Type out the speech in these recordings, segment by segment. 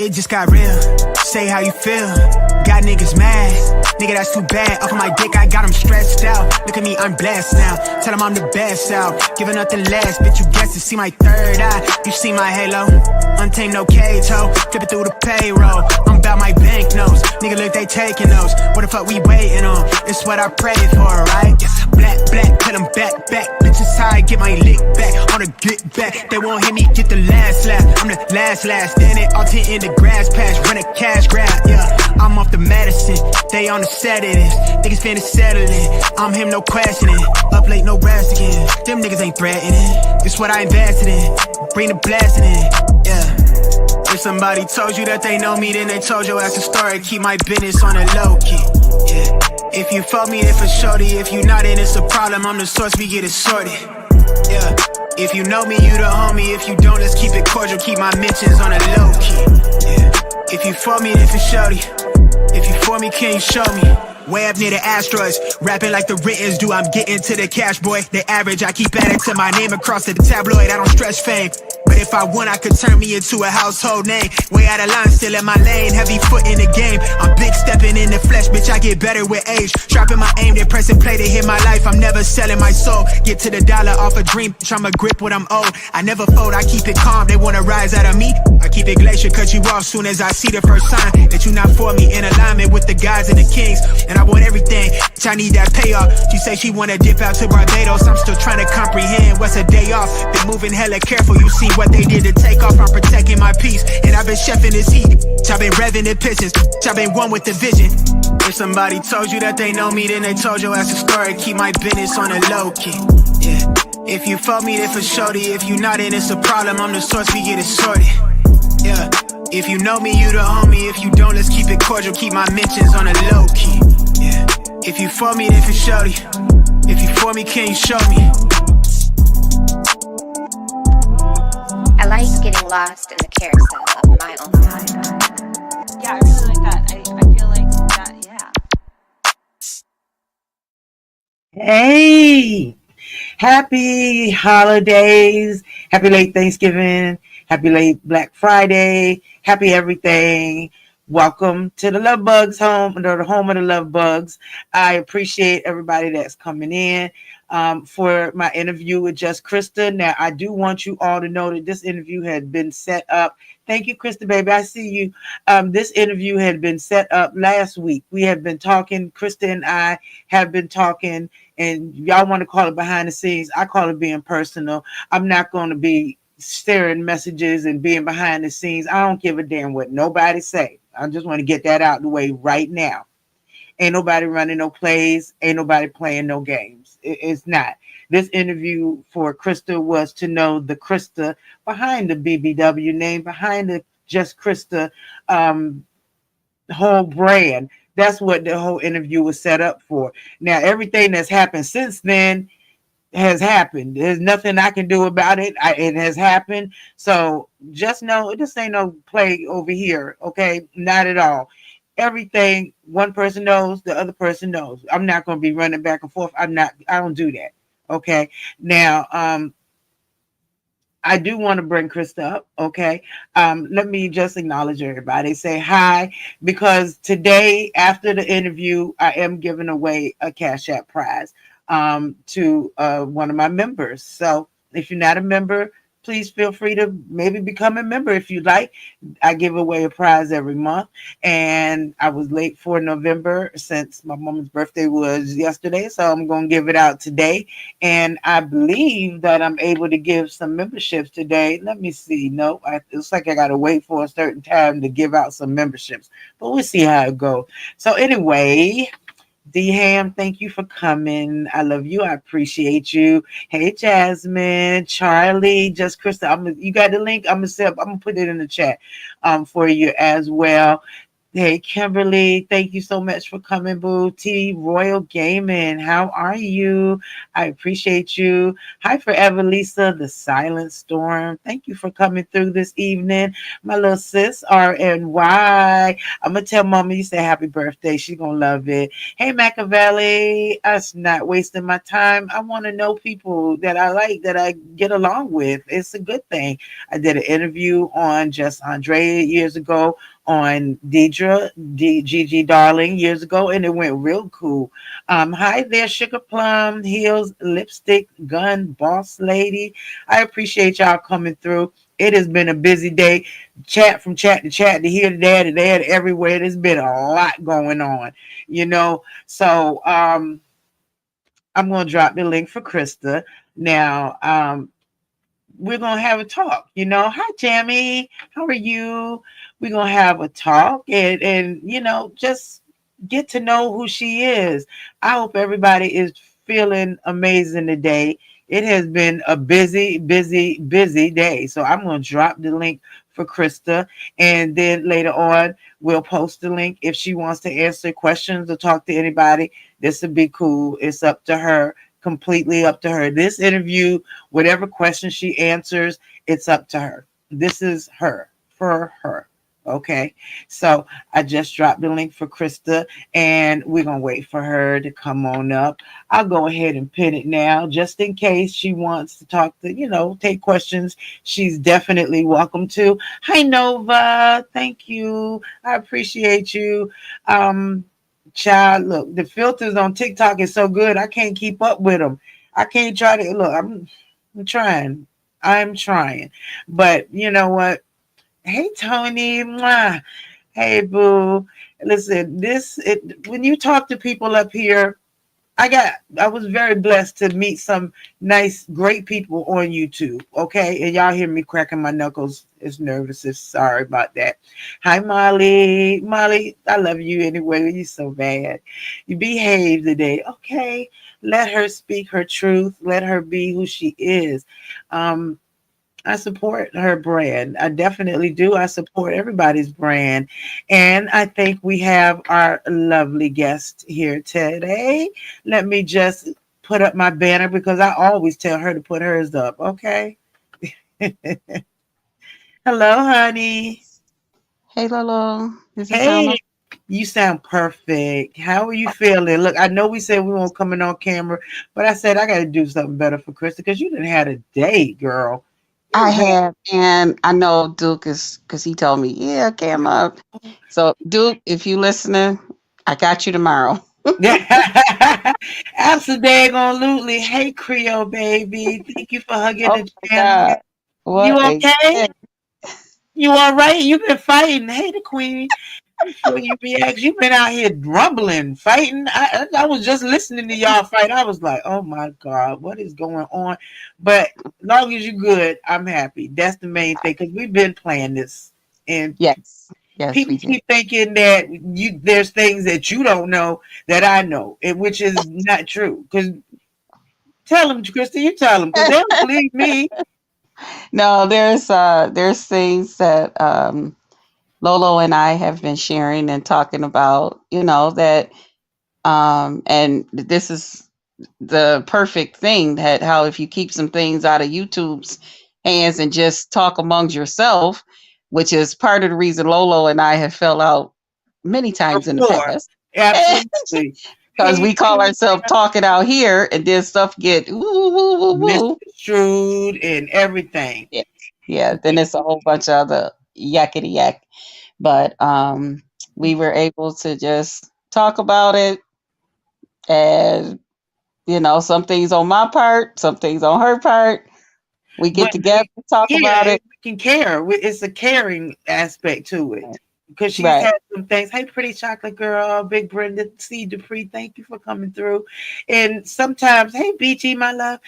It just got real. Say how you feel. Got niggas mad. Nigga, that's too bad. Off of my dick, I got them stressed out. Look at me, I'm blessed now. Tell them I'm the best out. Giving nothing less. Bitch, you guess it. See my third eye. You see my halo. Untamed, no cage, ho. Flipping through the payroll. I'm about my banknotes. Nigga, look, they taking those. What the fuck we waiting on? It's what I prayed for, right? Black, put them back. Bitches high, get my lick back. On the get back. They won't hear me get the last laugh. I'm the last. Standing all 10 in the grass patch. Run a cash grab, yeah. I'm off the medicine. They on the set of this. Niggas finna settle it. I'm him, no questioning. Up late, no rest again. Them niggas ain't threatening. This what I invested in. Bring the blasting in, yeah. If somebody told you that they know me, then they told your ass a story. Keep my business on the low key, yeah. If you fuck me, then for shorty. If you not, then it's a problem. I'm the source, we get it sorted, yeah. If you know me, you the homie. If you don't, let's keep it cordial. Keep my mentions on the low key, yeah. If you for me, then for shorty. If you for me, can you show me? Way up near the asteroids, rapping like the writtens do. I'm getting to the cash, boy. The average, I keep adding to my name across to the tabloid. I don't stretch fame, but if I want, I could turn me into a household name. Way out of line, still in my lane. Heavy foot in the game. I'm big stepping in the flesh, bitch. I get better with age. Sharpen my aim, then pressing play to hit my life. I'm never selling my soul. Get to the dollar off a dream, bitch. I'ma grip what I'm owed. I never fold, I keep it calm. They wanna rise out of me. I keep it glacier, cut you off soon as I see the first sign that you not for me. In alignment with the guys and the kings, and I want everything. Bitch, I need that payoff. She say she wanna dip out to Barbados. I'm still trying to comprehend what's a day off. Been moving hella careful. You see what they did to take off. I'm protecting my peace, and I've been chefing this heat. Bitch, I've been revving the pistons. Bitch, I've been one with the vision. If somebody told you that they know me, then they told your ass a story. Keep my business on the low key, yeah. If you fuck me, then for shorty. If you not, then it's a problem. I'm the source, we get it sorted, yeah. If you know me, you the homie. If you don't, let's keep it cordial. Keep my mentions on the low key, yeah. If you for me, then for shorty. If you for me, can you show me? I like getting lost in the carousel of my own mind. Yeah, I really like that. I feel like that, yeah. Hey, happy holidays. Happy late Thanksgiving. Happy late Black Friday. Happy everything. Welcome to the Love Bugs home, or the home of the Love Bugs. I appreciate everybody that's coming in for my interview with Just Christa. Now, I do want you all to know that this interview had been set up. Thank you, Christa, baby. I see you. This interview had been set up last week. We have been talking. Christa and I have been talking, and y'all want to call it behind the scenes. I call it being personal. I'm not going to be sharing messages and being behind the scenes. I don't give a damn what nobody say. I just want to get that out of the way right now. Ain't nobody running no plays. Ain't nobody playing no games. It's not. This interview for Christa was to know the Christa behind the BBW name, behind the Just Christa whole brand. That's what the whole interview was set up for. Now, everything that's happened since then has happened. There's nothing I can do about it. It has happened. So just know this ain't no play over here. Okay. Not at all. Everything one person knows, the other person knows. I'm not going to be running back and forth. I don't do that. Okay. Now, I do want to bring Christa up. Okay. Let me just acknowledge everybody. Say hi, because today after the interview, I am giving away a Cash App prize to one of my members. So if you're not a member, please feel free to maybe become a member if you'd like. I give away a prize every month, and I was late for November since my mom's birthday was yesterday, so I'm going to give it out today. And I believe that I'm able to give some memberships today. Let me see. No, it's like I got to wait for a certain time to give out some memberships, but we'll see how it goes. So anyway, D-Ham, thank you for coming. I love you. I appreciate you. Hey, Jasmine, Charlie, Just Christa. You got the link? I'm gonna put it in the chat for you as well. Hey, Kimberly, thank you so much for coming, Boo. T Royal Gaming, how are you? I appreciate you. Hi, Forever Lisa, the Silent Storm. Thank you for coming through this evening. My little sis, RNY. I'm going to tell Mama you say happy birthday. She's going to love it. Hey, Machiavelli, us not wasting my time. I want to know people that I like, that I get along with. It's a good thing. I did an interview on Just Andre years ago, on Deidre, Gigi Darling years ago, and it went real cool. Hi there, Sugar Plum, Heels, Lipstick, Gun, Boss Lady. I appreciate y'all coming through. It has been a busy day. Chat from chat to here to there to there to everywhere. There's been a lot going on, you know. So I'm gonna drop the link for Krista now. We're gonna have a talk. Hi Jamie, how are you? We're gonna have a talk and just get to know who she is. I hope everybody is feeling amazing today. It has been a busy, busy, busy day. So I'm gonna drop the link for Krista, and then later on we'll post the link if she wants to answer questions or talk to anybody. This would be cool. It's up to her, completely up to her. This interview, whatever question she answers, it's up to her. This is her, for her. Okay. So I just dropped the link for Krista, and we're going to wait for her to come on up. I'll go ahead and pin it now just in case she wants to talk to, take questions. She's definitely welcome to. Hi, Nova. Thank you. I appreciate you. Child, look, the filters on TikTok is so good. I can't keep up with them. I can't try to look. I'm trying. I'm trying. But you know what? Hey, Tony. Mwah. Hey, boo. Listen, when you talk to people up here, I was very blessed to meet some nice, great people on YouTube. Okay. And y'all hear me cracking my knuckles. It's nervous. It's sorry about that. Hi, Molly. Molly, I love you anyway. You're so bad. You behave today. Okay. Let her speak her truth. Let her be who she is. I support her brand. I definitely do. I support everybody's brand. And I think we have our lovely guest here today. Let me just put up my banner because I always tell her to put hers up. Okay. Hello, honey. Hey Lolo, does it sound Hey, okay? you sound perfect. How are you feeling? Look, I know we said we won't come in on camera, but I said I got to do something better for Krista because you didn't had a date, girl. I You have, and I know Duke is because he told me, yeah, came up. So Duke, if you listening, I got you tomorrow. Absolutely. Hey, Creole baby. Thank you for hugging Oh the my channel. God, You what a okay? day. You all right? You've been fighting. Hey, the queen. Before you be asked, you've been out here rumbling, fighting. I was just listening to y'all fight. I was like, oh my God, what is going on? But long as you're good, I'm happy. That's the main thing because we've been playing this. And Yes, yes, people we did. keep thinking that there's things that you don't know that I know, which is not true. Because tell them, Krista, you tell them, because they don't believe me. No, there's things that Lolo and I have been sharing and talking about, that and this is the perfect thing, that how if you keep some things out of YouTube's hands and just talk amongst yourself, which is part of the reason Lolo and I have fell out many times in the Before, past. absolutely. Because Hey, we call ourselves talking out here and then stuff get woo woo woo woo woo. misconstrued and everything. Yeah. Yeah, then it's a whole bunch of other yakety yak. But we were able to just talk about it, and some things on my part, some things on her part. We get But together, talk about here, it. we can care. It's a caring aspect to it. Because she's Right. had some things. Hey, pretty chocolate girl, Big Brenda, C. Dupree, thank you for coming through. And sometimes, hey, BG, my love.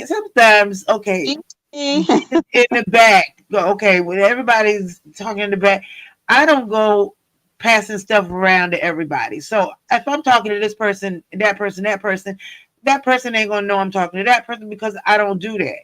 Sometimes, okay, get in the back. Okay, when everybody's talking in the back, I don't go passing stuff around to everybody. So if I'm talking to this person, that person, that person, that person ain't gonna know I'm talking to that person because I don't do that.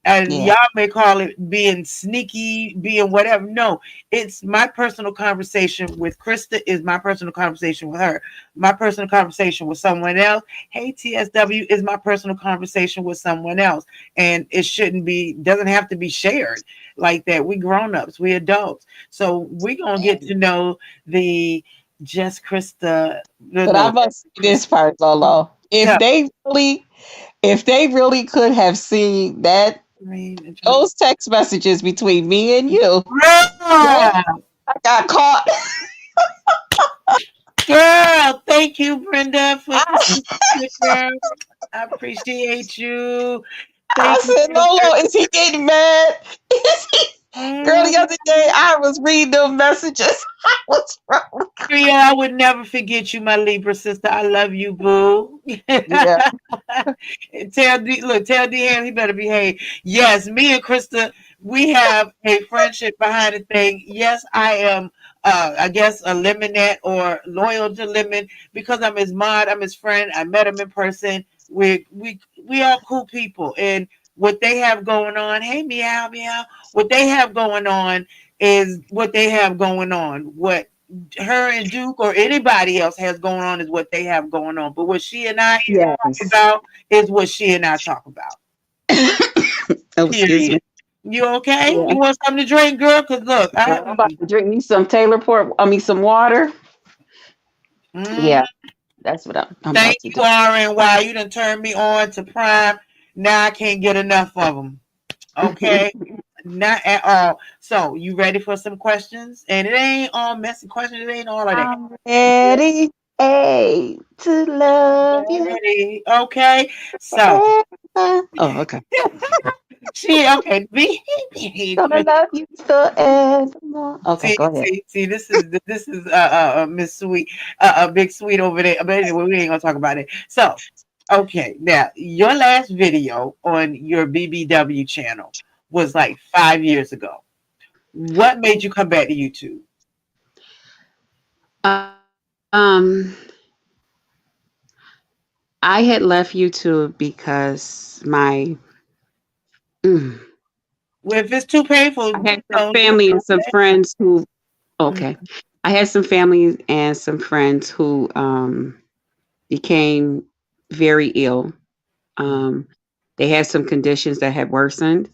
And Yeah. y'all may call it being sneaky, being whatever. No, it's my personal conversation with Krista is my personal conversation with her. My personal conversation with someone else. Hey, TSW is my personal conversation with someone else. And it shouldn't be, doesn't have to be shared like that. We grown-ups, we adults. So we're gonna get to know the just Krista, But I no, must say this part, Lolo. tell If they really could have seen that me. those text messages between me and you, girl, Girl, I got caught. girl, thank you, Brenda, for I, the girl. I appreciate you. I Thank you said, so much. Lolo, is he getting mad? Is he? Girl, the other day Mhm. I was reading them messages. What's wrong? Yeah, I would never forget you, my Libra sister. I love you, boo. Yeah. Tell Deanne he better behave. Yes, me and Krista, we have a friendship behind the thing. Yes, I am I guess a Lemonette or loyal to Lemon because I'm his mod, I'm his friend. I met him in person. We are cool people. And what they have going on, hey meow meow, what they have going on is what they have going on. What her and Duke or anybody else has going on is what they have going on. But what she and I talk Yes. about is what she and I talk about. Oh, excuse me. Period. You okay? Yeah. You want something to drink, girl? Cause look, I'm about to drink me some Taylor Port. I mean, some water. mhm. Yeah, that's what I'm Thank about to do. you, RNY. You done turned me on to Prime. Now I can't get enough of them. Okay. Not at all. So you ready for some questions? And it ain't all messy questions. It ain't all of that. I'm ready, hey, to love you. Ready? Okay. So Forever. Oh, okay. she okay. Be Gonna love you forevermore. Okay, see, go ahead. see. This is Miss Sweet, Big Sweet over there. But anyway, we ain't gonna talk about it. So, okay, now your last video on your BBW channel was like 5 years ago. What made you come back to YouTube? Um, I had left YouTube because mm, Well, if it's too painful, I had some family and some friends who okay. I had some family and some friends who became very ill. Um, they had some conditions that had worsened,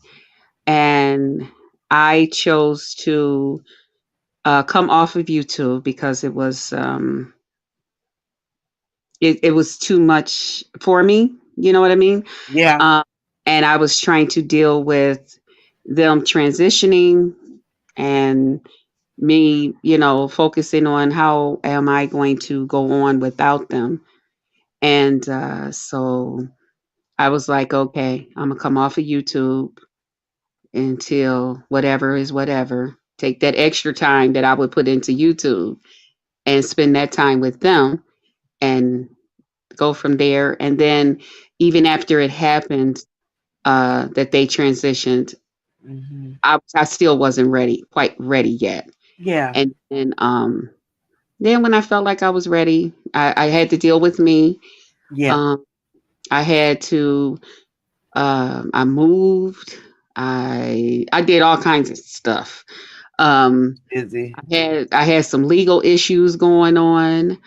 and I chose to come off of YouTube because it was too much for me. You know what I mean? yeah, Um, and I was trying to deal with them transitioning and me, focusing on how am I going to go on without them. And so I was like, okay, I'm gonna come off of YouTube until whatever is whatever. Take that extra time that I would put into YouTube and spend that time with them and go from there. And then even after it happened, that they transitioned, hmm I still wasn't quite ready yet. yeah, And then when I felt like I was ready, I had to deal with me. yeah. Um, I had to. I moved. I did all kinds of stuff. Um, Busy, I had some legal issues going on.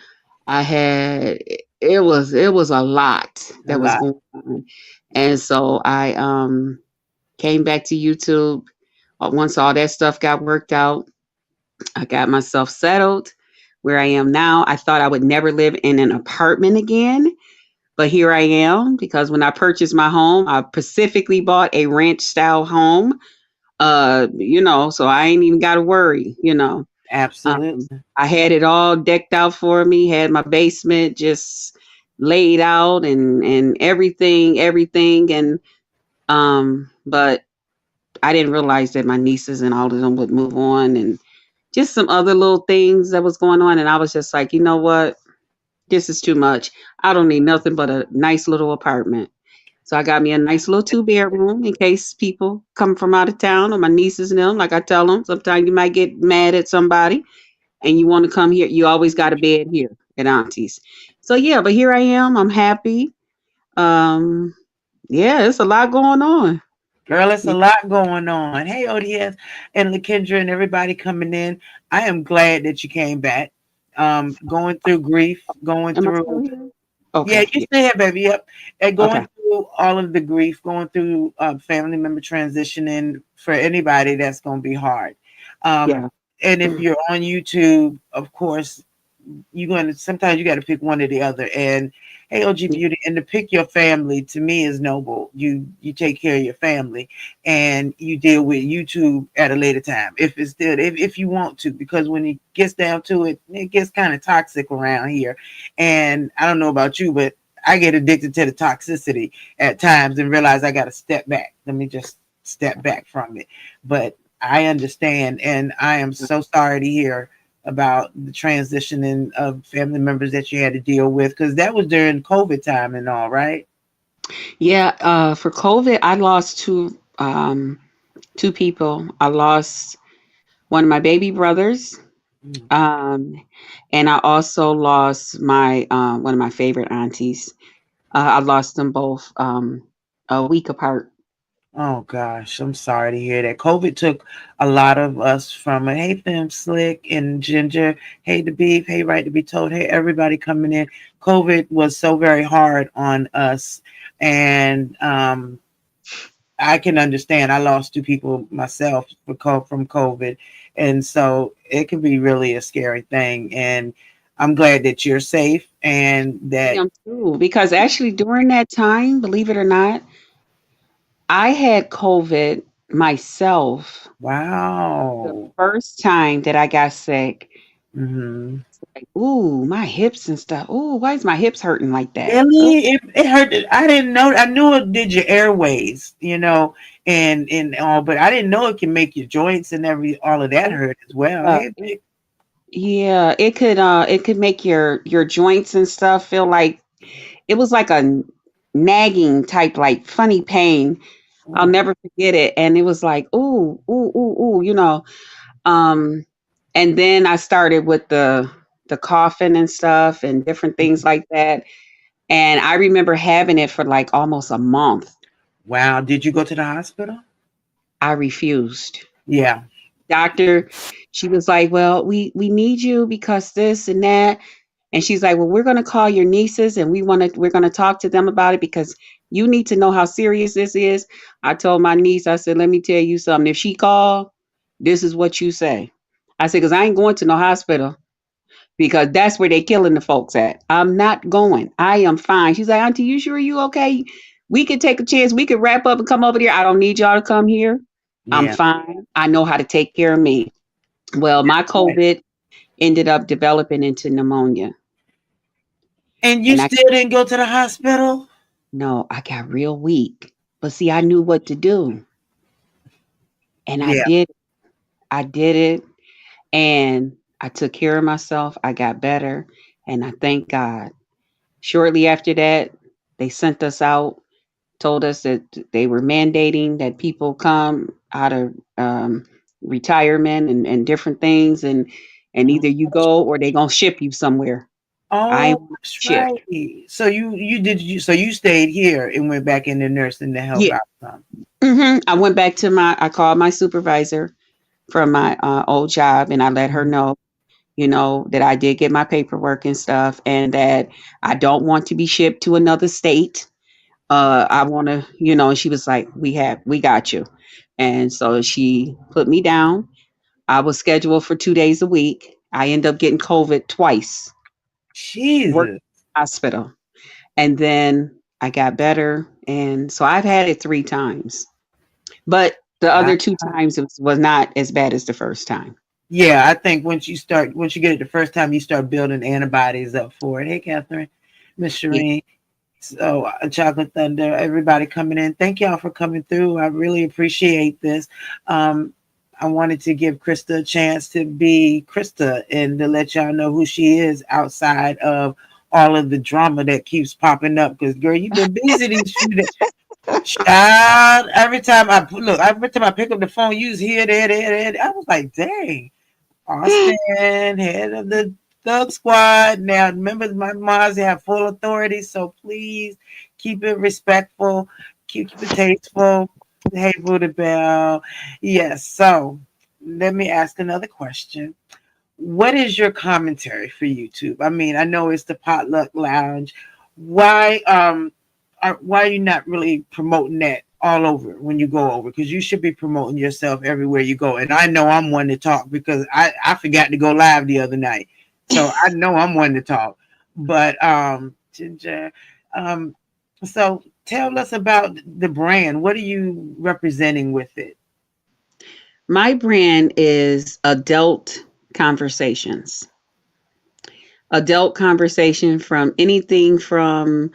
I had it was a lot a that was lot. going on, and so I came back to YouTube. Once all that stuff got worked out, I got myself settled where I am now. I thought I would never live in an apartment again, but here I am because when I purchased my home, I specifically bought a ranch style home. So I ain't even got to worry. Absolutely. I had it all decked out for me, had my basement just laid out and everything. And but I didn't realize that my nieces and all of them would move on and just some other little things that was going on. And I was just like, you know what? This is too much. I don't need nothing but a nice little apartment. So I got me a nice little 2 bedroom in case people come from out of town or my nieces and them. Like I tell them, sometimes you might get mad at somebody and you want to come here. You always got a bed here at Auntie's. So yeah, but here I am. I'm happy. Um, yeah, it's a lot going on. Girl, it's a Yeah. lot going on. Hey, ODS and LaKendra and everybody coming in. I am glad that you came back. Going through grief, going Am I still through, here? yeah, Okay. you stay here, baby. Yep. And Okay. going through all of the grief, going through family member transitioning for anybody, that's going to be hard. Um, Yeah. and if Mm. you're on YouTube, of course, you're going to sometimes you got to pick one or the other. And hey, OG Yeah. Beauty, and to pick your family to me is noble. You take care of your family, and you deal with YouTube at a later time if it's still if you want to, because when it gets down to it, it gets kind of toxic around here. And I don't know about you, but I get addicted to the toxicity at times and realize I got to step back. Let me just step back from it. But I understand, and I am so sorry to hear about the transitioning of family members that you had to deal with, because that was during COVID time and all, right? Yeah. For COVID, I lost two people. I lost one of my baby brothers, Mm. um, and I also lost my one of my favorite aunties. I lost them both a week apart. Oh gosh, I'm sorry to hear that. COVID took a lot of us from a hey fam slick and ginger, hey the beef, hey right to be told, hey everybody coming in. COVID was so very hard on us, and I can understand. I lost two people myself from COVID, and so it can be really a scary thing. And I'm glad that you're safe and I that am too, because actually during that time, believe it or not, I had COVID myself. The wow. first time that I got sick, Hmm. like, ooh, my hips and stuff. Ooh, why is my hips hurting like that? Oh, Really, it hurt. I didn't know. I knew it did your airways, and all, but I didn't know it can make your joints and all of that hurt as well. yeah, Hey, big. yeah, it could make your joints and stuff feel like it was like a nagging type, like funny pain. I'll Oh, never forget it. And it was like, ooh, ooh, ooh, ooh, Um, and then I started with the coughing and stuff and different things like that. And I remember having it for like almost a month. wow. Did you go to the hospital? I refused. Yeah. Doctor, she was like, "Well, we need you because this and that." And she's like, "Well, we're going to call your nieces and we're going to talk to them about it because you need to know how serious this is." I told my niece, I said, "Let me tell you something. If she call, this is what you say." I said, "Cuz I ain't going to no hospital because that's where they killing the folks at. I'm not going. I am fine." She's like, "Auntie, you sure you okay? We could take a chance. We could wrap up and come over there. I don't need y'all to come here. I'm Yeah. fine. I know how to take care of me." Well, my Right. COVID ended up developing into pneumonia. And you And I still didn't go to the hospital? no, I got real weak. But see, I knew what to do. And Yeah. I did it. And I took care of myself. I got better. And I thank God. Shortly after that, they sent us out, told us that they were mandating that people come out of retirement and different things. And Oh, either you go or they going to ship you somewhere. I oh, want to that's ship. right. So you stayed here and went back into nursing to help Yeah. out some. I went back to I called my supervisor from my old job and I let her know, that I did get my paperwork and stuff and that I don't want to be shipped to another state. I want to, and she was like, we got you. And so she put me down. I was scheduled for 2 days a week. I ended up getting COVID twice, worked Jesus. in the hospital. And then I got better. And so I've had it 3 times. But the Wow. other 2 times it was not as bad as the first time. Yeah, I think once you get it the first time, you start building antibodies up for it. Hey, Catherine, Miss Yeah. Shireen, so Chocolate Thunder, everybody coming in. Thank y'all for coming through. I really appreciate this. Um, I wanted to give Krista a chance to be Krista and to let y'all know who she is outside of all of the drama that keeps popping up. Because girl, you've been busy these few days. Child, every time I pick up the phone, you was here, there. I was like, dang. Austin, head of the Thug Squad. Now, remember, my moms have full authority, so please keep it respectful, keep it tasteful. Hey, Buddha Bell. Yes. So let me ask another question. What is your commentary for YouTube? I mean, I know it's the Potluck Lounge. Why why are you not really promoting that all over when you go over? Because you should be promoting yourself everywhere you go. And I know I'm one to talk because I forgot to go live the other night. So I know I'm one to talk. But Ginger, um so tell us about the brand. What are you representing with it? My brand is adult conversations. Adult conversation from anything from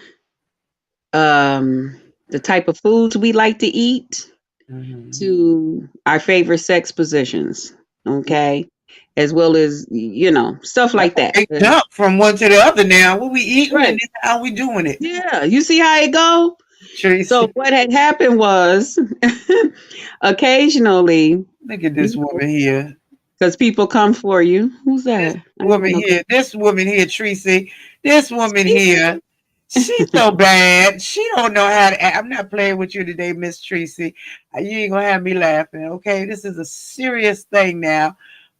the type of foods we like to eat Mhm. to our favorite sex positions, okay? As well as, stuff That's like a that. big jump from one to the other now. What we eating and Right. then how we doing it? Yeah, you see how it go? So Tracy, what had happened was occasionally, look at this woman here. because people come for you. Who's This that? I ain't got woman no here. This woman here, Tracy. This woman Tracy. here. She's so bad. She don't know how to act. I'm not playing with you today, Miss Tracy. You ain't gonna have me laughing, okay? This is a serious thing now.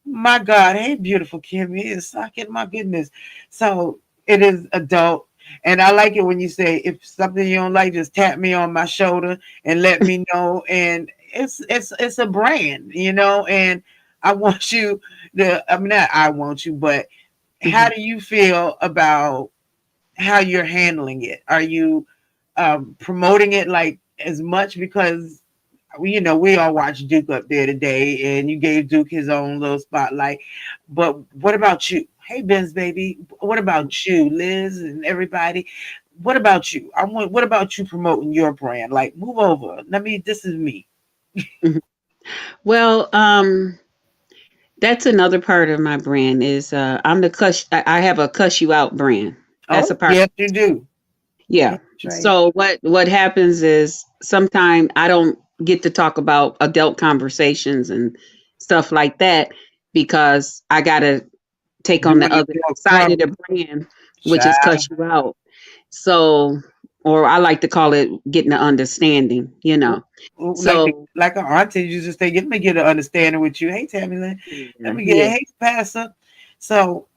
My God, hey, beautiful Kimmy, it's sucking. My goodness. So it is adult, and I like it when you say if something you don't like, just tap me on my shoulder and let me know. And it's a brand, and I want you to. I mean, not I want you, but how Mhm. do you feel about how you're handling it? Are you promoting it like as much because we all watched Duke up there today, and you gave Duke his own little spotlight. But what about you? Hey, Ben's baby. What about you, Liz, and everybody? What about you? I want. What about you promoting your brand? Like, move over. Let me. This is me. Mhm. Well, that's another part of my brand is I'm the cuss. I have a cuss you out brand. That's a Oh, part. yes, you do. Yeah. Hey, Trey. So what happens is sometimes I don't get to talk about adult conversations and stuff like that because I gotta take on Doing the the other Bill side of Crump, the brand, which is child. cuss you out. So, or I like to call it getting an understanding. Like So, like an auntie used to say, let me get an understanding with you. Hey, Tammy Lynn. Let yeah, me get yeah. hey, Pastor. So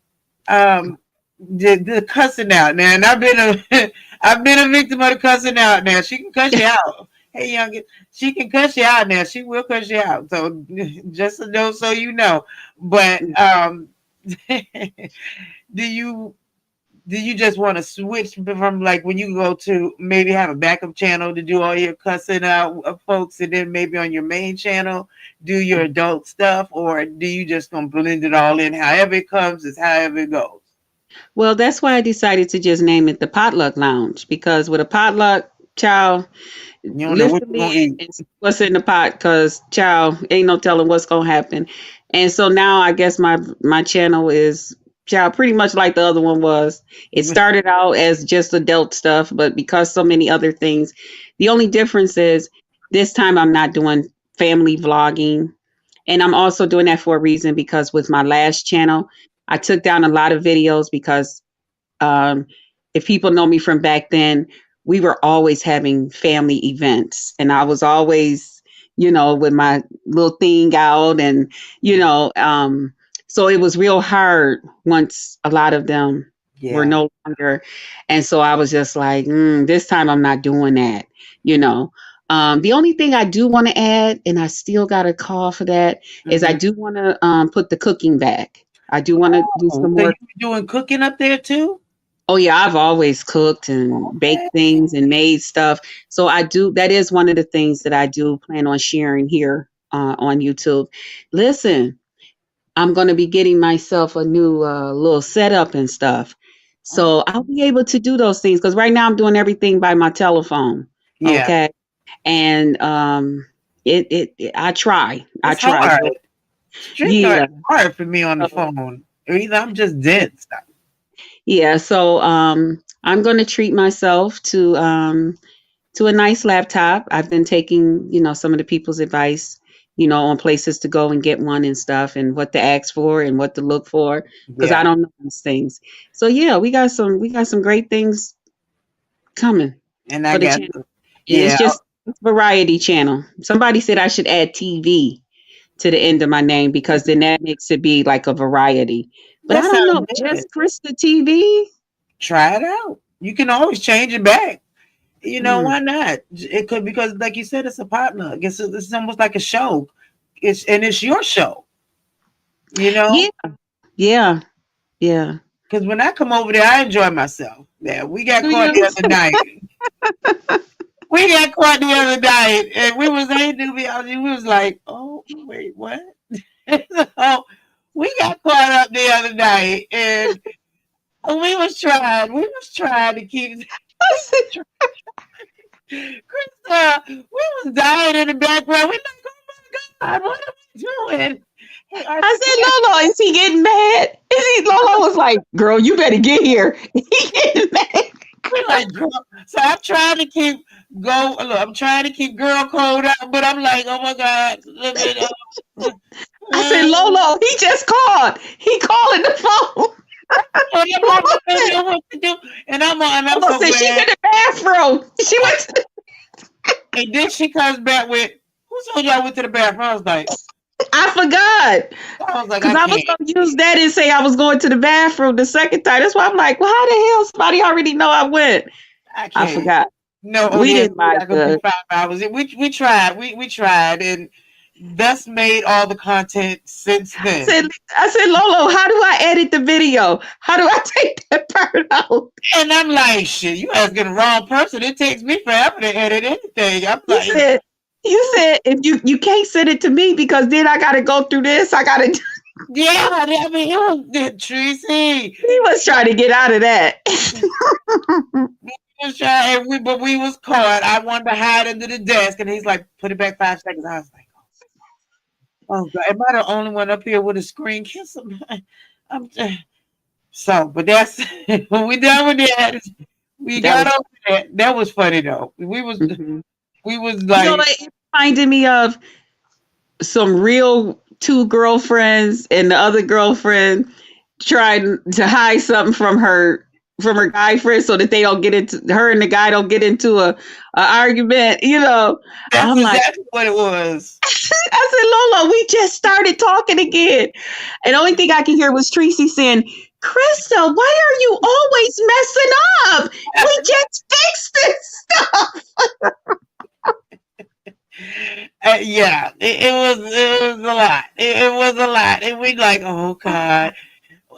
um the cussing out now, and I've been a I've been a victim of the cussing out now. She can cuss you out. Hey, young, she can cuss you out now. She will cuss you out. So just to know, so you know. But do you just want to switch from like when you go to maybe have a backup channel to do all your cussing out of folks, and then maybe on your main channel do your adult stuff, or do you just gonna blend it all in? However it comes is however it goes. Well, that's why I decided to just name it the Potluck Lounge because with a potluck, child, You don't know lift what the you're gonna lid eat. and see what's in the pot because child ain't no telling what's gonna happen. And so now I guess my channel is child pretty much like the other one was. It started out as just adult stuff, but because so many other things, the only difference is this time I'm not doing family vlogging. And I'm also doing that for a reason because with my last channel, I took down a lot of videos because um, if people know me from back then, we were always having family events, and I was always, with my little thing out, and you know, so it was real hard once a lot of them were Yeah. no longer, and so I was just like, this time I'm not doing that, you know. The only thing I do want to add, and I still got a call for that, is I Hmm. do want to put the cooking back. I do want to do Oh, some so you more. doing cooking up there too? Oh yeah, I've always cooked and baked Okay. things and made stuff. So I do. That is one of the things that I do plan on sharing here on YouTube. Listen, I'm going to be getting myself a new little setup and stuff. Oh, So I'll be able to do those things because right now I'm doing everything by my telephone. yeah. Okay, and I try. I It's try. hard. So Straight yeah. hard hard for me on the So, phone. Or either I'm just dense. yeah. So I'm going to treat myself to a nice laptop. I've been taking, some of the people's advice, on places to go and get one and stuff and what to ask for and what to look for because I Yeah. don't know these things. So yeah, we got some great things coming And I for the got channel. And it's yeah. just It's Variety Channel. Somebody said I should add TV to the end of my name because then that makes it be like a variety. But I That don't know, sounds good. just Krista TV. Try it out. You can always change it back. Hmm. Why not? It could, because like you said, it's a partner. I guess it's almost like a show. It's your show. You Yeah, know, yeah, yeah. because when I come over there, I enjoy myself. Yeah, we got Do caught you? the other night. We got caught the other night, and we was ain't to be honest. We was like, oh wait, what? So we got caught up the other night, and we was trying to keep. Krista, we was dying in the background. We like, oh my God, what are we doing? Hey, our I said, Lolo, is he getting mad? Lolo was like, girl, you better get here. He getting mad. we like, girl. So I'm trying to keep look, I'm trying to keep girl code out, but I'm like, oh my God, look at I said, Lolo, he just called. He calling the phone. and I'm like, I don't know what to do. And I'm Lolo so said she's in glad. the bathroom. She went to And then she comes back with, who told y'all went to the bathroom? I forgot. I Because I was can't. going to use that and say I was going to the bathroom the second time. That's why I'm like, well, how the hell somebody already know I went? I I can't. forgot. No, We ODS, didn't we're like not gonna be the. 5 hours. We tried. We tried, and thus made all the content since I then. said, I said, Lolo, how do I edit the video? How do I take that part out? And I'm like, shit, you asking the wrong person. It takes me forever to edit anything. I'm You like, said, if you can't send it to me because then I got to go through this. I got to. yeah, I mean, it was Tracy. He was trying to get out of that. We was trying, but we was caught. I wanted to hide under the desk, and he's like, put it back 5 seconds. I was like, oh God, am I the only one up here with a screen? Kiss him. I'm just, so, but that's when we done with that. We That got was. over that. That was funny though. Mhm. We was You know like, what? It reminded me of some real two girlfriends and the other girlfriend trying to hide something from her guy friend so that they don't get into her and the guy don't get into a argument. that's I'm like, exactly what it was. I said, Lola, we just started talking again. And the only thing I can hear was Tracy saying, Krista, why are you always messing up? We just fixed this stuff. Yeah, it was a lot. It was a lot, and we like, oh God.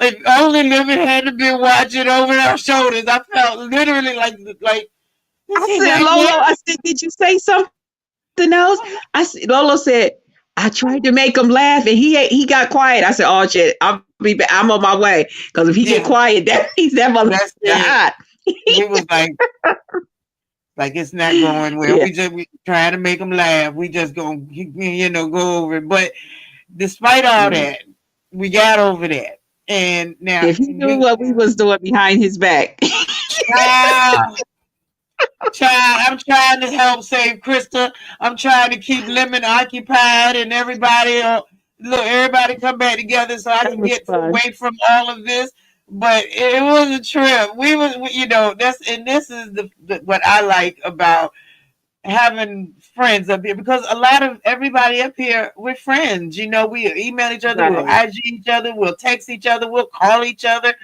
If only Living had to be watching over our shoulders. I felt literally like is I he said, not Lolo, here? I said, did you say something else? Lolo said, I tried to make him laugh and he got quiet. I said, oh shit, I'll be back. I'm on my way. Because if he get Yeah, quiet, that means that that's motherfucker it. hot. We was like it's not going well. Yeah. We trying to make him laugh. We just gonna go over it. But despite all that, we got over that. And now If he knew what we was doing behind his back. child, I'm trying to help save Krista. I'm trying to keep Lemon occupied and everybody. Everybody come back together so I That can was get fun. away from all of this. But it was a trip. This is what I like about having friends up here because a lot of everybody up here we're friends. We email each other, we'll Right. IG each other, we'll text each other, we'll call each other,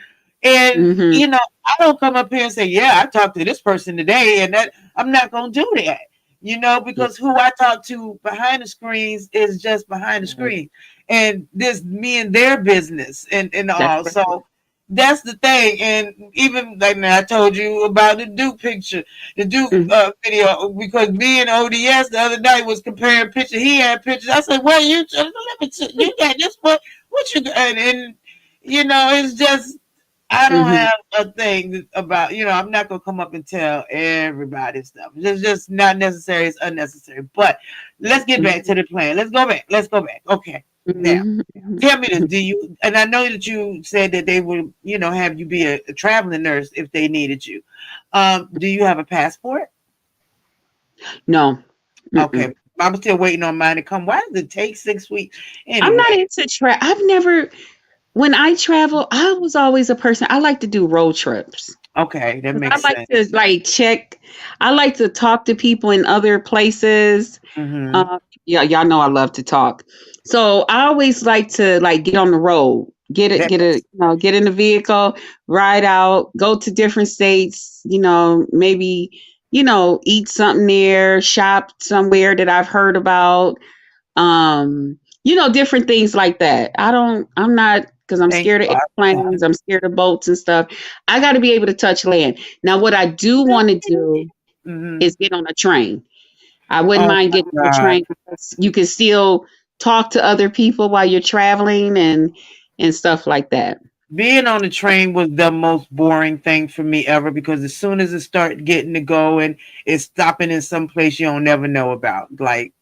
and Mm-hmm. I don't come up here and say, yeah, I talked to this person today, and that I'm not gonna do that. Yeah. Because who I talk to behind the screens is just behind the Right. screen, and this me and their business and That's all. right. So that's the thing. And even like now, I told you about the Duke picture, the Duke Mhm. video, because me and ODS the other night was comparing pictures. He had pictures. I said, "Well, you got this? What you got?" And it's just I don't Mhm. have a thing about I'm not gonna come up and tell everybody stuff. It's just not necessary. It's unnecessary. But let's get back to the plan. Let's go back. Let's go back. Okay, now. Mhm. Mhm. Tell me this, do you, and I know that you said that they would, have you be a traveling nurse if they needed you. Do you have a passport? No. Okay. Mm-mm. I'm still waiting on mine to come. Why does it take 6 weeks? I'm not Anyway, into I've never when I travel, I was always a person I like to do road trips. Okay, that 'Cause I makes like sense. to like check. I like to talk to people in other places. Mm-hmm. Uh, yeah, y'all know I love to talk. So I always like to like get on the road, That get in the vehicle, ride out, go to different states, maybe, eat something there, shop somewhere that I've heard about, different things like that. I'm not, because I'm makes scared a of lot of airplanes, I'm scared of boats and stuff. I got to be able to touch land. Now, what I do want to sense. do Mm-hmm. is get on a train. I wouldn't Oh mind my getting on a God. train because you can still talk to other people while you're traveling and stuff like that. Being on the train was the most boring thing for me ever because as soon as it start getting to going, it's stopping in some place you don't never know about. Like,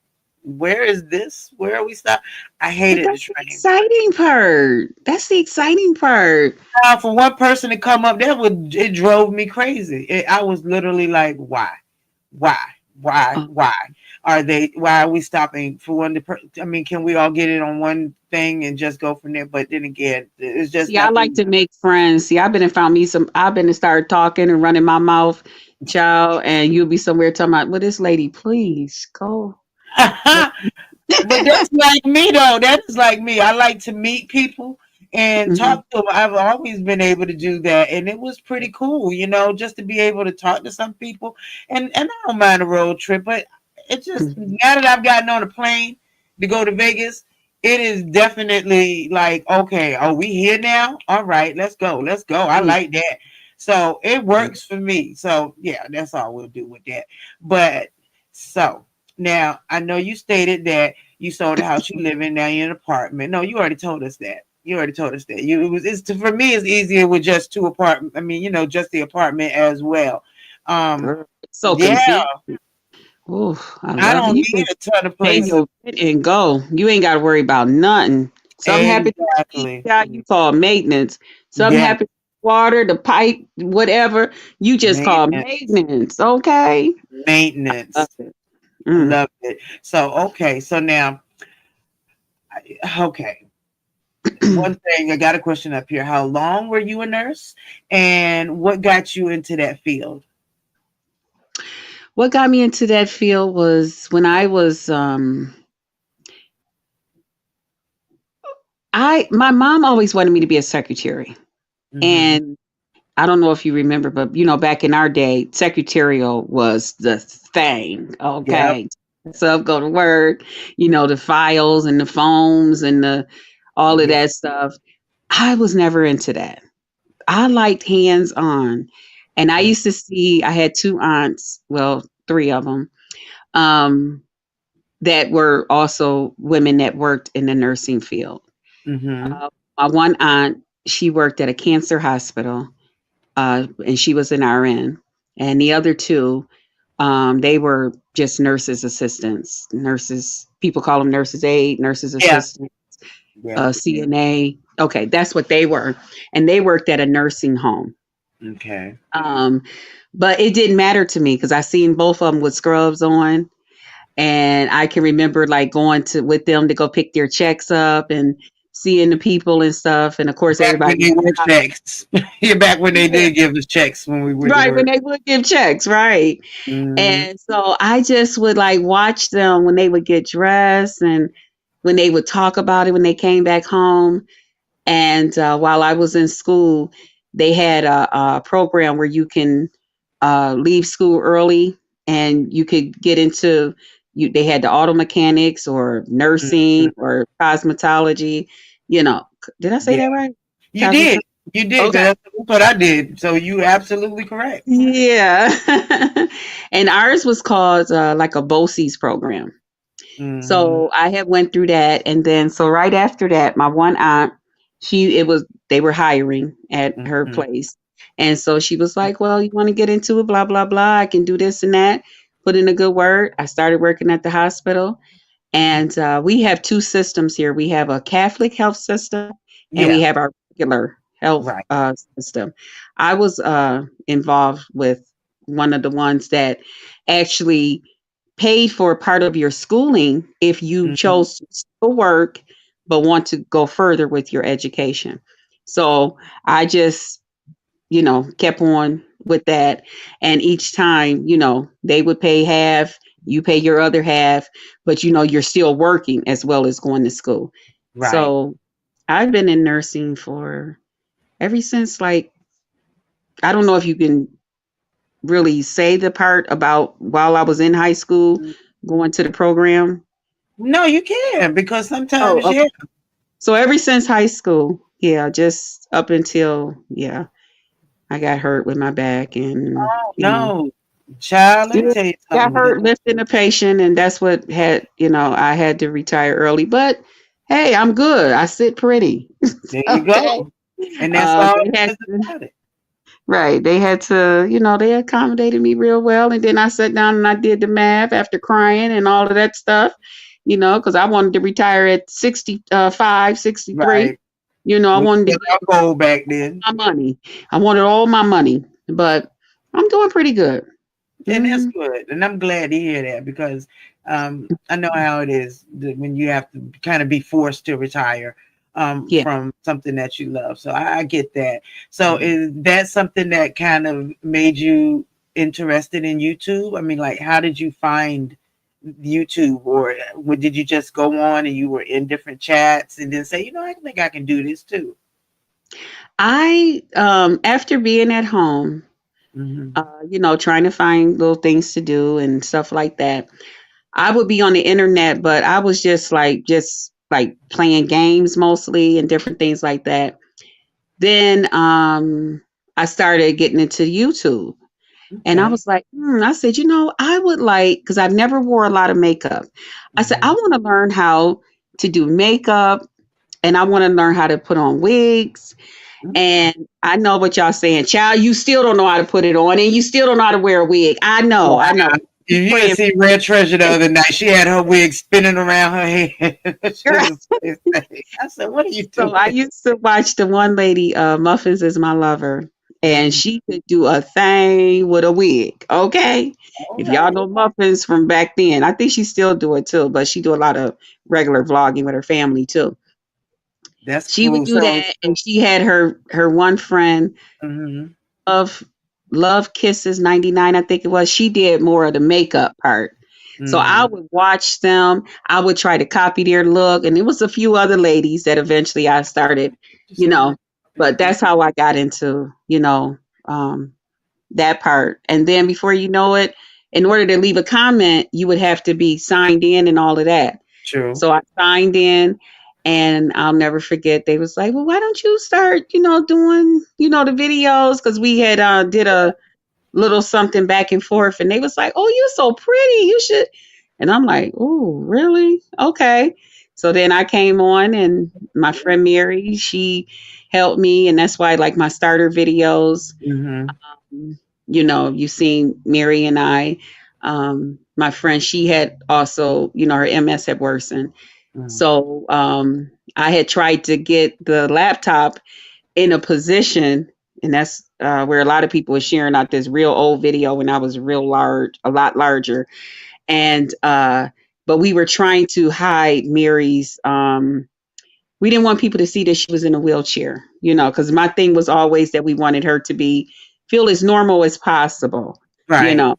where is this? Where are we stop? I But hated the that's the train. exciting part. That's the exciting part. For one person to come up, it drove me crazy. I was literally like, why, Oh, why are they? Why are we stopping for one? I mean, can we all get it on one thing and just go from there? But then again, it's just see, I like nothing. to make friends. See, I've been and started talking and running my mouth, child, and you'll be somewhere talking about, well, this lady, please go. But that's like me though. That is like me. I like to meet people and Mhm. talk to them. I've always been able to do that, and it was pretty cool, just to be able to talk to some people. And I don't mind a road trip, but it's just Mhm. now that I've gotten on a plane to go to Vegas, it is definitely like, okay, are we here now? All right, let's go. I like that. So it works for me. So yeah, that's all we'll do with that. But so now I know you stated that you sold the house you live in. Now you're in an apartment. No, you already told us that. You already told us that. For me. It's easier with just two apartment. I mean, just the apartment as well. Um, Girl, it's so yeah, convenient. Ooh, I I love it. don't You need can a ton of pay places. your rent and go. You ain't got to worry about nothing. Something happened to the heat, Exactly. child, you call maintenance. Something Yeah, happened to the water, the pipe, whatever, you just call maintenance, maintenance. Okay. Love maintenance. it. I Mm. love it. So okay, so now, okay. One thing I got a question up here. How long were you a nurse, and what got you into that field? What got me into that field was when my mom always wanted me to be a secretary. Mm-hmm. And I don't know if you remember, but back in our day, secretarial was the thing. Yep. Okay. So go to work, the files and the phones and the all of Yeah. that stuff. I was never into that. I liked hands on. And I used to see, I had two aunts, well, three of them, um, that were also women that worked in the nursing field. Mm-hmm. My one aunt, she worked at a cancer hospital, and she was an RN. And the other two, they were just nurses assistants, nurses. People call them nurses aide, nurses Yeah. assistant, Yeah. CNA. Okay, that's what they were, and they worked at a nursing home. Okay. Um, but it didn't matter to me because I seen both of them with scrubs on, and I can remember like going to with them to go pick their checks up and seeing the people and stuff. And of course, Back everybody when they were checks. Yeah, back when they yeah, did give us checks when we went to right when work. they would give checks, right? Mm-hmm. And so I just would like watch them when they would get dressed and when they would talk about it when they came back home. And while I was in school, they had a program where you can leave school early and you could get into you. They had the auto mechanics or nursing Mm-hmm. or cosmetology. You know, did I say Yeah. that right? You did. Cosmetology. You did. Okay. That's what I did. So you absolutely correct. Yeah. And ours was called like a BOCES program. Mm-hmm. So I had went through that, and then so right after that, my one aunt, they were hiring at her Mm-hmm. place, and so she was like, "Well, you want to get into it? Blah blah blah. I can do this and that." Put in a good word. I started working at the hospital, and we have two systems here. We have a Catholic health system, and we Yeah. have our regular health Right. system. I was involved with one of the ones that actually paid for part of your schooling if you Mm-hmm. chose to still work but want to go further with your education. So I just kept on with that. And each time, they would pay half, you pay your other half, but you're still working as well as going to school. Right. So I've been in nursing for ever since, like, I don't know if you can really say the part about while I was in high school going to the program. No, you can, because Oh, sometimes, yeah. okay. So ever since high school, yeah, just up until, yeah, I got hurt with my back and, No, child, let me yeah, tell you got something. hurt lifting a patient, and that's what had, I had to retire early. But hey, I'm good. I sit pretty. There you Okay. go. And that's all They it had is to, about it. right. They had to, they accommodated me real well. And then I sat down and I did the math after crying and all of that stuff, because I wanted to retire at 65, 63. Right. I We wanted to was get our goal back then. my money. I wanted all my money, but I'm doing pretty good. And that's Hmm. good. And I'm glad to hear that, because I know how it is when you have to kind of be forced to retire Yeah. from something that you love. So I get that. So is that something that kind of made you interested in YouTube? I mean, like, how did you find YouTube, or did you just go on and you were in different chats and then say, I think I can do this too? I after being at home, Hmm. trying to find little things to do and stuff like that. I would be on the internet, but I was just like playing games mostly and different things like that. Then I started getting into YouTube. And I Okay. was like, I said, I would like, because I've never wore a lot of makeup. I said, I Hmm. want to learn how to do makeup and I want to learn how to put on wigs. And I know what y'all saying, child, you still don't know how to put it on and you still don't know how to wear a wig. I know. If you had Praying seen Red Treasure the other night, she had her wig spinning around her head. She for was, I said, "What are you So doing?" I used to watch the one lady, Muffins is my lover, and Mhm. she could do a thing with a wig. Okay, All if y'all right, know Muffins from back then, I think she still do it too, but she do a lot of regular vlogging with her family too. that's She would cool. do So, that, and she had her one friend, mhm, of Love Kisses 99, I think it was. She did more of the makeup part. So I mhm. would watch them. I would try to copy their look. And it was a few other ladies that eventually I started, Just you a know, minute. but that's how I got into, um, that part. And then before you know it, in order to leave a comment, you would have to be signed in and all of that. True. So I signed in and I'll never forget. They was like, well, why don't you start, doing, the videos? Cause we had did a little something back and forth and they was like, oh, you're so pretty. You should. And I'm like, oh, really? Okay. So then I came on and my friend Mary, she helped me. And that's why like my starter videos, Mhm, you've seen Mary and I, my friend, she had also, her MS had worsened. mhm. So I had tried to get the laptop in a position, and that's where a lot of people were sharing out this real old video when I was real large, a lot larger. And, but we were trying to hide Mary's, we didn't want people to see that she was in a wheelchair, because my thing was always that we wanted her to feel as normal as possible, you Right. know.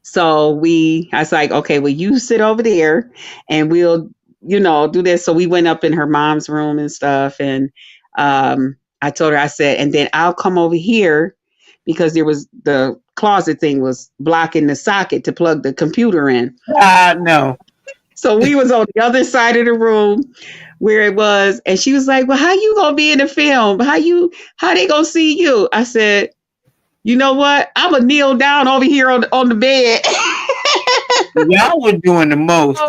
So I was like, okay, well, you sit over there and we'll, do this. So we went up in her mom's room and stuff. And I told her, I said, and then I'll come over here because there was the closet thing was blocking the socket to plug the computer in. No. So we was on the other side of the room where it was. And she was like, well, how you going to be in the film? How they going to see you? I said, you know what? I'm going to kneel down over here on the bed. Y'all were doing the most.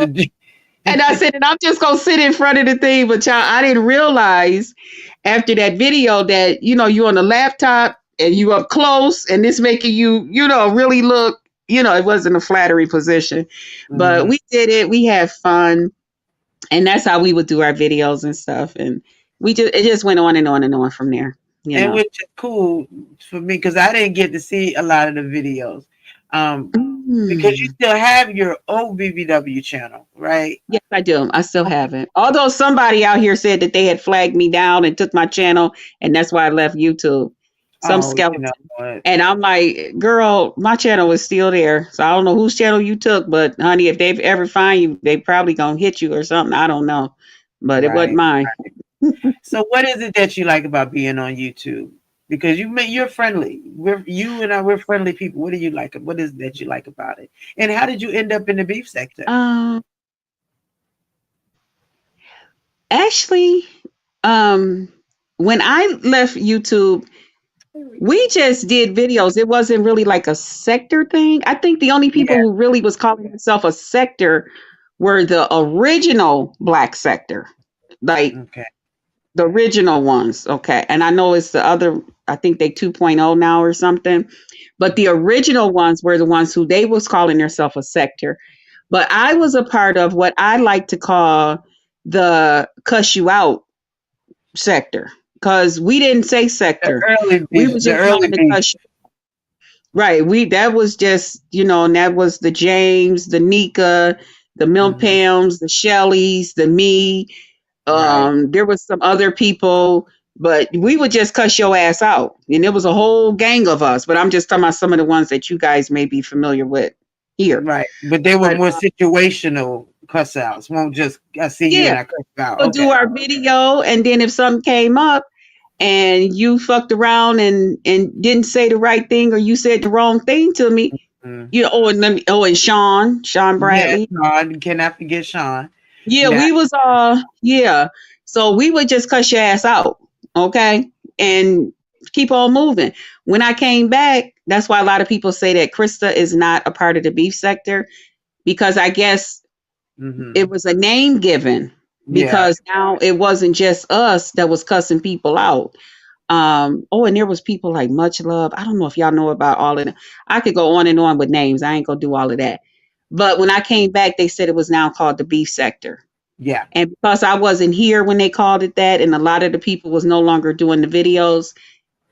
And I said, and I'm just gonna sit in front of the thing, but y'all, I didn't realize after that video that you on the laptop and you up close, and this making you really look. It wasn't a flattering position, but Mhm. we did it. We had fun, and that's how we would do our videos and stuff. And it just went on and on and on from there. You And know. which is cool for me, because I didn't get to see a lot of the videos. Um, because you Mm. still have your old BBW channel, right? Yes, I do. I still have it. Although somebody out here said that they had flagged me down and took my channel, and that's why I left YouTube. some Oh, you skeleton. know what? And I'm like, girl, my channel is still there. So I don't know whose channel you took, but honey, if they ever find you, they probably gonna hit you or something. I don't know. But it wasn't Right. mine. So, what is it that you like about being on YouTube? Because you're friendly. You and I, we're friendly people. What do you like? What is it that you like about it? And how did you end up in the beef sector? Um actually, um when I left YouTube, we just did videos. It wasn't really like a sector thing. I think the only people Yeah. who really was calling themselves a sector were the original black sector. Like Okay. the original ones, okay. And I know it's the other, I think they 2.0 now or something. But the original ones were the ones who they was calling themselves a sector. But I was a part of what I like to call the cuss you out sector. Because we didn't say The sector. early We beef. was The just early wanting to beef. cuss you. Right. That was just, and that was the James, the Nika, the Hmm. Milpams, the Shelleys, the me. Right. There was some other people, but we would just cuss your ass out. And there was a whole gang of us. But I'm just talking about some of the ones that you guys may be familiar with here. Right. But they were But more situational cuss outs. Won't just I see you yeah, and I cuss you out. we'll do Okay. our video, and then if something came up and you fucked around and didn't say the right thing, or you said the wrong thing to me, Mm. and Sean Yes, Bradley. Sean. Cannot forget Sean. Yeah, Now, we was yeah. So we would just cuss your ass out, okay? And keep on moving. When I came back, that's why a lot of people say that Christa is not a part of the beef sector, because I guess it hmm, was a name given, yeah. because now it wasn't just us that was cussing people out. And there was people like Much Love. I don't know if y'all know about all of them. I could go on and on with names. I ain't gonna do all of that. But when I came back, they said it was now called the beef sector. Yeah. And because I wasn't here when they called it that, and a lot of the people was no longer doing the videos,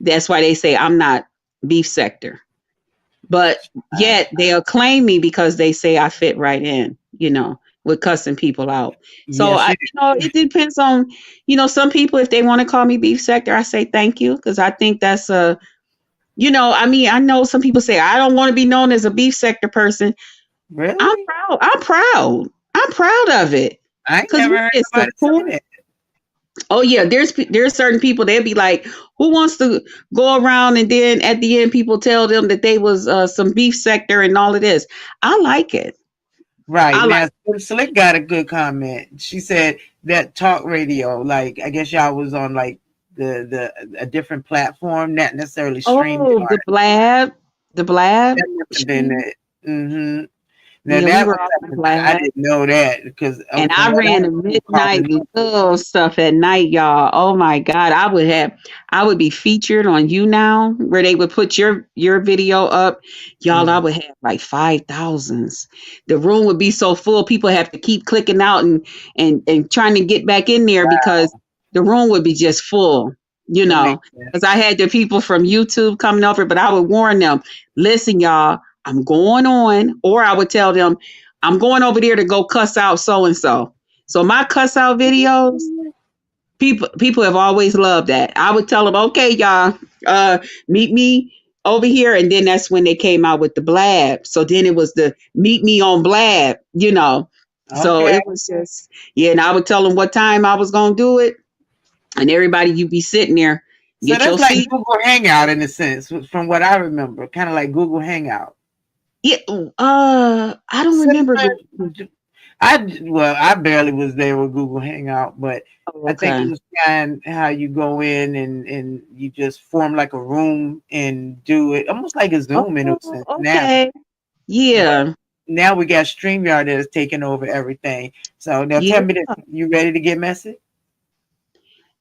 that's why they say I'm not beef sector. But Uh, yet they'll claim me because they say I fit right in, with cussing people out. So yes, you it depends on, some people, if they want to call me beef sector, I say thank you, because I think that's I know some people say I don't want to be known as a beef sector person. I'm really? proud. I'm proud. I'm proud of it. I ain't Because never we heard get nobody say support. that. Oh yeah, there's certain people they'll be like, who wants to go around, and then at the end people tell them that they was some beef sector and all of this. I like it. Right. I like. Now, Slick got a good comment. She said that talk radio, like, I guess y'all was on like a different platform, not necessarily streamed. Oh, the blab. That must have been it. Hmm. Now Yeah, we that was were on the something I blab. didn't know that because And from I what I ran the was calling midnight in. love stuff at night, y'all. Oh my God. I would be featured on You Now, where they would put your video up. Y'all, I Mhm. would have like 5,000s. The room would be so full, people have to keep clicking out and trying to get back in there, because the room would be just full, That makes because sense. I had the people from YouTube coming over, but I would warn them, listen, y'all, I'm going on, or I would tell them, I'm going over there to go cuss out so and so. So my cuss out videos, people have always loved that. I would tell them, okay, y'all, meet me over here, and then that's when they came out with the blab. So then it was the meet me on blab. So Okay. it was just, yeah. And I would tell them what time I was gonna do it, and everybody, you be sitting there, So get your that's like seat. Google Hangout in a sense, from what I remember, kind of like Google Hangout. Yeah, I don't remember. Similar. I barely was there with Google Hangout, but Oh, I think it okay. was kind of how you go in and you just form like a room and do it almost like a Zoom in a Oh, sense now. okay. But Yeah. now we got StreamYard that is taking over everything. So now tell Yeah. me this: you ready to get messy?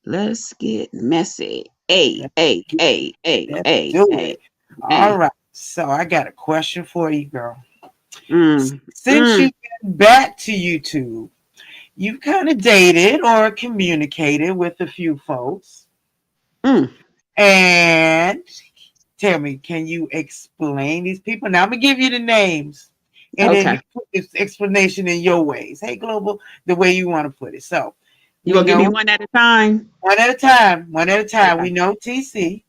Let's get messy. A, A, A, A, Let's A, do A, it. All A. right. So I got a question for you, girl. Mm, Since mm, you've been back to YouTube, you've kind of dated or communicated with a few folks. mm. And tell me, can you explain these people? Now I'm gonna give you the names, and then you Okay. put this explanation in your ways. Hey, Global, the way you want to put it. So You we gonna give me know one at a time? one at a time. One at a time. Okay. We know TC.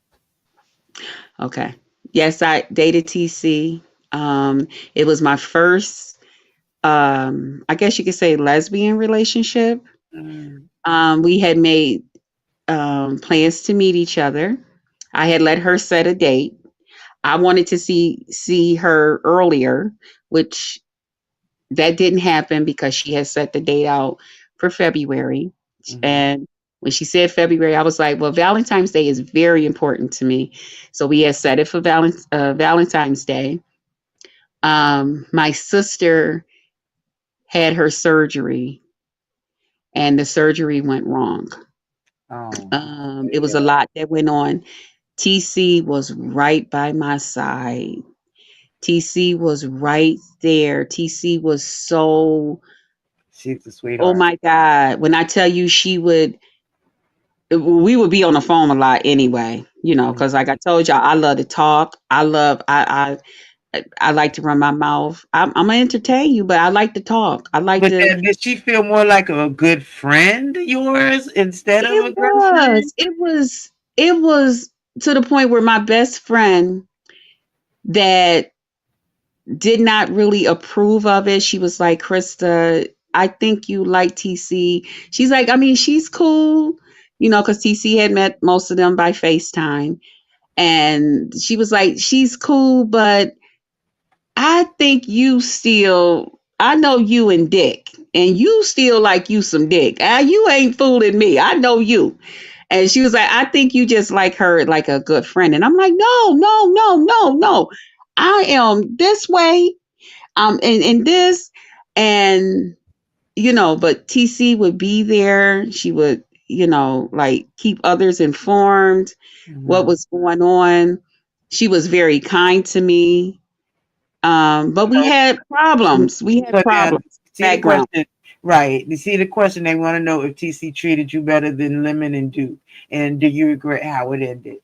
Okay. Yes, I dated TC. It was my first, I guess you could say, lesbian relationship. Mm, We had made plans to meet each other. I had let her set a date. I wanted to see her earlier, which that didn't happen because she had set the date out for February. mhm. And when she said February, I was like, well, Valentine's Day is very important to me. So we had set it for Valentine's Day. My sister had her surgery, and the surgery went wrong. Oh, It was a yeah. lot that went on. TC was right by my side. TC was right there. TC was so, She's a oh sweetheart. my God. When I tell you we would be on the phone a lot anyway, Mm. because like I told y'all, I love to talk. I like to run my mouth. I'm gonna entertain you, but I like to talk. I like But to. then, did she feel more like a good friend of yours instead of a It girlfriend? was. It was to the point where my best friend that did not really approve of it. She was like, Krista, I think you like TC. She's like, I mean, she's cool, because TC had met most of them by FaceTime. And she was like, she's cool, but I think I know you and Dick, and you still like you some Dick. You ain't fooling me. I know you. And she was like, I think you just like her like a good friend. And I'm like, no, no, no, no, no. I am this way. And this. And, but TC would be there. She would, like keep others informed what Mhm. was going on. She was very kind to me. But we So, had so, problems. We had so now, problems. see the Background. question, right? You see the question. They want to know if TC treated you better than Lemon and Duke, and do you regret how it ended?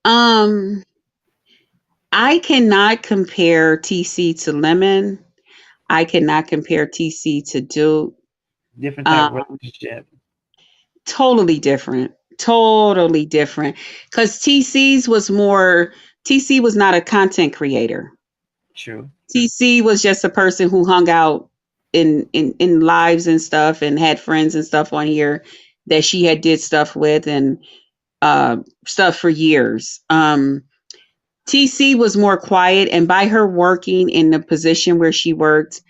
Um, I cannot compare TC to Lemon. I cannot compare TC to Duke. Different type of Um, relationship. Totally different. Totally different. Because TC was not a content creator. True. TC was just a person who hung out in lives and stuff and had friends and stuff on here that she had did stuff with and stuff for years. TC was more quiet, and by her working in the position where she worked,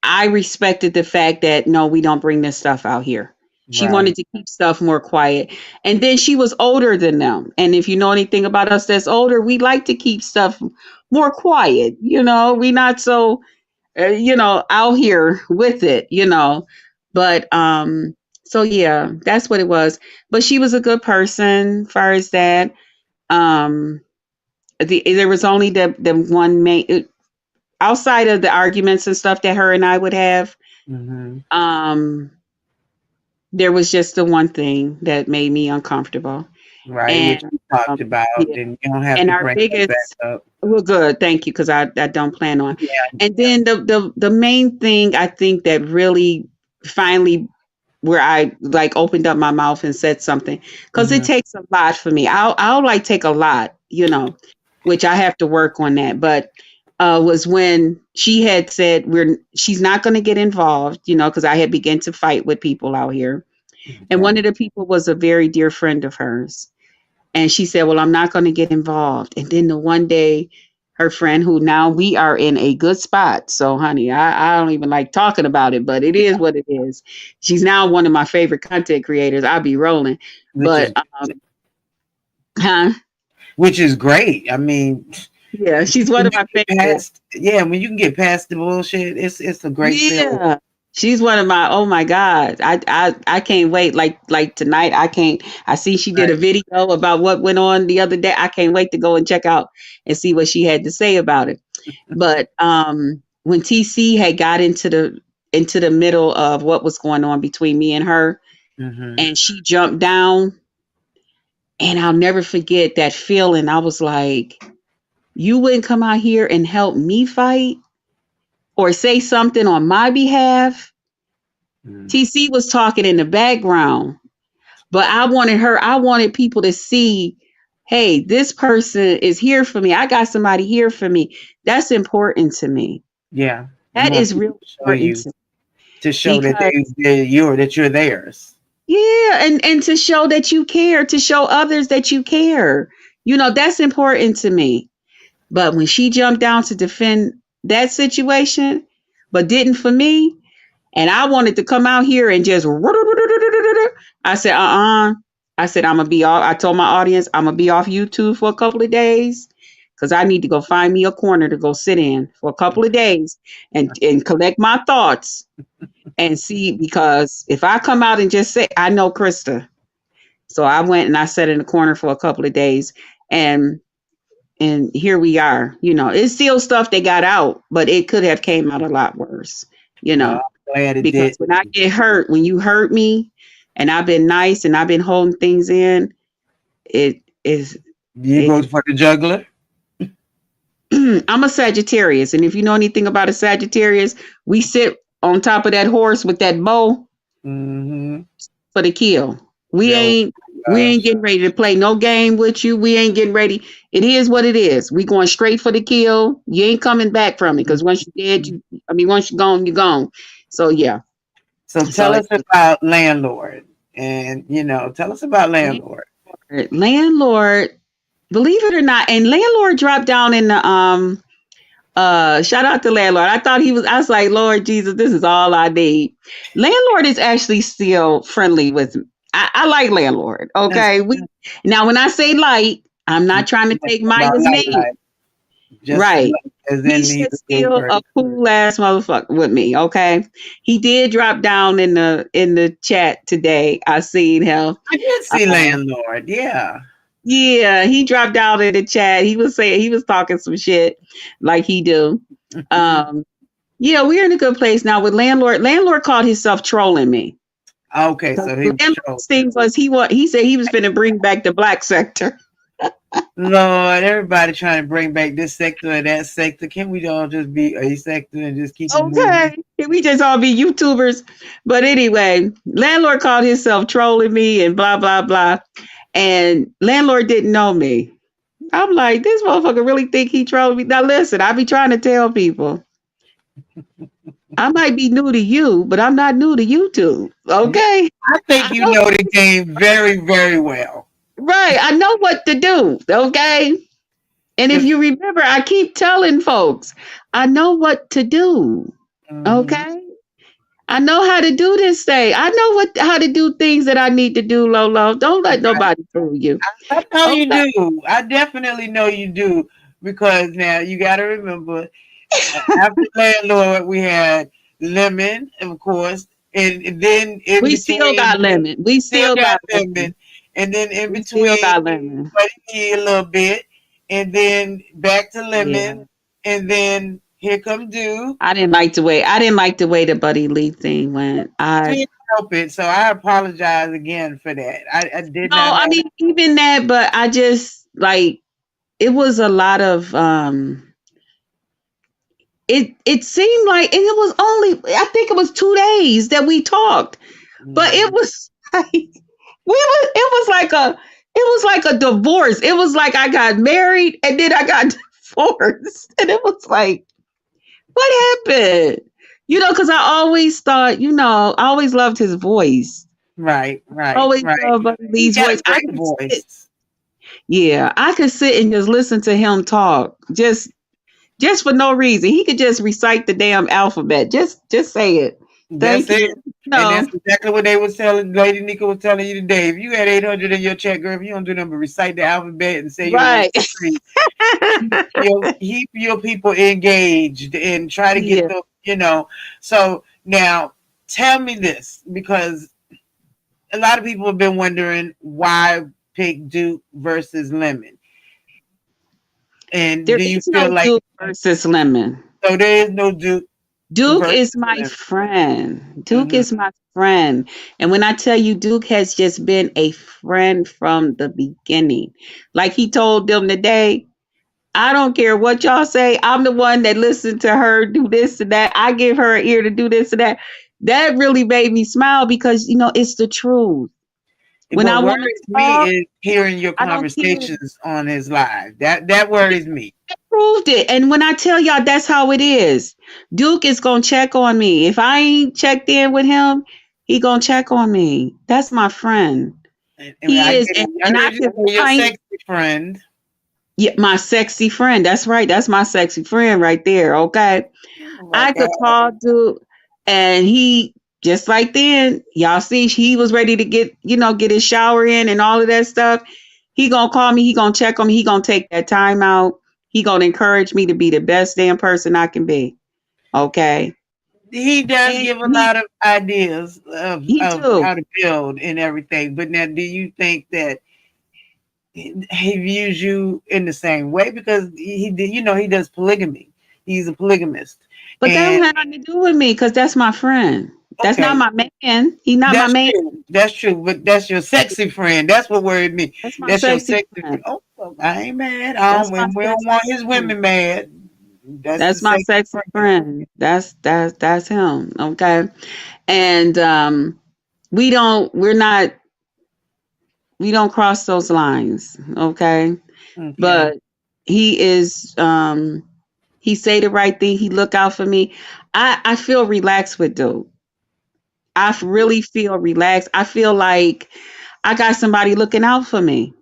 I respected the fact that no, we don't bring this stuff out here. She Right. wanted to keep stuff more quiet. And then she was older than them. And if you know anything about us that's older, we like to keep stuff more quiet. We not so out here with it. But so yeah, that's what it was. But she was a good person as far as that. Um there was only the one main outside of the arguments and stuff that her and I would have. Hmm. um there was just the one thing that made me uncomfortable. Right, which And we talked about, yeah, and you don't have and to our bring that back biggest up. well, good, thank you, because I don't plan on. Yeah. And then the main thing I think that really finally where I like opened up my mouth and said something, because it Hmm. takes a lot for me. I'll like take a lot, which I have to work on that. But was when she had said she's not going to get involved, because I had begun to fight with people out here, and Okay. one of the people was a very dear friend of hers. And she said, well, I'm not going to get involved. And then the one day, her friend, who now we are in a good spot. So, honey, I don't even like talking about it, but it is what it is. She's now one of my favorite content creators. I'll be rolling. Which But, is huh? which is great. I mean, Yeah, she's one when of you my get favorites. past, yeah, when you can get past the bullshit, it's a great feeling. Yeah. She's one of my, oh my God. I can't wait. Like tonight, I see she did Right. a video about what went on the other day. I can't wait to go and check out and see what she had to say about it. But when TC had got into the middle of what was going on between me and her, Hmm. and she jumped down, and I'll never forget that feeling. I was like, you wouldn't come out here and help me fight or say something on my behalf. TC was talking in the background, But I wanted people to see, hey, this person is here for me. I got somebody here for me. That's important to me. Yeah. You That want is people real to show important you, to me to show that because you're theirs. yeah, and to show that you care, to show others that you care. That's important to me. But when she jumped down to defend that situation, but didn't for me, and I wanted to come out here and just I said, I said, I'm gonna be off. I told my audience I'm gonna be off YouTube for a couple of days because I need to go find me a corner to go sit in for a couple of days and collect my thoughts and see, because if I come out and just say I know Krista. So I went and I sat in the corner for a couple of days, and here we are. It's still stuff that got out, but it could have came out a lot worse, you Well, know. I'm glad it Because did. when I get hurt, when you hurt me, and I've been nice and I've been holding things in, it is You it. voted for the juggler? I'm a Sagittarius, and if you know anything about a Sagittarius, we sit on top of that horse with that bow Mm-hmm. for the kill. We Yo, ain't we ain't getting ready to play no game with you. We ain't getting ready. It is what it is. We going straight for the kill. You ain't coming back from it because once you're dead, once you're gone, you're gone. So yeah. so tell So us about landlord, and tell us about landlord. landlord, believe it or not, and landlord dropped down in the shout out to landlord. I was like, Lord Jesus, this is all I need. Landlord is actually still friendly with me. I like landlord. That's Okay. Now when I say light, I'm not trying to take about Maya's light, name. just Right. as in He's he's a just good still a person. cool ass motherfucker with me. Okay. He did drop down in the chat today. I seen him. I did see landlord. Yeah. Yeah, he dropped out in the chat. He was talking some shit like he do. Um, yeah, we're in a good place now with landlord. Landlord called himself trolling me. Okay, so he was Landlord's thing was he said he was finna bring back the black sector. Lord, everybody trying to bring back this sector or that sector. Can we all just be a sector and just keep it moving? Okay, can we just all be YouTubers? But anyway, landlord called himself trolling me and blah blah blah, and landlord didn't know me. I'm like, this motherfucker really think he trolled me. Now listen, I be trying to tell people. I might be new to you, but I'm not new to YouTube. Yeah, Okay. I think I you know, know the game very, very well. right. I know what to do. Okay. And if 'Cause- you remember, I keep telling folks, I know what to do. mhm. Okay. I know how to do this thing. I know how to do things that I need to do, Lolo. Don't let nobody fool you. I know you Okay. do. I definitely know you do because now you got to remember after landlord we had lemon, of course, and then in We still between got lemon. We still still got got lemon, lemon. and then in We still between got lemon. Buddy Tea a little bit, and then back to Yeah. lemon, and then here come Duke. I didn't like the way the Buddy Lee thing went. Can't help it, so I apologize again for that. I did No, not I know. mean even that, but I just like it was a lot of it seemed like, and it was only, I think it was 2 days that we talked, but it Mhm. was like it was like a divorce. It was like I got married and then I got divorced, and it was like, what happened? Because I always thought, I always loved his voice. Right, right, Always right. loved Buddy He Lee's got a voice. great voice. I could sit and just listen to him talk, just for no reason. He could just recite the damn alphabet. Just say it. That's Thank it. you. And No. that's exactly what they was telling Lady Nika was telling you today. If you had 800 in your check, girl, if you don't do nothing but recite the alphabet and say your one, Right. two, three, keep your people engaged and try to get Yeah. the. So now tell me this, because a lot of people have been wondering why pick Duke versus Lemon. And There do you is no feel like Duke versus Lemon. so there is no Duke Duke versus is my Lemon? friend. Duke Mhm. is my friend. And when I tell you, Duke has just been a friend from the beginning. Like he told them today, I don't care what y'all say. I'm the one that listened to her do this and that. I give her an ear to do this and that. That really made me smile because, it's the truth. When I What want to worries me talk, is hearing your I don't care. conversations on his live. That worries me. Proved it. And when I tell y'all that's how it is, Duke is gonna check on me. If I ain't checked in with him, he gonna check on me. That's my friend. And He I is, get it. I and I heard you can say your find, sexy friend. yeah, my sexy friend. That's right. That's my sexy friend right there. Okay. Oh my I could God. call Duke and he just like then, y'all see he was ready to get, get his shower in and all of that stuff. He gonna call me, he gonna check on me, he gonna take that time out. He gonna encourage me to be the best damn person I can be. Okay. He does And give a lot of ideas he of too. how to build and everything. But now, do you think that he views you in the same way? Because he does polygamy. He's a polygamist. But that And don't have nothing to do with me because that's my friend. That's not okay, my man. He not my that's man. true. That's true. But that's your sexy friend. That's what worried me. That's my That's your sexy sexy friend. friend. Oh, well, I ain't mad. That's my We don't sexy want his friend. women mad. That's the That's my sexy sexy friend. friend. That's him. Okay. And we don't we're not we don't cross those lines. Okay. Okay. But he is he say the right thing, he look out for me. I feel relaxed with dude. Really feel relaxed. I feel like I got somebody looking out for me.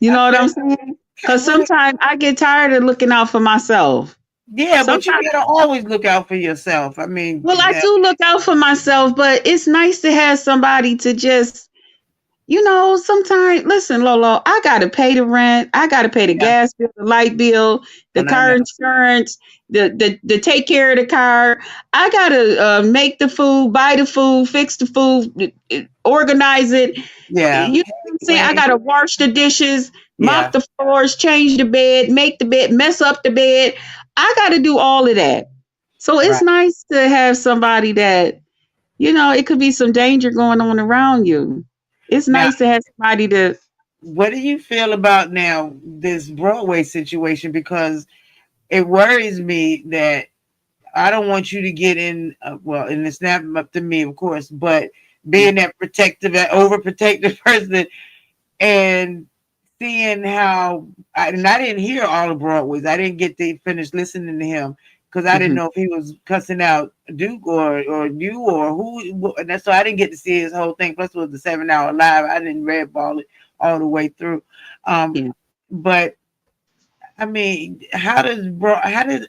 You I know what feel I'm saying? Because well, sometimes I get tired of looking out for myself. yeah, but you Sometimes, gotta always look out for yourself. I mean, well, I do look out for myself, but it's nice to have somebody to just, sometimes, listen, Lolo, I got to pay the rent. I got to pay the yeah, gas bill, the light bill, the and I know. car insurance, the take care of the car. I got to make the food, buy the food, fix the food, organize it. Yeah, You know what I'm saying? I clean. gotta wash the dishes, mop Yeah, the floors, change the bed, make the bed, mess up the bed. I gotta do all of that. So it's right. nice to have somebody that, it could be some danger going on around you. It's Now, nice to have somebody to. what do you feel about now this Broadway situation? Because it worries me that I don't want you to get in. Well, and it's not up to me, of course, but being that protective, that overprotective person, and seeing how and I didn't hear all of Broadway's. I didn't get to finish listening to him because I didn't Mhm. know if he was cussing out Duke or you or who. And that's so I didn't get to see his whole thing. Plus, it was the 7 hour live. I didn't red ball it all the way through. Um, Yeah. but I mean, how did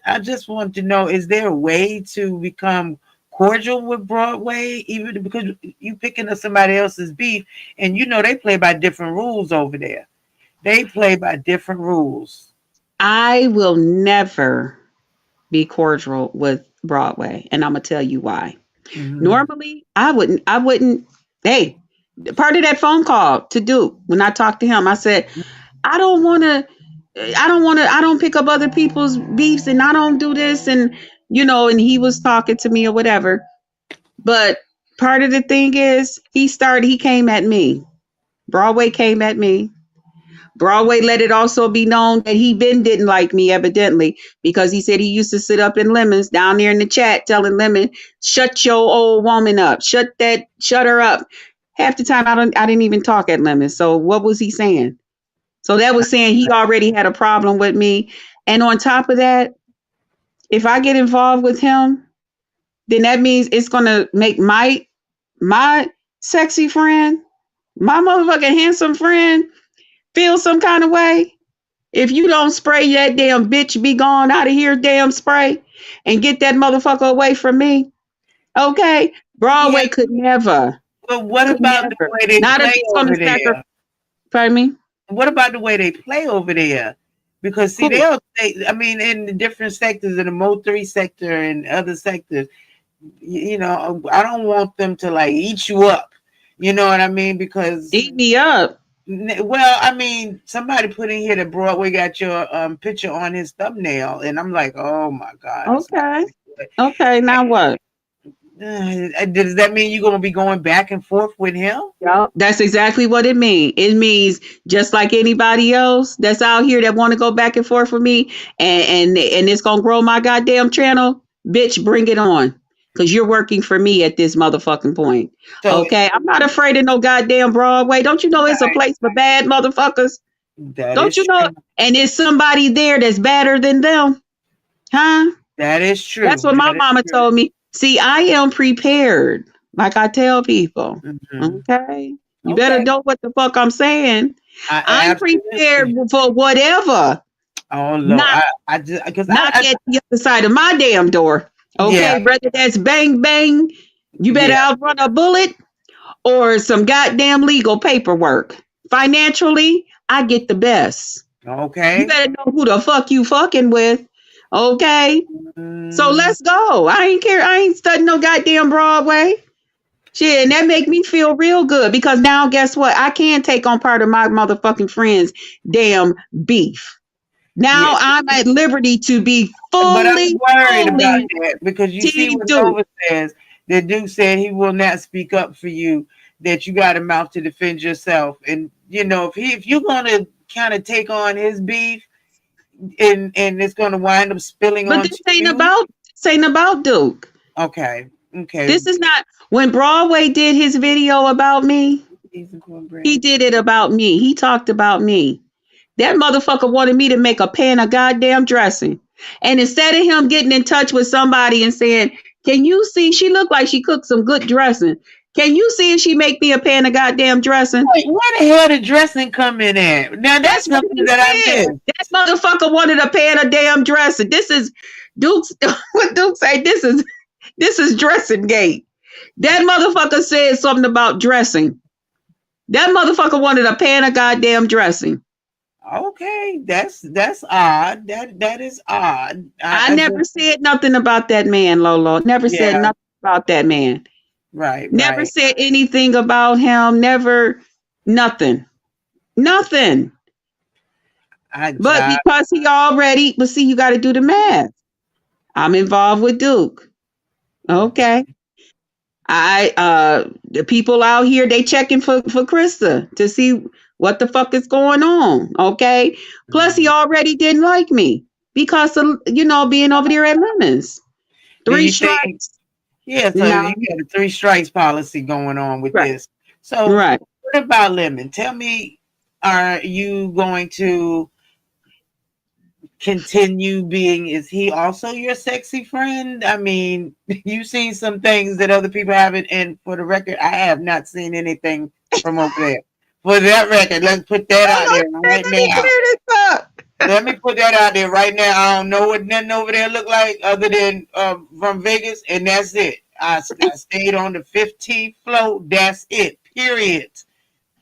I just want to know? Is there a way to become cordial with Broadway, even because you picking up somebody else's beef, and they play by different rules over there. They play by different rules. I will never be cordial with Broadway, and I'm gonna tell you why. Hmm. Normally, I wouldn't. Hey, part of that phone call to Duke when I talked to him, I said, I don't want to. I don't pick up other people's beefs and I don't do this. And he was talking to me or whatever. But part of the thing is, he came at me. Broadway came at me. Broadway let it also be known that he been didn't like me evidently because he said he used to sit up in Lemons down there in the chat telling Lemon, shut your old woman up. Shut her up. Half the time I didn't even talk at Lemons. So what was he saying? So that was saying he already had a problem with me. And on top of that, if I get involved with him, then that means it's gonna make my sexy friend, my motherfucking handsome friend, feel some kind of way. If you don't spray that damn bitch be gone out of here, damn spray, and get that motherfucker away from me, okay? Yeah, Broadway but what could about the never. way they Not if play he's gonna over sacrifice. there? Pardon me? What about the way they play over there? Because see, Who? I mean, in the different sectors, in the Mo3 sector and other sectors, I don't want them to like eat you up. You know what I mean? Because Eat me up. well, I mean, somebody put in here that Broadway got your picture on his thumbnail, and I'm like, oh my God, it's not Okay. gonna be good. Okay, now what? Does that mean you're gonna be going back and forth with him? Yep. That's exactly what it means. It means just like anybody else that's out here that want to go back and forth with me and it's gonna grow my goddamn channel, bitch, bring it on. because you're working for me at this motherfucking point. So Okay, I'm not afraid of no goddamn Broadway. Don't you know it's a place for bad motherfuckers? that Don't is you know? true. And is somebody there that's better than them? Huh? That is That's true. what my That is mama true. told me. See, I am prepared. Like I tell people. Mhm. Okay. You better Okay. know what the fuck I'm saying. I'm prepared Absolutely. for whatever. Oh Lord, Not I just because knock at the other side of my damn door. yeah, Okay. Whether that's bang bang, you better yeah. outrun a bullet or some goddamn legal paperwork. Financially, I get the best. You Okay. better know who the fuck you fucking with. Okay. So Mm, let's go. I ain't care. I ain't studying no goddamn Broadway. Shit, and that make me feel real good because now guess what? I can take on part of my motherfucking friends' damn beef. yeah, Now I'm at liberty to be but I'm worried about fully that because you see Team what Duke. Nova says. The Duke said he will not speak up for you. That you got a mouth to defend yourself, and you know if you're gonna kind of take on his beef, and it's gonna wind up spilling But this onto ain't you. about Duke. Okay, okay. This is not when Broadway did his video about me, Cheese and he cornbread. did it about me. He talked about me. That motherfucker wanted me to make a pan of goddamn dressing. And instead of him getting in touch with somebody and saying, can you see, she looked like she cooked some good dressing. Can you see if she make me a pan of goddamn dressing? Wait, where the hell did dressing come in at? Now That's that's what something he that I've said. never. That motherfucker wanted a pan of damn dressing. This is Duke's what Duke say, this is dressing gate. That motherfucker said something about dressing. That motherfucker wanted a pan of goddamn dressing. Okay, that's odd. That is odd. I I never just said nothing about that man, Lolo. Never said yeah, nothing about that man. right, Never right. said anything about him. Never, nothing. Nothing. But I because he already, but see, you got to do the math. I'm involved with Duke. Okay. The people out here, they checking for Krista to see what the fuck is going on. Okay. Plus, he already didn't like me because of, being over there at Lemons. do Three you think? strikes. Yeah, so No. you got a three strikes policy going on with Right. this. So Right. what about Lemon? Tell me, are you going to continue being, is he also your sexy friend? I mean, you've seen some things that other people haven't, and for the record, I have not seen anything from over there. For that record, let's put that out Hold there on, right let me now. clear this up. Let me put that out there right now. I don't know what nothing over there look like other than from Vegas, and that's it. I stayed on the 15th floor. That's it. Period.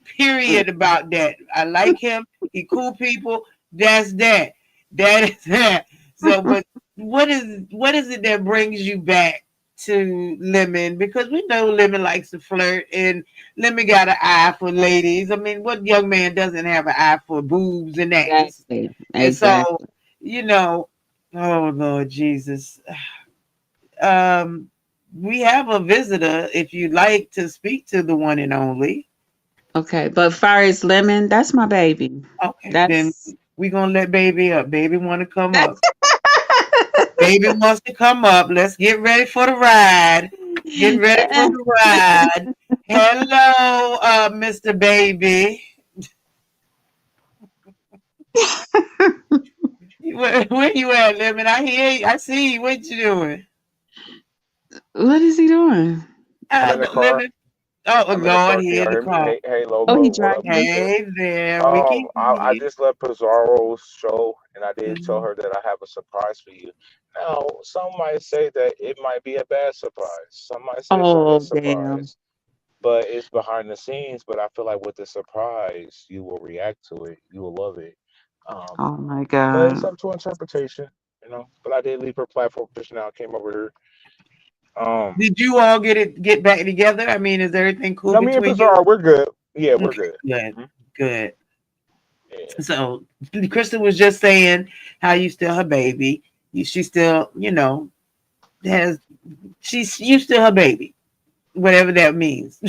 Period about that. I like him. He cool people. That's that. That is that. So, but what is it that brings you back to Lemon? Because we know Lemon likes to flirt, and Lemon got an eye for ladies. I mean, what young man doesn't have an eye for boobs and ass? Exactly. And so, Exactly. you know, oh Lord Jesus, um, we have a visitor. If you'd like to speak to the one and only. Okay, but far as Lemon, that's my baby. Okay, then That's we gonna let baby up. Baby want to come up. Baby wants to come up. Let's get ready for the ride. Get ready for the ride. Hello, Mr. Baby. Where you at, Lemon? I hear you. I see you. What you doing? what is he doing? I'm in the car. Lemon. Oh I'm in the Lord, car. Can he y'all in the hear me? car. Hey, Oh, he Lobo. What up, driving. Krista? Hey there, we can hear I you. just left Pizarro's show, and I did tell Mhm. her that I have a surprise for you. Now, some might say that it might be a bad surprise. Some might say it's a good Oh, damn. surprise, but it's behind the scenes. But I feel like with the surprise, you will react to it. You will love it. Um, Oh my but it's God. up to interpretation, But I did leave her platform just now. Came over here. Um, Did you all get back together? I mean, is everything cool no, me and between you? Pizarro, we're good. Yeah, we're Okay, good. good, Mhm. good. Yeah. So Krista was just saying how you still her baby. She still, has you still her baby, whatever that means.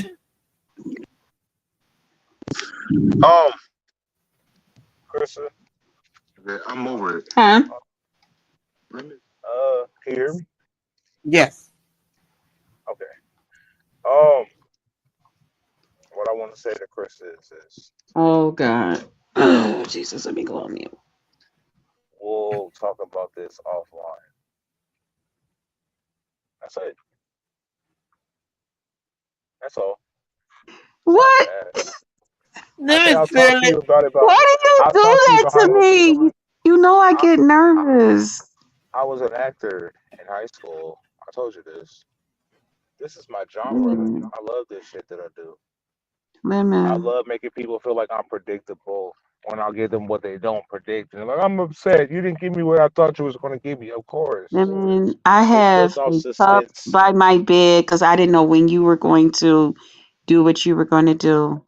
Um, Krista, Yeah, I'm over it. Huh? can you hear me? Yes. Um, what I want to say to Chris is this: Oh God. Oh Jesus, let me go on mute. we'll talk about this offline. That's it. That's all. It's not What? bad. I Let said me I'll talk feel to it. you about it. About Why do you I'll do talk to you that to behind the scenes. me? You know I I, get nervous. I was an actor in high school. I told you this. This is my genre. Mm, I love this shit that I do. I lemon. love making people feel like I'm predictable when I give them what they don't predict. And they're like, I'm upset. You didn't give me what I thought you was going to give me. Of course. Lemon. I It's built have off a cup suspense. by my bed because I didn't know when you were going to do what you were going to do.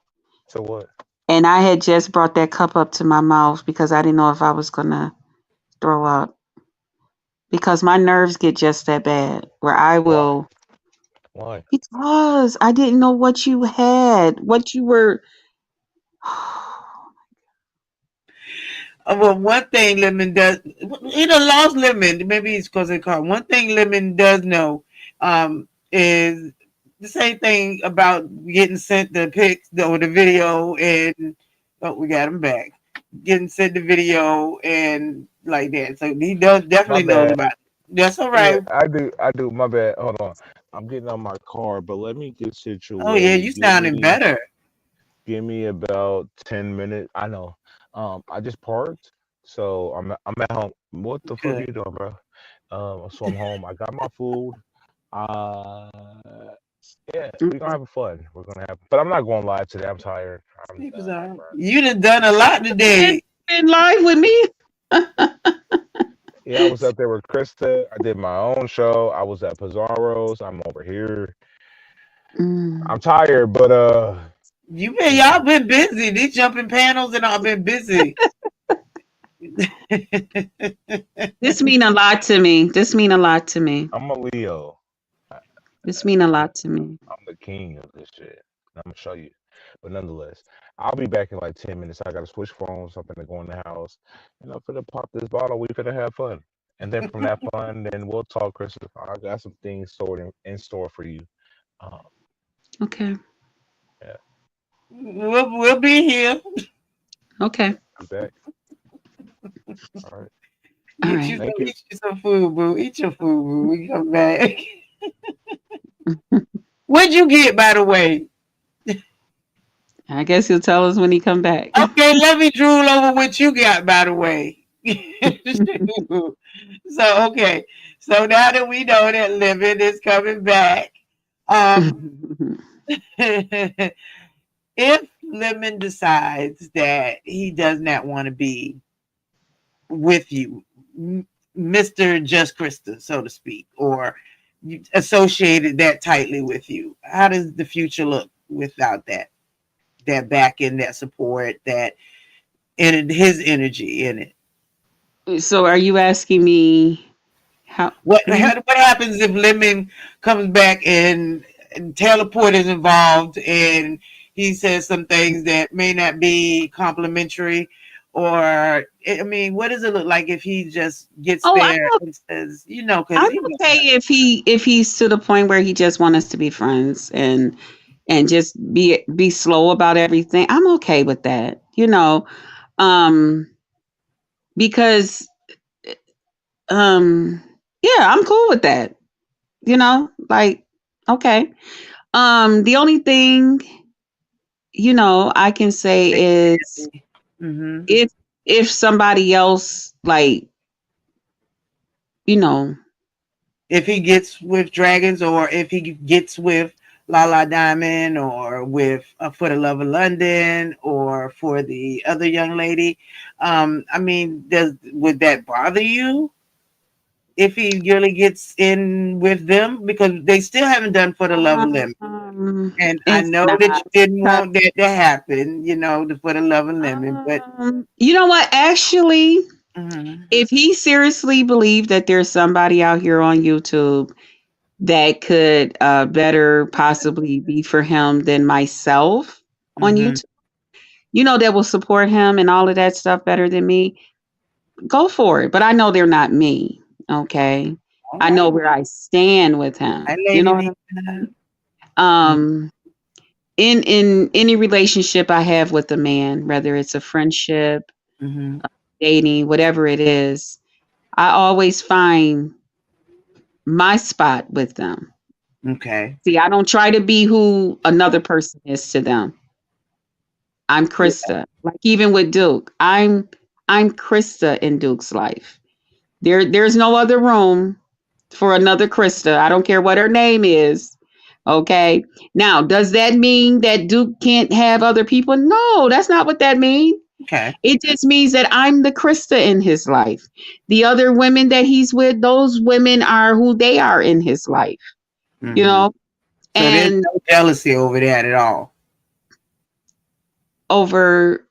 So what? And I had just brought that cup up to my mouth because I didn't know if I was going to throw up. Because my nerves get just that bad where I Why? will. Why? Because I didn't know what you had, what you were. Well, one thing Lemon does, he done lost Lemon. Maybe it's because they call. One thing Lemon does know is the same thing about getting sent the pics or the video, and oh, we got him back. Getting sent the video and like that. So he does My definitely knows bad. about it. That's all Yeah, right. I do. I do. My bad. Hold on. I'm getting on my car, but let me get Oh yeah, situated. you sounding better. Give me about 10 minutes. I know. I just parked, so I'm at home. What the fuck are Good. you doing, bro? So I'm home. I got my food. Uh, yeah, we're gonna Okay. have fun. We're gonna have, but I'm not going live today. I'm tired. I'm Sleep is done, all right. bro. You done a lot Been, today. been live with me. Yeah, I was up there with Krista. I did my own show. I was at Pizarro's. I'm over here. I'm Mm. tired, but you Y'all know, been busy. These jumping panels and all been busy. This mean a lot to me. This mean a lot to me. I'm a Leo. I, This mean a lot to me. I'm the king of this shit. I'm gonna show you. But nonetheless, I'll be back in like 10 minutes. I gotta switch phones. I'm gonna go in the house, and I'm gonna pop this bottle. We finna have fun, and then from that fun, then we'll talk, Christopher. I got some things stored in store for you. Um, Okay. yeah, We'll be here. Okay. be back. All right. All right. Thank you. Eat you some food, boo. Eat your food, boo. We come back. What'd you get, by the way? I guess he'll tell us when he come back. Okay, let me drool over what you got, by the way. So okay, so now that we know that Living is coming back, um, if Lemon decides that he does not want to be with you, Mr. Just Krista, so to speak, or associated that tightly with you, how does the future look without that backing, that support, that and his energy in it? So are you asking me how? Mhm. What happens if Lemon comes back and teleport is involved and he says some things that may not be complimentary? Or I mean, what does it look like if he just gets Oh, there and says, because I'm okay if he's to the point where he just wants us to be friends and just be slow about everything. I'm okay with that. Um because um yeah, I'm cool with that. Like okay. The only thing I can say is hmm if somebody else like, you know, if he gets with dragons, or if he gets with Lala Diamond, or with For the Love of London, or for the other young lady, I mean, would that bother you if he really gets in with them, because they still haven't done For the Love of Lemon? And I it's know that not. you didn't want that to happen, For the Love of Lemon, but You know what? Actually, mhm, if he seriously believed that there's somebody out here on YouTube that could better possibly be for him than myself on mhm. YouTube, that will support him and all of that stuff better than me, go for it. But I know they're not me. Okay. All I know right, where I stand with hi him. You Lady know what I Nina. mean? Um, in any relationship I have with a man, whether it's a friendship, Mm-hmm. dating, whatever it is, I always find my spot with them. Okay. See, I don't try to be who another person is to them. I'm Yeah. Krista. Like even with Duke, I'm Krista in Duke's life. There's no other room for another Krista. I don't care what her name is. Okay. Now, does that mean that Duke can't have other people? No, that's not what that means. Okay. It just means that I'm the Krista in his life. The other women that he's with, those women are who they are in his life, you Mm-hmm. know, So there's and no jealousy over that at all. over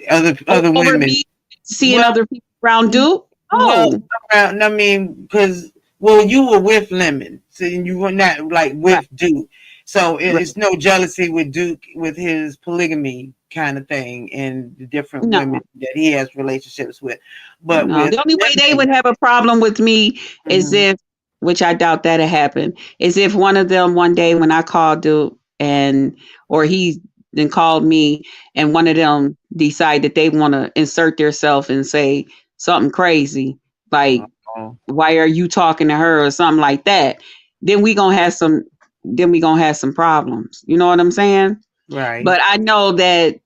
Other over women. me seeing Well, other people around Duke. well, Oh, I mean, because well, you were with Lemon, so you were not like right, with Duke. So right. it's no jealousy with Duke with his polygamy kind of thing and the different women No, that he has relationships with. But no. with The only way they Lemon, would have a problem with me is mhm, if, which I doubt that'll happen, is if one of them one day when I called Duke and or he then called me and one of them decide that they want to insert themselves and say something crazy like oh, why are you talking to her or something like that, then we gonna have some problems. You know what I'm saying? right. But I know that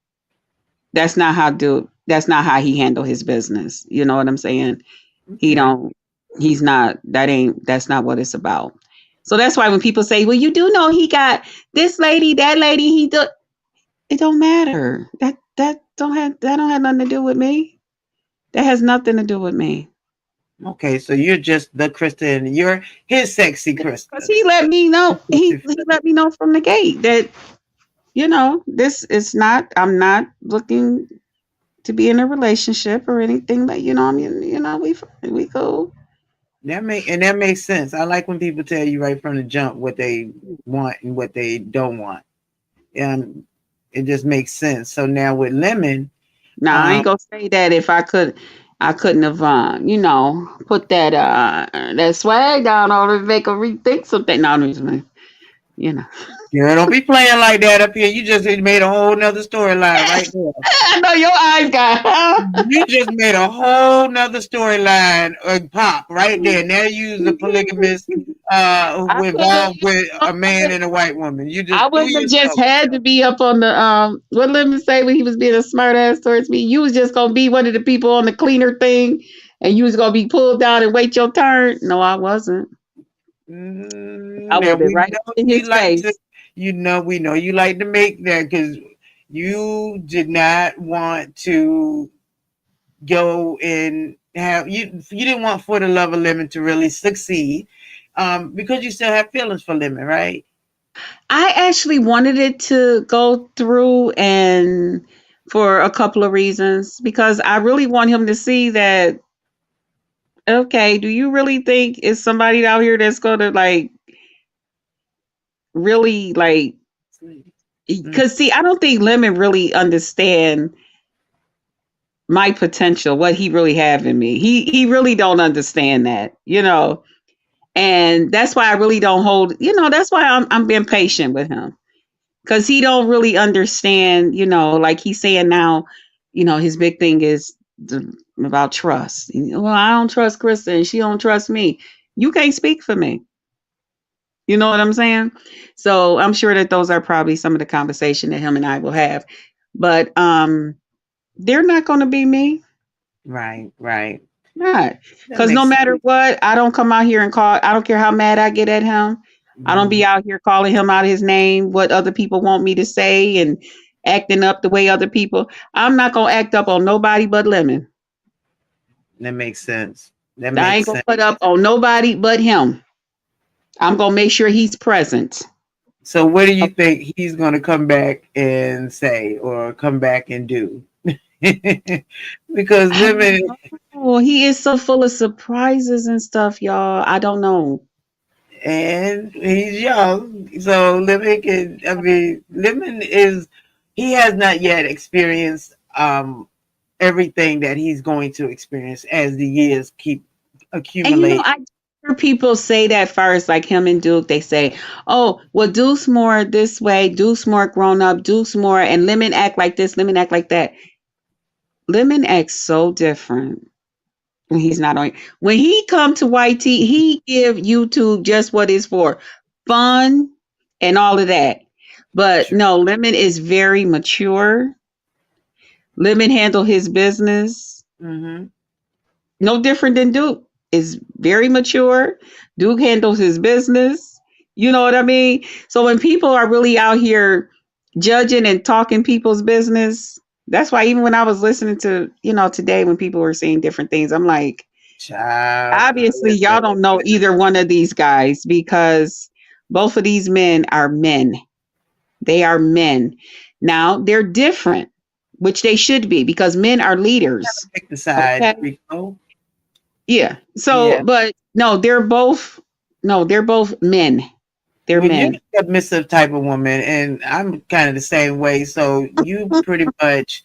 that's not how he handle his business. You know what I'm saying? He Okay. don't he's not that ain't that's not what it's about. So that's why when people say, well, you do know he got this lady, that lady, he do it don't matter. That don't have nothing to do with me. That has nothing to do with me. Okay, so you're just the Krista and you're his sexy Because Krista. he let me know he let me know from the gate that, this is not I'm not looking to be in a relationship or anything, but I mean, we cool. That makes sense. I like when people tell you right from the jump what they want and what they don't want. And it just makes sense. So now with Lemon, Now I um, ain't gonna say that if I couldn't have put that swag down or make her rethink something. No, no, no, you know. girl, don't be playing like that up here. You just made a whole nother storyline right there. I know your eyes got. You just made a whole nother storyline pop right there. Now you the polygamist I who couldn't have, involved with a man and a white woman. You just I threw wouldn't have just yourself. had to be up on the what let me say when he was being a smart ass towards me. You was just gonna be one of the people on the cleaner thing and you was gonna be pulled down and wait your turn. No, I wasn't. I would Now have been we right know in you his like to, face. we know you like to make that because you did not want to go and have you didn't want for the love of lemon to really succeed, because you still have feelings for lemon, right? I actually wanted it to go through and for a couple of reasons because I really want him to see that okay, do you really think it's somebody out here that's going to like really like Mm, cuz see, I don't think Lemon really understand my potential, what he really have in me. He really don't understand that. And that's why I really don't that's why I'm being patient with him because he don't really understand, like he's saying now, his big thing is about trust. Well, I don't trust Krista and she don't trust me. You can't speak for me. You know what I'm saying? So I'm sure that those are probably some of the conversation that him and I will have. But they're not going to be me. right, right. Not. That Because no makes matter what, I don't come out here and call, I don't care how mad I get at him. I don't mhm. be out here calling him out his name, what other people want me to say, and acting up the way other people. I'm not going to act up on nobody but Lemon. That makes sense. That I makes ain't going sense. to put up on nobody but him. I'm going to make sure he's present. So what do you think he's going to come back and say or come back and do? Because I don't lemon know. He is so full of surprises and stuff, y'all. I don't know. and he's young, so lemon can. I mean, lemon is he has not yet experienced everything that he's going to experience as the years keep And accumulating. I hear people say that first, like him and Duke, they say, oh, well, Duke's more this way, Duke's more grown up, Duke's more, and Lemon act like this, Lemon act like that. Lemon acts so different when he's not on. When he come to YT, he give YouTube just what it's for, fun and all of that. But no, Lemon is very mature. Lemon handle his business. Mm-hmm. No different than Duke. Is very mature. Duke handles his business. You know what I mean? So when people are really out here judging and talking people's business, that's why even when I was listening to, today when people were saying different things, I'm like, Child, obviously y'all listen. don't know either one of these guys because both of these men are men. They are men. Now they're different, which they should be because men are leaders. Pick the side, Okay. Rico. Yeah. So, Yeah. but no, they're both men. They're Well, you're men. a submissive type of woman, and I'm kind of the same way. So you pretty much,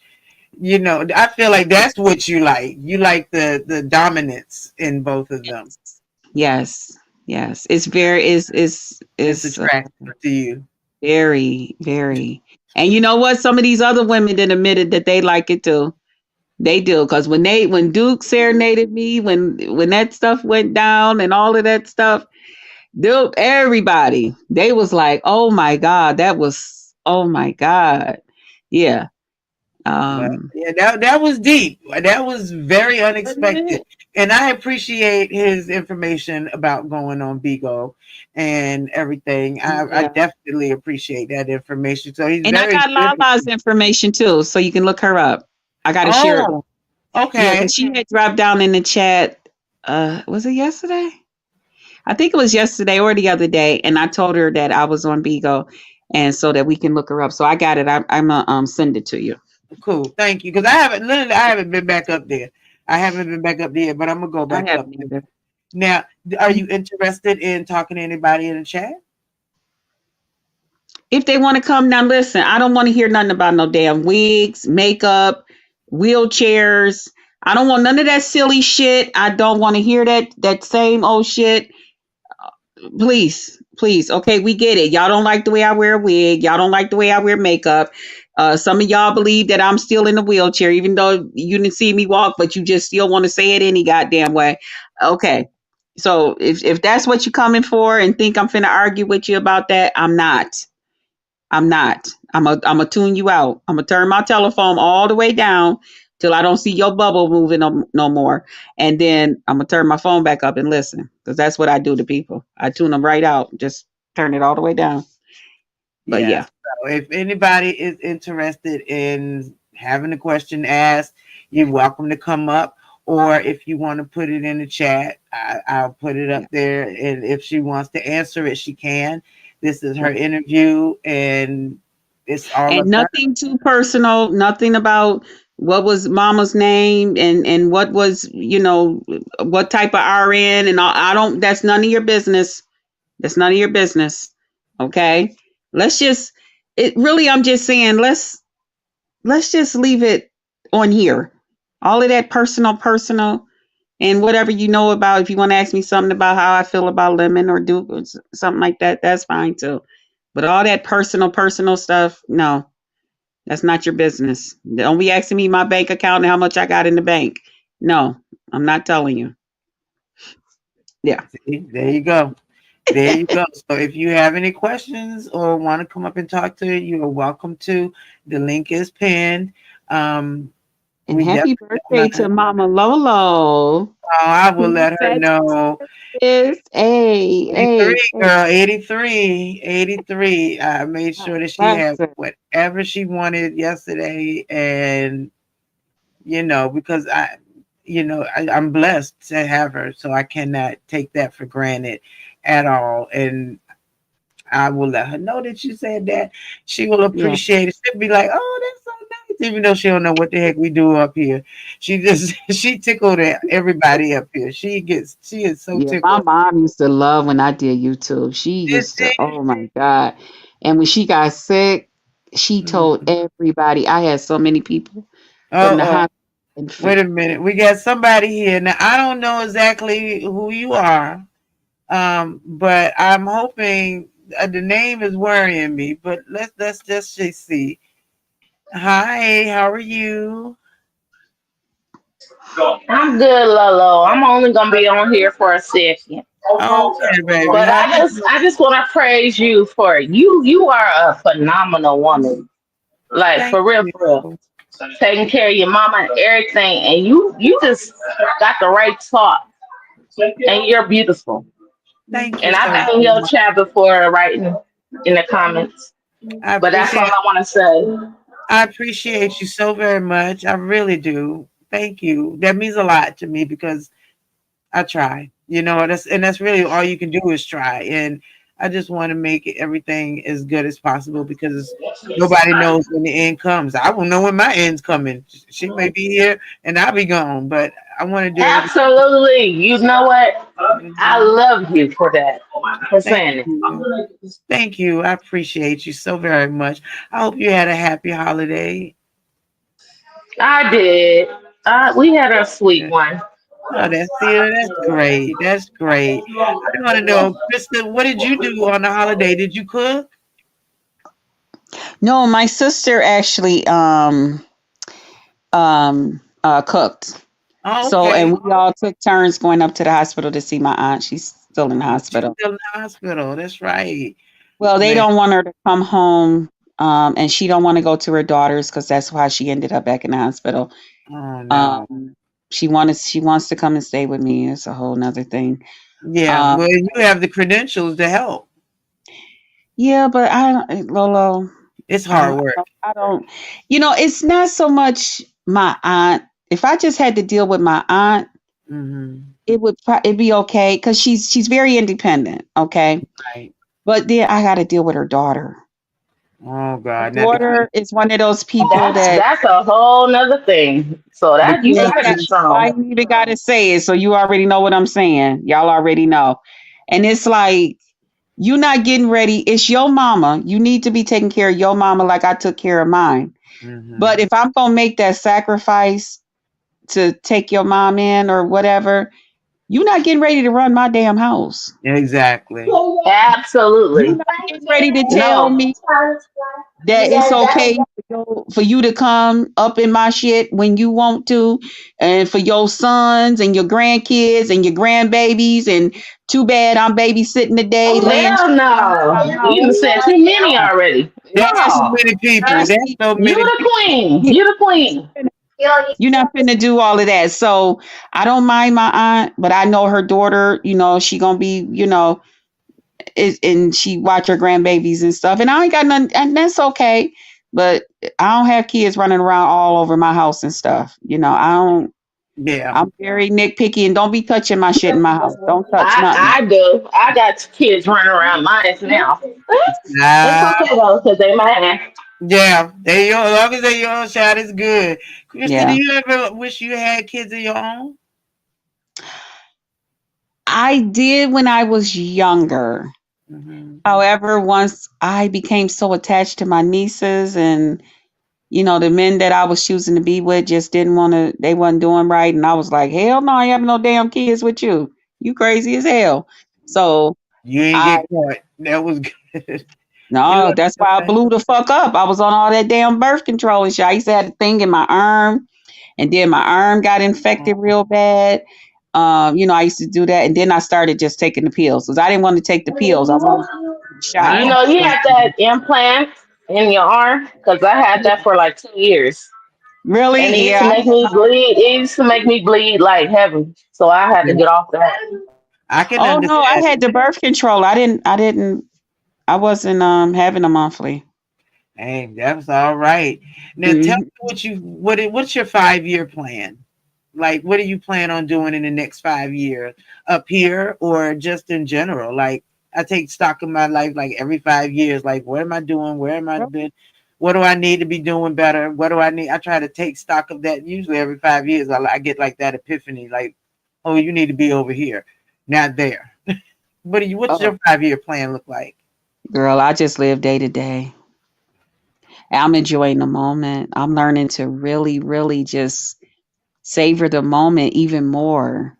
I feel like that's what you like. You like the dominance in both of them. Yes. Yes. It's very It's is attractive to you. very, very. And you know what? Some of these other women that admitted that they like it too. They do because when Duke serenaded me, when that stuff went down and all of that stuff, Dude, everybody, they was like, "Oh my God, that was, oh my God." Yeah. Well, Um, yeah, that was deep. That was very unexpected, and I appreciate his information about going on Bigo and everything. I yeah. definitely appreciate that information. So he's And I very got good. Lala's information too, so you can look her up. I got to share it. Oh, Yeah, okay, because she had dropped down in the chat. Was it yesterday? I think it was yesterday or the other day, and I told her that I was on Bigo, and so that we can look her up. So I got it. I'm gonna send it to you. cool. Thank you. Because I haven't been back up there. I haven't been back up there, but I'm gonna go I back up haven't there. either. Now, are you interested in talking to anybody in the chat? If they want to come now, listen, I don't want to hear nothing about no damn wigs, makeup, wheelchairs. I don't want none of that silly shit. I don't want to hear that same old shit. Please, please. Okay, we get it. Y'all don't like the way I wear a wig. Y'all don't like the way I wear makeup. Some of y'all believe that I'm still in the wheelchair, even though you didn't see me walk, but you just still want to say it any goddamn way. Okay. So if that's what you're coming for and think I'm finna argue with you about that, I'm not. I'm not. I'm a tune you out. I'm gonna turn my telephone all the way down till I don't see your bubble moving no more, and then I'm gonna turn my phone back up and listen because that's what I do to people. I tune them right out. Just turn it all the way down. But Yes. yeah, So if anybody is interested in having a question asked, you're welcome to come up. Or if you want to put it in the chat, I'll put it up yeah. there. And if she wants to answer it, she can. This is her Right. interview, and it's all And of her. nothing too personal. Nothing about what was Mama's name and what was what type of RN and all. I don't. That's none of your business. That's none of your business. Okay. Let's just it really I'm just saying let's just leave it on here. All of that personal and whatever you know about if you want to ask me something about how I feel about Lemon or Duke or something like that, that's fine too. But all that personal stuff, no, that's not your business. Don't be asking me my bank account and how much I got in the bank. No, I'm not telling you. Yeah. See, there you go. There you go. So if you have any questions or want to come up and talk to her, you are welcome to. The link is pinned. Um, And we happy definitely don't birthday to mind. Mama Lolo. I will Who let her said know. this? Hey, hey, 83, hey. girl, 83, 83. I made sure that she had Bless her. whatever she wanted yesterday. And, because I'm blessed to have her. So I cannot take that for granted at all. And I will let her know that you said that. She will Yeah. appreciate it. She'll be like, "Oh, that's so nice," even though she don't know what the heck we do up here. She just she tickled at everybody up here. She is so Yeah, my tickled. mom used to love when I did YouTube. She Did used to, she? oh my God. And when she got sick, she told Mhm. everybody. I had so many people from the Uh-oh. hospital. And Wait a minute. We got somebody here. Now I don't know exactly who you are. But I'm hoping the name is worrying me. But let's just see. Hi, how are you? I'm good, Lolo. I'm only gonna be on here for a second, Okay, baby. but How you I just want to praise you for you. You are a phenomenal woman, like Thank for real, you. for real. Taking care of your mama and everything, and you just got the right talk, and you're beautiful. Thank you And I've so been in your much. chat before, writing in the comments, I but that's all appreciate I want to say. I appreciate you so very much. I really do. Thank you. That means a lot to me because I try. That's really all you can do is try. And I just want to make everything as good as possible because nobody knows when the end comes. I won't know when my end's coming. She may be here and I'll be gone, but I want to do everything. Absolutely. You know what? I Mhm. love you for that, for Thank saying it. you. Thank you. I appreciate you so very much. I hope you had a happy holiday. I did. We had a sweet one. Oh, that's great. That's great. I want to know, Krista, what did you do on the holiday? Did you cook? No, my sister actually cooked. Oh, So, and okay. we all took turns going up to the hospital to see my aunt. She's still in the Oh, she's hospital. still in the hospital. That's right. Well, they Man. don't want her to come home, and she don't want to go to her daughter's because that's why she ended up back in the hospital. Oh no. Um, she wants to come and stay with me. It's a whole nother thing. Yeah. Um, Well, you have the credentials to help. yeah, but Lolo, It's hard work. I don't. It's not so much my aunt. If I just had to deal with my aunt, Hmm. it'd be okay because she's very independent. Okay, Right. but then I got to deal with her daughter. Oh Her God. Now the kid, daughter is one of those people That's that that's a whole nother thing. So the that you started exactly. kids. I strong. ain't even got to say it, so you already know what I'm saying. Y'all already know, and it's like you not getting ready. It's your mama. You need to be taking care of your mama like I took care of mine. But Hmm. if I'm gonna make that sacrifice to take your mom in or whatever, you're not getting ready to run my damn house. Exactly. You're Absolutely. not getting ready to tell No. me that it's okay for you to come up in my shit when you want to, and for your sons and your grandkids and your grandbabies. And too bad I'm babysitting today, laying Hell shit around my no. house. You done said too many already. That's too No. many people. That's Especially, so You many the people. queen. yeah, You the queen. you're not finna do all of that. So I don't mind my aunt, but I know her daughter, she gonna be, and she watch her grandbabies and stuff. And I ain't got none, and that's okay. But I don't have kids running around all over my house and stuff. I don't. Yeah. I'm very nitpicky, and don't be touching my shit in my house. Don't touch nothing. I do. I got kids running around mine now. It's Nah. okay though, because they mine. Yeah. They your as long as they your own child is good. Krista, do Yeah, you ever wish you had kids of your own? I did when I was younger. Hmm. However, once I became so attached to my nieces and the men that I was choosing to be with just didn't want to, they wasn't doing right. And I was like, hell no, I ain't having no damn kids with you. You crazy as hell. So You ain't I, get caught. That was good. You no, know that's what why I I'm saying? blew the fuck up. I was on all that damn birth control and shit. I used to have a thing in my arm, and then my arm got infected real bad. I used to do that. And then I started just taking the pills because I didn't want to take the pills. I wanted the shot. You I know, you had that implant in your arm because I had that for like 2 years, and it Really? used to Yeah. make me bleed. It used to make me bleed like heaven, so I had to get off that. I can Oh no, I understand. had the birth control. I wasn't having a monthly. Hey, that's all right. Now tell Mhm. me what's your 5 year plan? Like what do you plan on doing in the next 5 years up here or just in general? Like I take stock of my life like every 5 years. Like what am I doing? Where am I been? What do I need to be doing better? What do I need? I try to take stock of that. Usually every 5 years, I get like that epiphany. Like, oh, you need to be over here, not there. What's Oh, your 5 year plan look like? girl, I just live day to day. I'm enjoying the moment. I'm learning to really, really just savor the moment even more.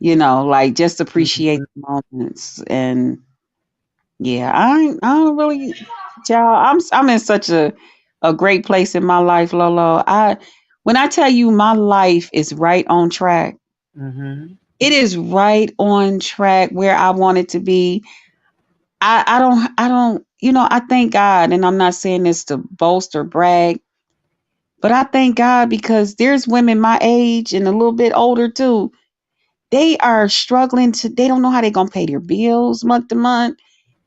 like just appreciate Mhm. the moments. And yeah, I don't really, y'all. I'm in such a great place in my life, Lolo. When I tell you my life is right on track, Mhm. it is right on track where I want it to be. I don't, I thank God, and I'm not saying this to boast or brag, but I thank God because there's women my age and a little bit older too. They are struggling they don't know how they're gonna pay their bills month to month.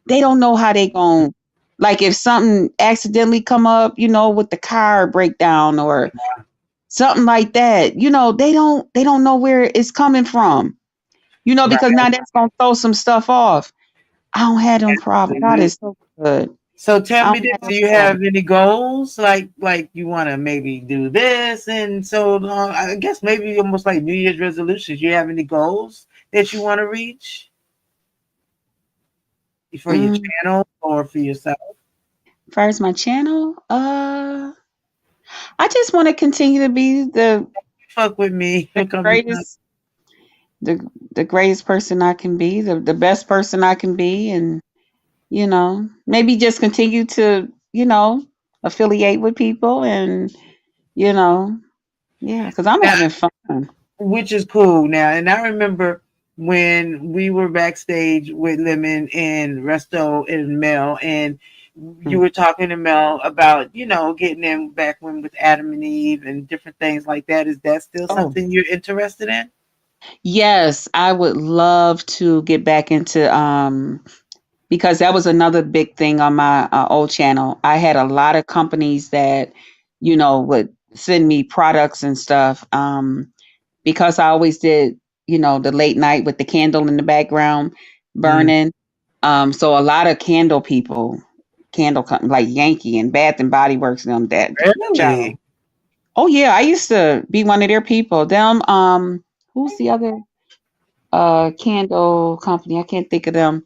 They don't know how they going, like, if something accidentally come up, with the car breakdown or something like that, they don't know where it's coming from, because Right. now that's gonna throw some stuff off. I don't have them problems. God Absolutely. is so good. So tell I me don't this: have do them you problems. have any goals? Like you want to maybe do this, and so I guess maybe almost like New Year's resolutions. You have any goals that you want to reach for your Mm, channel or for yourself? as far as my channel, I just want to continue to be Fuck with me. the Come to greatest, the the greatest person I can be, the best person I can be, and maybe just continue to, affiliate with people and, you know, yeah, because I'm now, having fun. which is cool now. And I remember when we were backstage with Lemon and Resto and Mel, and you Mm. were talking to Mel about, getting them back when with Adam and Eve and different things like that. Is that still Oh, something you're interested in? yes, I would love to get back into, because that was another big thing on my old channel. I had a lot of companies that, would send me products and stuff. Because I always did, the late night with the candle in the background Mm, burning. So a lot of candle people, candle company like Yankee and Bath and Body Works, them that child. really? Oh yeah, I used to be one of their people. Them, who's the other candle company? I can't think of them.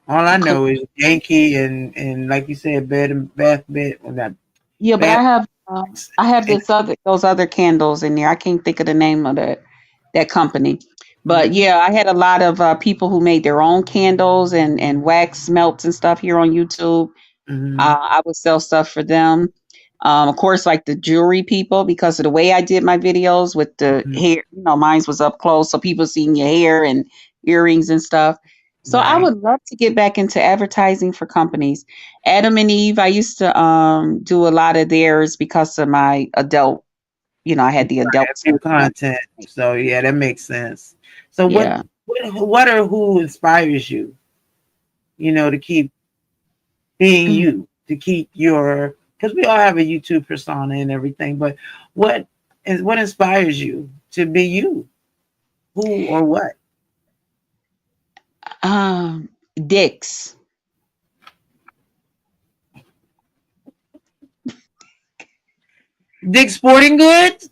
All I Cl- know is Yankee and like you said, bed and bath bed, well, not Yeah, but bed. I have those other candles in there. I can't think of the name of that company. But Mm-hmm, yeah, I had a lot of people who made their own candles and wax melts and stuff here on YouTube. mm-hmm, I would sell stuff for them. Of course, like the jewelry people, because of the way I did my videos with the mm-hmm. hair, mine was up close, so people seeing your hair and earrings and stuff. So I Right. would love to get back into advertising for companies. Adam and Eve, I used to do a lot of theirs because of my adult, I had the adult New stuff. content. So yeah, that makes sense. So what Yeah. what or who inspires you? To keep being Mm. you, to keep your because we all have a YouTube persona and everything, but what what inspires you to be you? Who or what? Dicks. Dick Sporting Goods?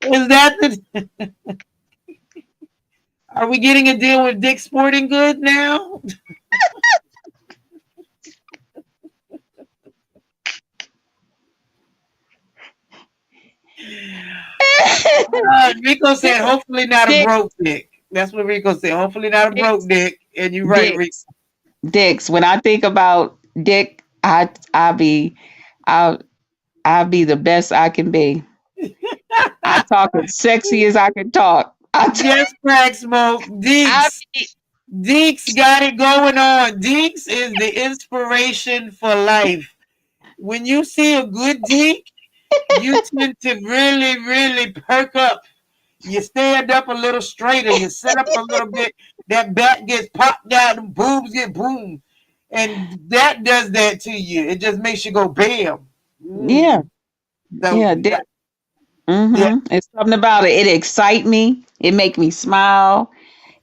Is that the are we getting a deal with Dick Sporting Goods now? Rico said, hopefully not a Dick, broke dick. That's what Rico said. Hopefully not a broke dicks, dick. And you're right, Rico. dicks, dicks. When I think about dick, I'll I'll be the best I can be. I talk as sexy as I can talk. Just crack smoke. I Deeks. be, Deeks got it going on. Deeks is the inspiration for life. When you see a good Deek, you tend to really, really perk up. You stand up a little straighter. You sit up a little bit. That back gets popped out and boobs get boom. And that does that to you. It just makes you go bam. yeah, Mm. So yeah, dick. yeah. It's something about it. It excite me. It make me smile.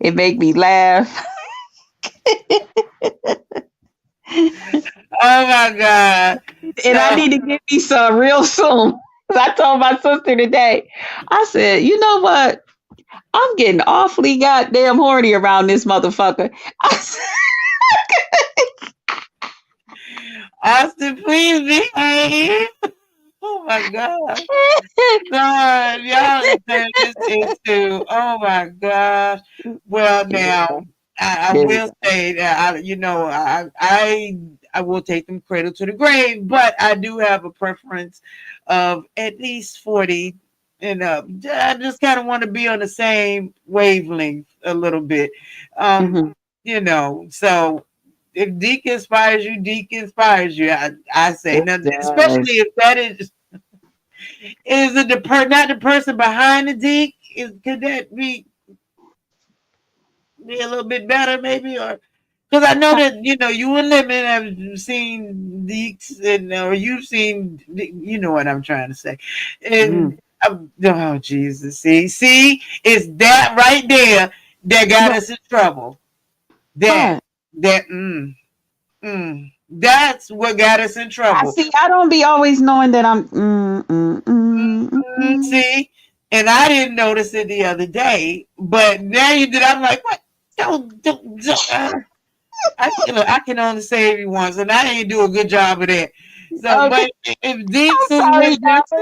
It make me laugh. Oh my God. And I So need to get me some real soon. 'Cause I told my sister today, I said, you know what? I'm getting awfully goddamn horny around this motherfucker. I said, Austin, please behave. Oh my God. God, y'all done turned this into, oh my gosh. Well, Yeah, now, I there you will go. say that, I will take them cradle to the grave, but I do have a preference of at least 40 and up. I just kind of want to be on the same wavelength a little bit. Um, Hmm. so if Deke inspires you, Deke inspires you. I say It nothing, especially does. if that is it not the person behind the Deke? Could that be a little bit better, maybe, or because I know that you and Lemon have seen Deeks, and or you've seen, you know what I'm trying to say, Mm. and oh Jesus, see, it's that right there that got What? us in trouble. That What? that's what got us in I trouble. see. I don't be always knowing that I'm. Mm, mm, mm, mm, mm. See, and I didn't notice it the other day, but now you did. I'm like, what? Don't. I can only save you once, and I ain't do a good job of that. So, Okay. but if Deeks I'm is sorry, with y'all, but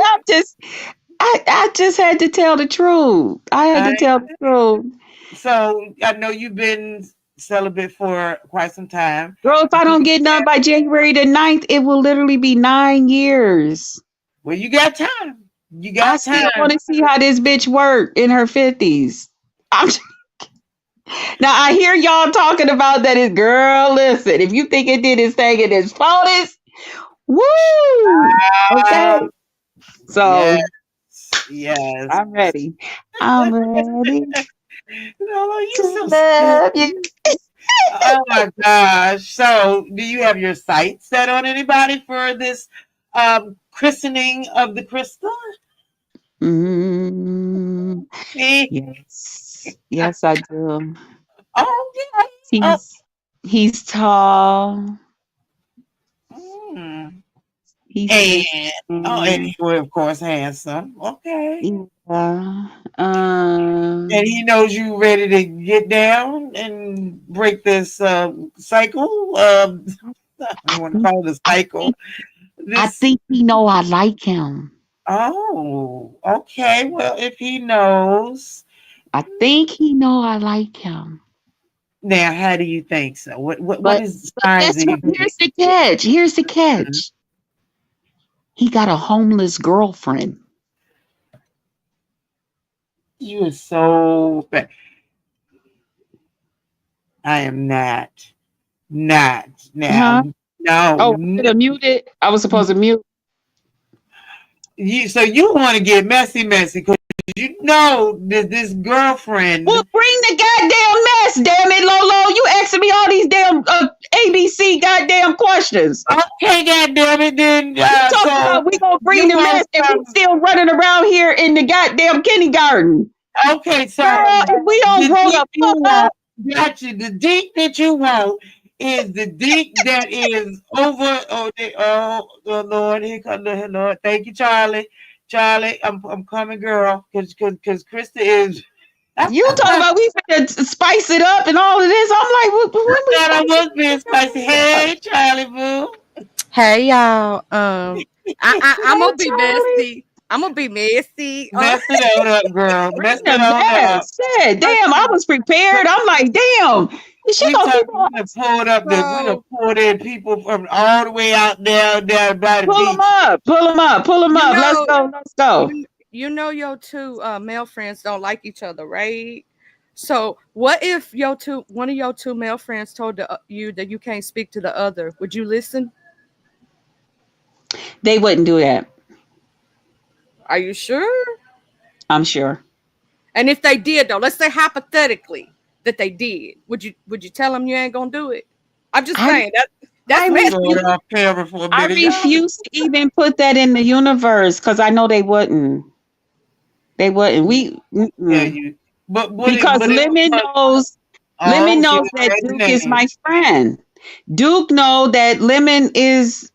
I just had to tell the truth. I had I, to tell the truth. so I know you've been celibate for quite some time. Girl, if I don't get done by January the 9th, it will literally be 9 years. Well, you got time. You I got still time. want to see how this bitch work in her 50s. I'm now I hear y'all talking about that. Is girl, listen, if you think it did his thing in his 40s, woo! Uh, Okay. So yes, yes. I'm ready. I'm ready No, you to so love you. stupid. Oh my gosh. So, do you have your sights set on anybody for this christening of the Christa? Mm, Me? yes. Yes, I do. Oh, yeah. Oh, He's he's tall. mm. He's And, and handsome. he was, of course, handsome. Okay. Yeah. And he knows you ready to get down and break this cycle. I don't I want to think call it a I cycle. think I This, think he know I like him. oh, okay. Well, if he knows. I think he know I like him. Now, how do you think so? What But is the but signs guess that what? you Here's the catch. Here's the Mhm. catch. He got a homeless girlfriend. You are so bad. I am not Huh? now. No, Oh, I should have muted. I was supposed to mute. so you want to get messy because you know that this Well, girlfriend. bring the goddamn mess, damn it, Lolo. You asking me all these damn ABC goddamn questions. Okay, goddamn it, then. You talking So about we gonna bring you the want mess and we some? still running around here in the goddamn kindergarten. Okay, Girl, so if we don't the grow dick the you fuck want, up, gotcha. The dick that you want is the dick that is over. Oh Lord, here come the Lord. Thank you, Charlie. Charlie, I'm coming, girl, because Krista is. I you talking about we finna spice it up and all of this. I'm like, when we thought I spicing was being spicy. it up? Hey, Charlie, boo. Hey y'all. I'm gonna Hey, be Charlie. messy. I'm gonna be messy. Mess it on up, girl. Bring Mess it the on up. mess. Shit, damn, I was prepared. I'm like, damn, is she We gonna keep talking. on We done So pulled in people from all the way out there by the pull them beach. up, pull them up, pull them you up. Let's know, go, let's go. you know your two male friends don't like each other, right? So what if one of your two male friends told you that you can't speak to the other? Would you listen? They wouldn't do that. Are you sure? I'm sure. And if they did, though, let's say hypothetically that they did, would you tell them you ain't gonna do it? I'm just I saying that's I I'm going messy. refuse. off camera for a I minute, y'all. refuse to even put that in the universe because I know they wouldn't. They wouldn't. Tell you, Because but it was. Lemon Oh, she knows done that said the Duke is name. my friend. Duke know that Lemon is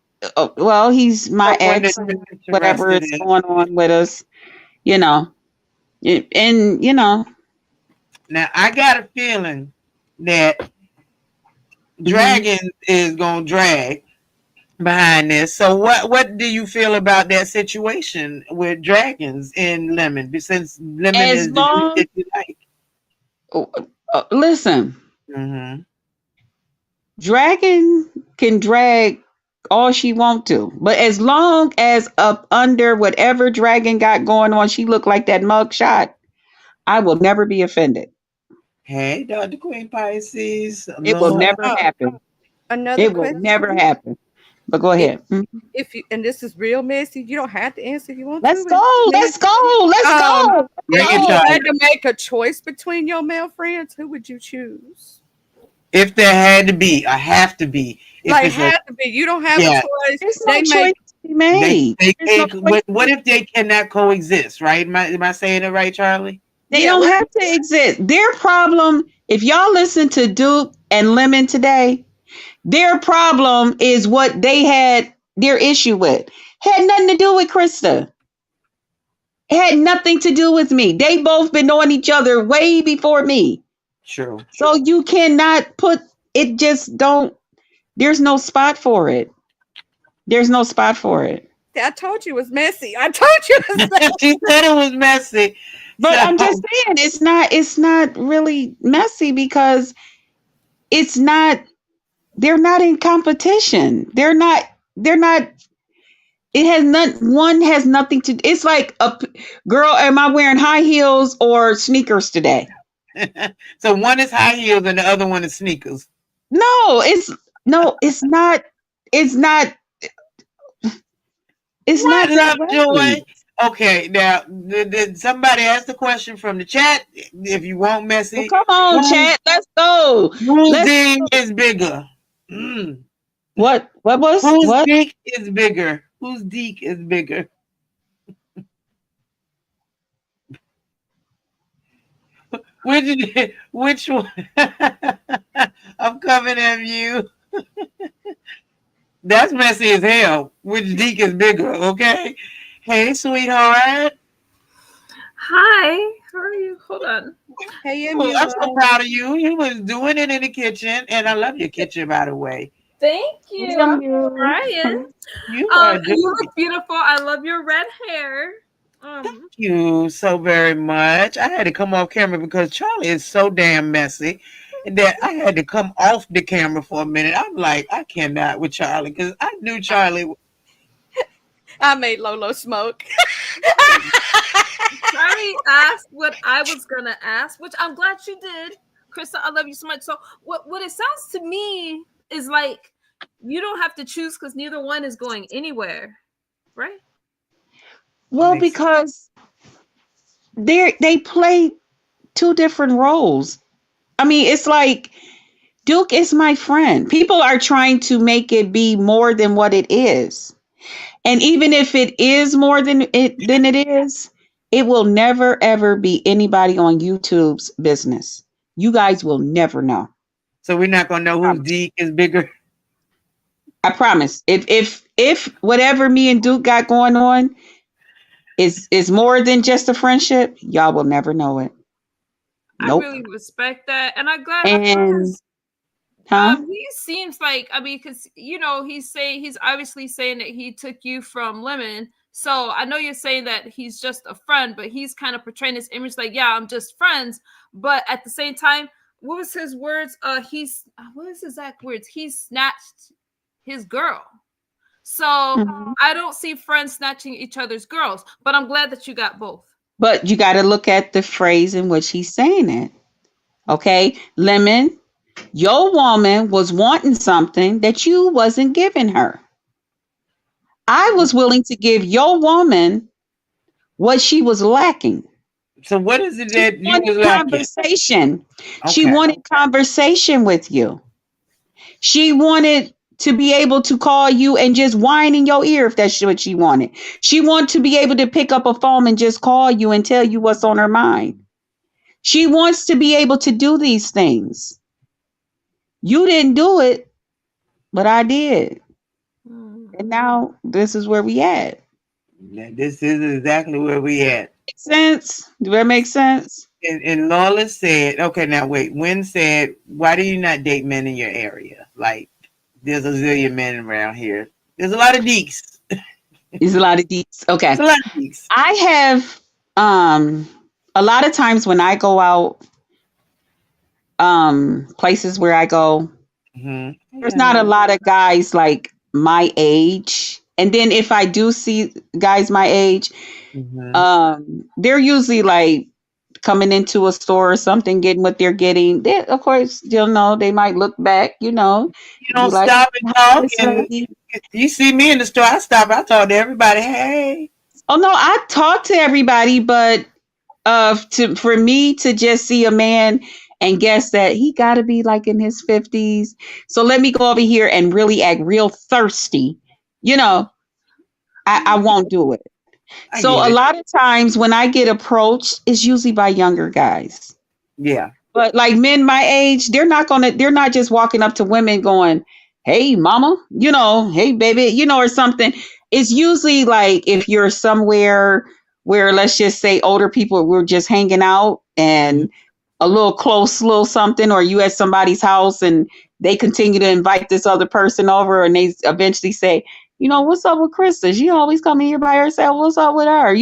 well, he's my Someone ex that and you're whatever interested is in. going on with us, you know. And Now I got a feeling that mhm. Dragon is gonna drag. behind this. So what do you feel about that situation with dragons in lemon? Since lemon As is the dude long, that you like. listen, Mm-hmm. Dragon can drag all she want to, but as long as up under whatever Dragon got going on, she look like that mug shot, I will never be offended. Hey, Dr. Queen Pisces, It will Aloha. never happen. Another It will question. never happen. But go If ahead. if you and this is real messy, you don't have to answer if you want to, Let's but it's go. Let's messy. go. Let's go. Let's Bring If it, you go. had Charlie. to make a choice between your male friends, who would you choose? If there had to be, I have to be. If Like it's a had to be. You don't have a yeah, choice. There's no They choice make to be made. they There's no can't. choice. What if they cannot coexist? Right? Am I saying it right, Charlie? They yeah, don't what have to exist. Their problem, if y'all listen to Duke and Lemon today, their problem is what they had their issue with. Had nothing to do with Krista. It had nothing to do with me. They both been knowing each other way before me. True. So you cannot put it, just don't, there's no spot for it. There's no spot for it. I told you it was messy. I told you it was messy. She said it was messy. But I'm just So saying it's not really messy because it's not, they're not in competition. They're not it has not, one has nothing to, it's like girl, am I wearing high heels or sneakers today? so one is high heels and the other one is sneakers. No, it's not, it's not, it's not What that up, Joy? way. Okay, now did somebody ask the question from the chat? If you want Well, messy, come on, whose chat, let's go. whose Let's, dick is bigger? Mm. what was Whose what? dick is bigger? Whose dick is bigger? Which one? I'm coming at you. That's messy as hell. Which dick is bigger? Okay. Hey, sweetheart. Hi, how are you? Hold on. Hey, Oh, I'm so Emula. proud of you. You was doing it in the kitchen, and I love your kitchen, by the way. Thank you. Damn I'm you. trying. You are just You look beautiful. I love your red hair. you so very much. I had to come off camera because Charlie is so damn messy, and that I had to come off the camera for a minute. I'm like, I cannot with Charlie because I knew Charlie. I made Lolo smoke. Sorry, asked what I was gonna ask, which I'm glad you did, Krista. I love you so much. So, what it sounds to me is like you don't have to choose because neither one is going anywhere, right? Well, Makes because they play two different roles. I mean, it's like Duke is my friend. People are trying to make it be more than what it is. And even if it is more than it is, it will never ever be anybody on YouTube's business. You guys will never know. So we're not gonna know whose Promise. dick is bigger. I promise. If whatever me and Duke got going on is more than just a friendship, y'all will never know it. I Nope. really respect that, and I'm glad And huh? he seems like, I mean, because he's obviously saying that he took you from Lemon. So I know you're saying that he's just a friend, but he's kind of portraying this image like, yeah, I'm just friends. But at the same time, what was his words? What was his exact words? He snatched his girl. So I don't see friends snatching each other's girls, but I'm glad that you got both. But you got to look at the phrase in which he's saying it. Okay, Lemon, your woman was wanting something that you wasn't giving her. I was willing to give your woman what she was lacking. So what is it She that you wanted was lacking? conversation. She Okay. wanted conversation with you. She wanted to be able to call you and just whine in your ear if that's what she wanted. She wanted to be able to pick up a phone and just call you and tell you what's on her mind. She wants to be able to do these things. You didn't do it, but I did. And now this is where we at. Now, this is exactly where we at. Make sense? Do that make sense? And Lola said, okay, now wait. Wynn said, why do you not date men in your area? Like, there's a zillion men around here. There's a lot of deeks. There's a lot of deets. Okay. There's a lot of deeks. I have a lot of times when I go out, places where I go, there's not a lot of guys like my age. And then if I do see guys my age, they're usually like coming into a store or something, getting what they're getting. They, of course, you'll know they might look back, You be don't like, stop and "Hi, talk. Miss And Lady." you see me in the store, I stop. I talk to everybody. Hey. Oh no, I talk to everybody, but for me to just see a man and guess that he got to be like in his 50s, so let me go over here and really act real thirsty, you know, I won't do it. I So get a it. lot of times when I get approached, it's usually by younger guys. Yeah. But like men my age, they're not just walking up to women going, "Hey mama," "Hey baby," or something. It's usually like if you're somewhere where, let's just say, older people were just hanging out and a little close little something, or you at somebody's house and they continue to invite this other person over and they eventually say, "What's up with Krista? She always coming here by herself. What's up with her?"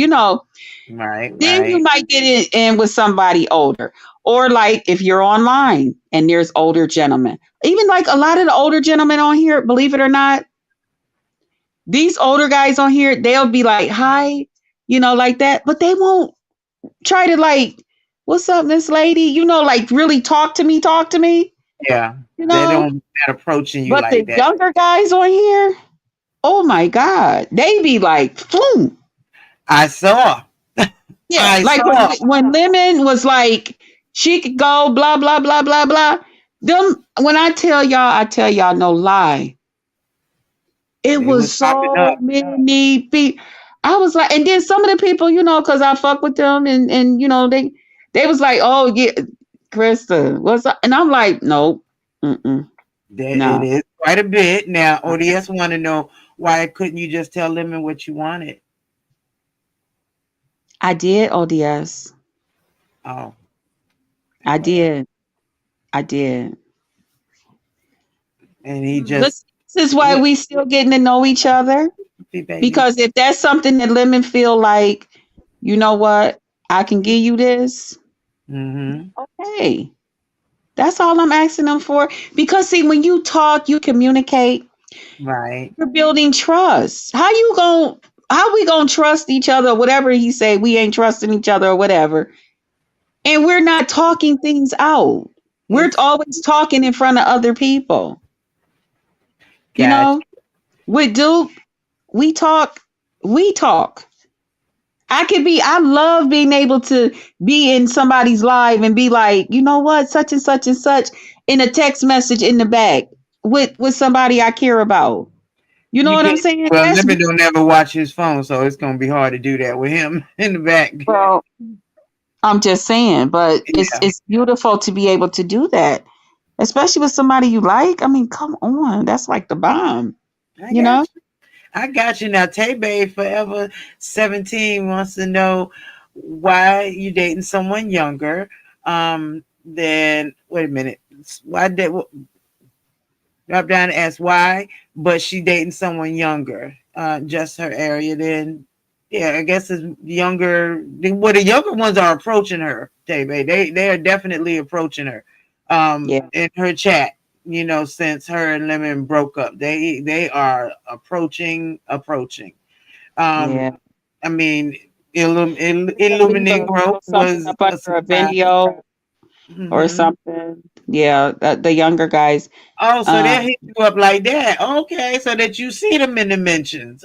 Right. Then you Right. might get in with somebody older. Or like if you're online and there's older gentlemen. Even like a lot of the older gentlemen on here, believe it or not, these older guys on here, they'll be like, "Hi," like that, but they won't try to like, "What's up, Miss Lady?" Like really talk to me, Yeah. you They know. don't not approaching you But like the that. younger guys on here, oh my God, they be like, "Floom." I saw. Yeah, I like saw. when Lemon was like, she could go blah blah blah blah blah. Them when I tell y'all no lie. It They was was popping up. so many people. I was like, and then some of the people, because I fuck with them, and they was like, "Oh yeah, Krista, what's up?" And I'm like, "Nope, That it no, is quite a bit. Now ODS want to know why couldn't you just tell Lemon what you wanted? I did ODS, Oh, I well, did, I did." and he But just this is why what we still getting to know each other. baby. Because if that's something that Lemon feel like, you know what, I can give you this, Mm-hmm. okay. That's all I'm asking them for. Because see, when you talk, you communicate, Right. you're building trust. How we gonna trust each other, whatever he say, we ain't trusting each other or whatever. And we're not talking things out. We're It's always talking in front of other people. You got know, with Duke, we talk, we talk. I love being able to be in somebody's live and be like, "You know what, such and such and such," in a text message in the back with somebody I care about. You know you what can I'm saying? well That's Lemon don't ever watch his phone, so it's gonna be hard to do that with him in the back. well, I'm just saying, but Yeah, it's beautiful to be able to do that, especially with somebody you like. I mean, come on, that's like the bomb, I you got know? you. I got you. Now Tay Bay Forever 17 wants to know why you dating someone younger. Then wait a minute. Why did drop down and ask why, but she dating someone younger, just her area. Then, yeah, I guess it's younger. Well, the younger ones are approaching her, Tebe. They are definitely approaching her. Yeah, In her chat, since her and Lemon broke up, they are approaching. Um, yeah. I mean, Leave Illuminate a Growth little something was up a under a surprise. video or Hmm. something. Yeah, the younger guys. Oh, so they Um, hit you up like that. Okay, so that you see them in the mentions.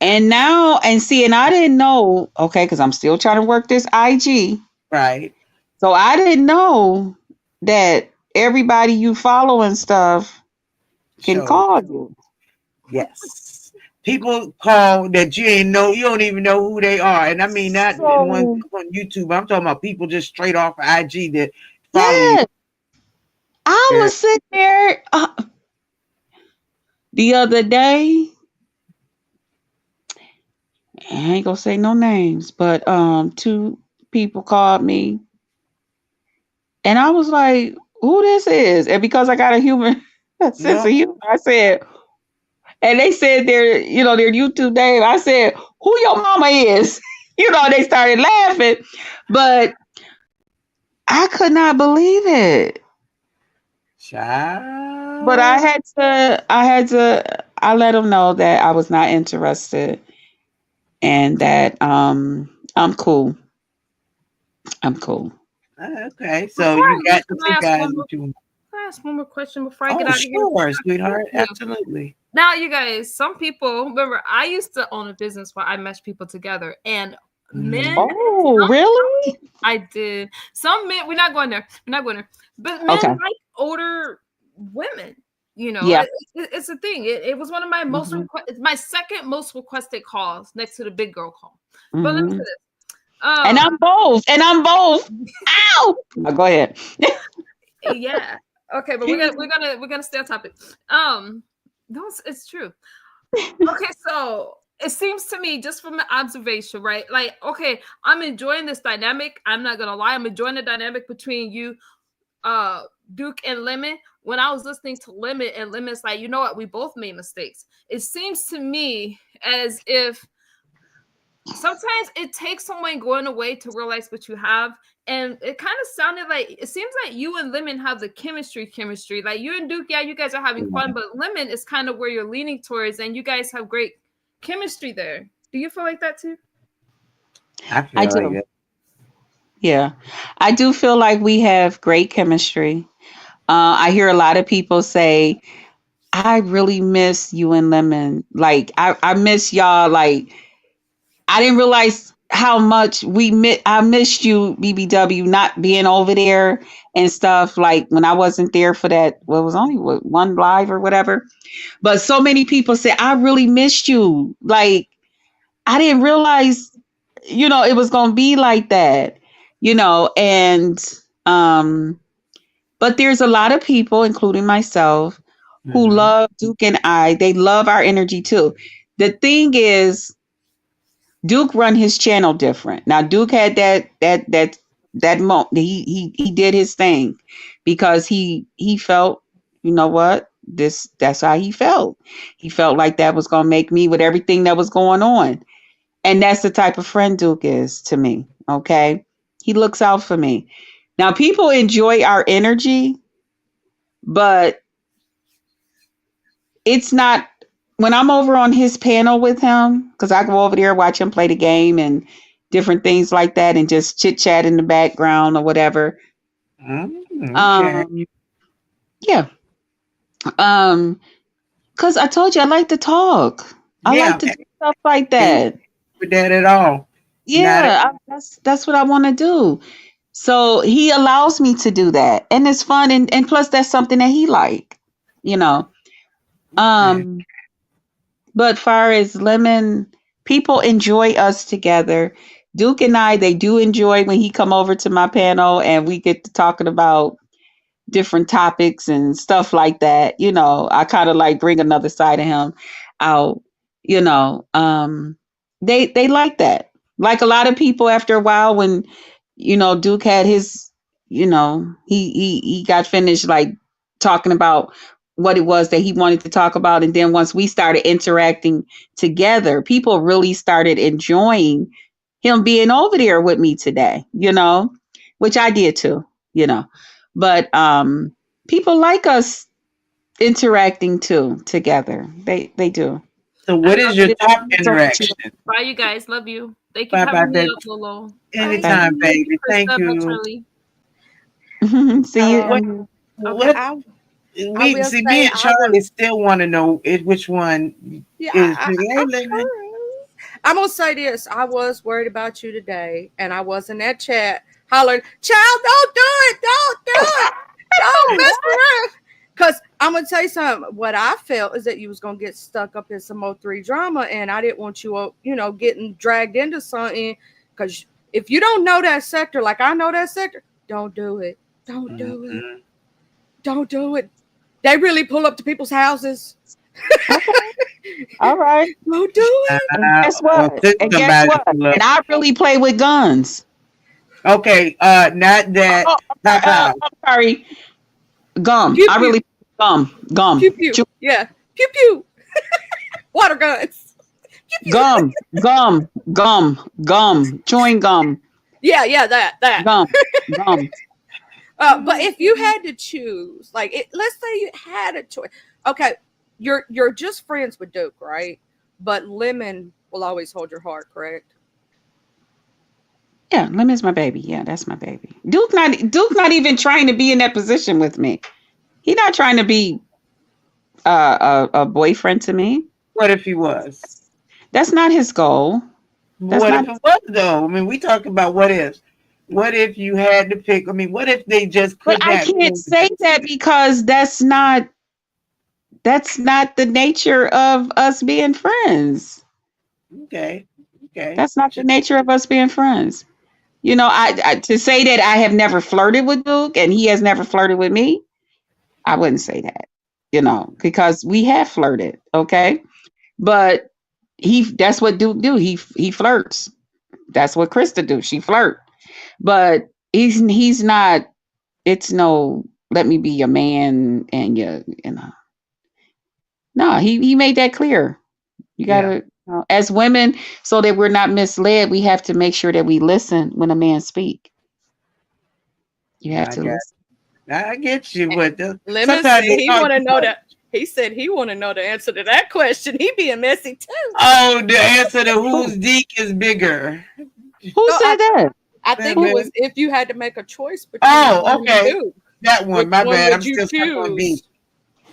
And now, and see, and I didn't know, okay, because I'm still trying to work this IG. Right. So I didn't know that everybody you follow and stuff can So call you. yes. People call that you don't even know who they are. And I mean not in one So, on YouTube. I'm talking about people just straight off of IG that follow you. yeah, I Yeah. was sitting there the other day. I ain't gonna say no names, but two people called me, and I was like, "Who this is?" And because I got a human sense No, of humor, I said, and they said their, their YouTube name. I said, "Who your mama is?" They started laughing, but I could not believe it. But I Child. had to, I let them know that I was not interested and that I'm cool. I'm cool. Okay, so Before you I leave, got the can two I ask guys one more? that you. Can I ask one more question before I get Oh, out of here? sure, Thank sweetheart. you. Absolutely. Now, you guys, some people remember I used to own a business where I meshed people together, and men, Mhm. Oh, really? I did. Some men, we're not going there. We're not going there. But men Okay. like older women. Yeah. It's a thing. It was one of my Hmm. it's my second most requested calls next to the big girl call. But let me say Hmm. this. And I'm both. And I'm both. Ow! No, go ahead. Yeah. Okay, but we're gonna stay on topic. No, it's true. Okay, so it seems to me, just from an observation, right? Like, okay, I'm enjoying this dynamic. I'm not gonna lie, I'm enjoying the dynamic between you, Duke and Lemon. When I was listening to Lemon, and Lemon's like, you know what, we both made mistakes. It seems to me as if sometimes it takes someone going away to realize what you have. And it kind of sounded like, it seems like you and Lemon have the chemistry. Like you and Duke, yeah, you guys are having fun, but Lemon is kind of where you're leaning towards, and you guys have great chemistry there. Do you feel like that too? I I feel like do. it. Yeah. I do feel like we have great chemistry. I hear a lot of people say, I really miss you and Lemon. Like, I miss y'all. Like, I didn't realize how much I missed you, BBW, not being over there and stuff. Like, when I wasn't there for that, well, it was only one live or whatever. But so many people say, I really missed you. Like, I didn't realize, it was going to be like that, and, but there's a lot of people, including myself, who Mhm. love Duke and I. They love our energy too. The thing is, Duke run his channel different. Now Duke had that moment. He did his thing because he felt, you know what? That's how he felt. He felt like that was gonna make me with everything that was going on. And that's the type of friend Duke is to me. Okay. He looks out for me. Now people enjoy our energy, but it's not when I'm over on his panel with him, because I go over there, watch him play the game and different things like that, and just chit chat in the background or whatever. Okay. Um, yeah. Um, because I told you I like to talk. I like Yeah, to do stuff like ain't that. with that at all. Not at Yeah, that's what I want to do. So he allows me to do that, and it's fun, and plus that's something that he like, you know. okay. Um, But far as Lemon, people enjoy us together. Duke and I, they do enjoy when he come over to my panel and we get to talking about different topics and stuff like that. I kind of like bring another side of him out. You know, they like that. Like a lot of people, after a while, when Duke had his, he got finished like talking about what it was that he wanted to talk about, and then once we started interacting together, people really started enjoying him being over there with me today. Which I did too. You know but people like us interacting too together. They do. So, I what love is your it. top It's over to interaction? you. Bye, you guys. Love you. Thank you Bye for bye, having me baby. up, Lolo. Bye. Okay. Anytime, Thank you, baby. Thank Krista. Bye, you. Charlie. See you What? in Okay. What? I We will see. say Me and I was Charlie still want to know which one yeah, is. Hey, living. I'm gonna say this. I was worried about you today, and I was in that chat hollering, "Child, don't do it! Don't do it! Don't mess around!" Because I'm gonna tell you something. What I felt is that you was gonna get stuck up in some O3 drama, and I didn't want you, getting dragged into something. Because if you don't know that sector, like I know that sector, don't do it. Don't do it. Mhm. Don't do it. They really pull up to people's houses. Okay. All right. Don't do it. And guess Or what? send And guess somebody what? to look. And I really play with guns. Okay. Not that. Oh, Pop out. I'm sorry. Gum. Pew I pew. really gum. Pew pew. Chew- Yeah. Pew pew. Water guns. Gum, gum, chewing gum, Yeah, that. gum, gum. But if you had to choose, like, let's say you had a choice. Okay, you're just friends with Duke, right? But Lemon will always hold your heart, correct? Yeah, Lemon's my baby. Yeah, that's my baby. Duke not even trying to be in that position with me. He not trying to be a boyfriend to me. What if he was? That's not his goal. That's What not. if it was though? I mean, we talk about what ifs. What if you had to pick? I mean, what if they just But could I not? can't say that because that's not the nature of us being friends. Okay, okay. That's not the nature of us being friends. I to say that I have never flirted with Duke and he has never flirted with me, I wouldn't say that. Because we have flirted, okay? But that's what Duke do. He flirts. That's what Christa do. She flirt. But he's not. It's no. Let me be your man, and you know. No, he made that clear. You Yeah, gotta, as women, so that we're not misled, we have to make sure that we listen when a man speak. You have I to got. listen. I get you, but Lemon said sometimes they he talk want to too know much. that. He said he want to know the answer to that question. He being messy too. Oh, the answer to Who, whose dick is bigger? who No, said that? I think it was Lemon. if you had to make a choice between Oh, Lemon and okay. Duke, That one. which My one bad. would I'm you still stuck on D. choose?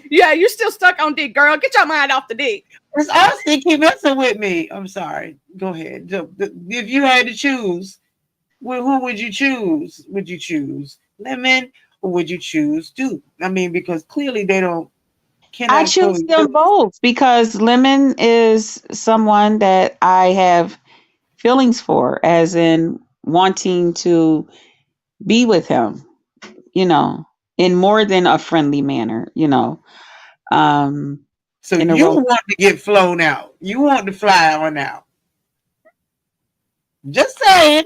Yeah, you're still stuck on D, girl. Get your mind off the D. It's Austin keep messing with me. I'm sorry. Go ahead. If you had to choose, who would you choose? Would you choose Lemon or would you choose Duke? I mean, because clearly they don't I cannot choose them coexist. both because Lemon is someone that I have feelings for, as in wanting to be with him, you know, in more than a friendly manner, um, So in a you role. want to get flown out. You want to fly on out. Just saying.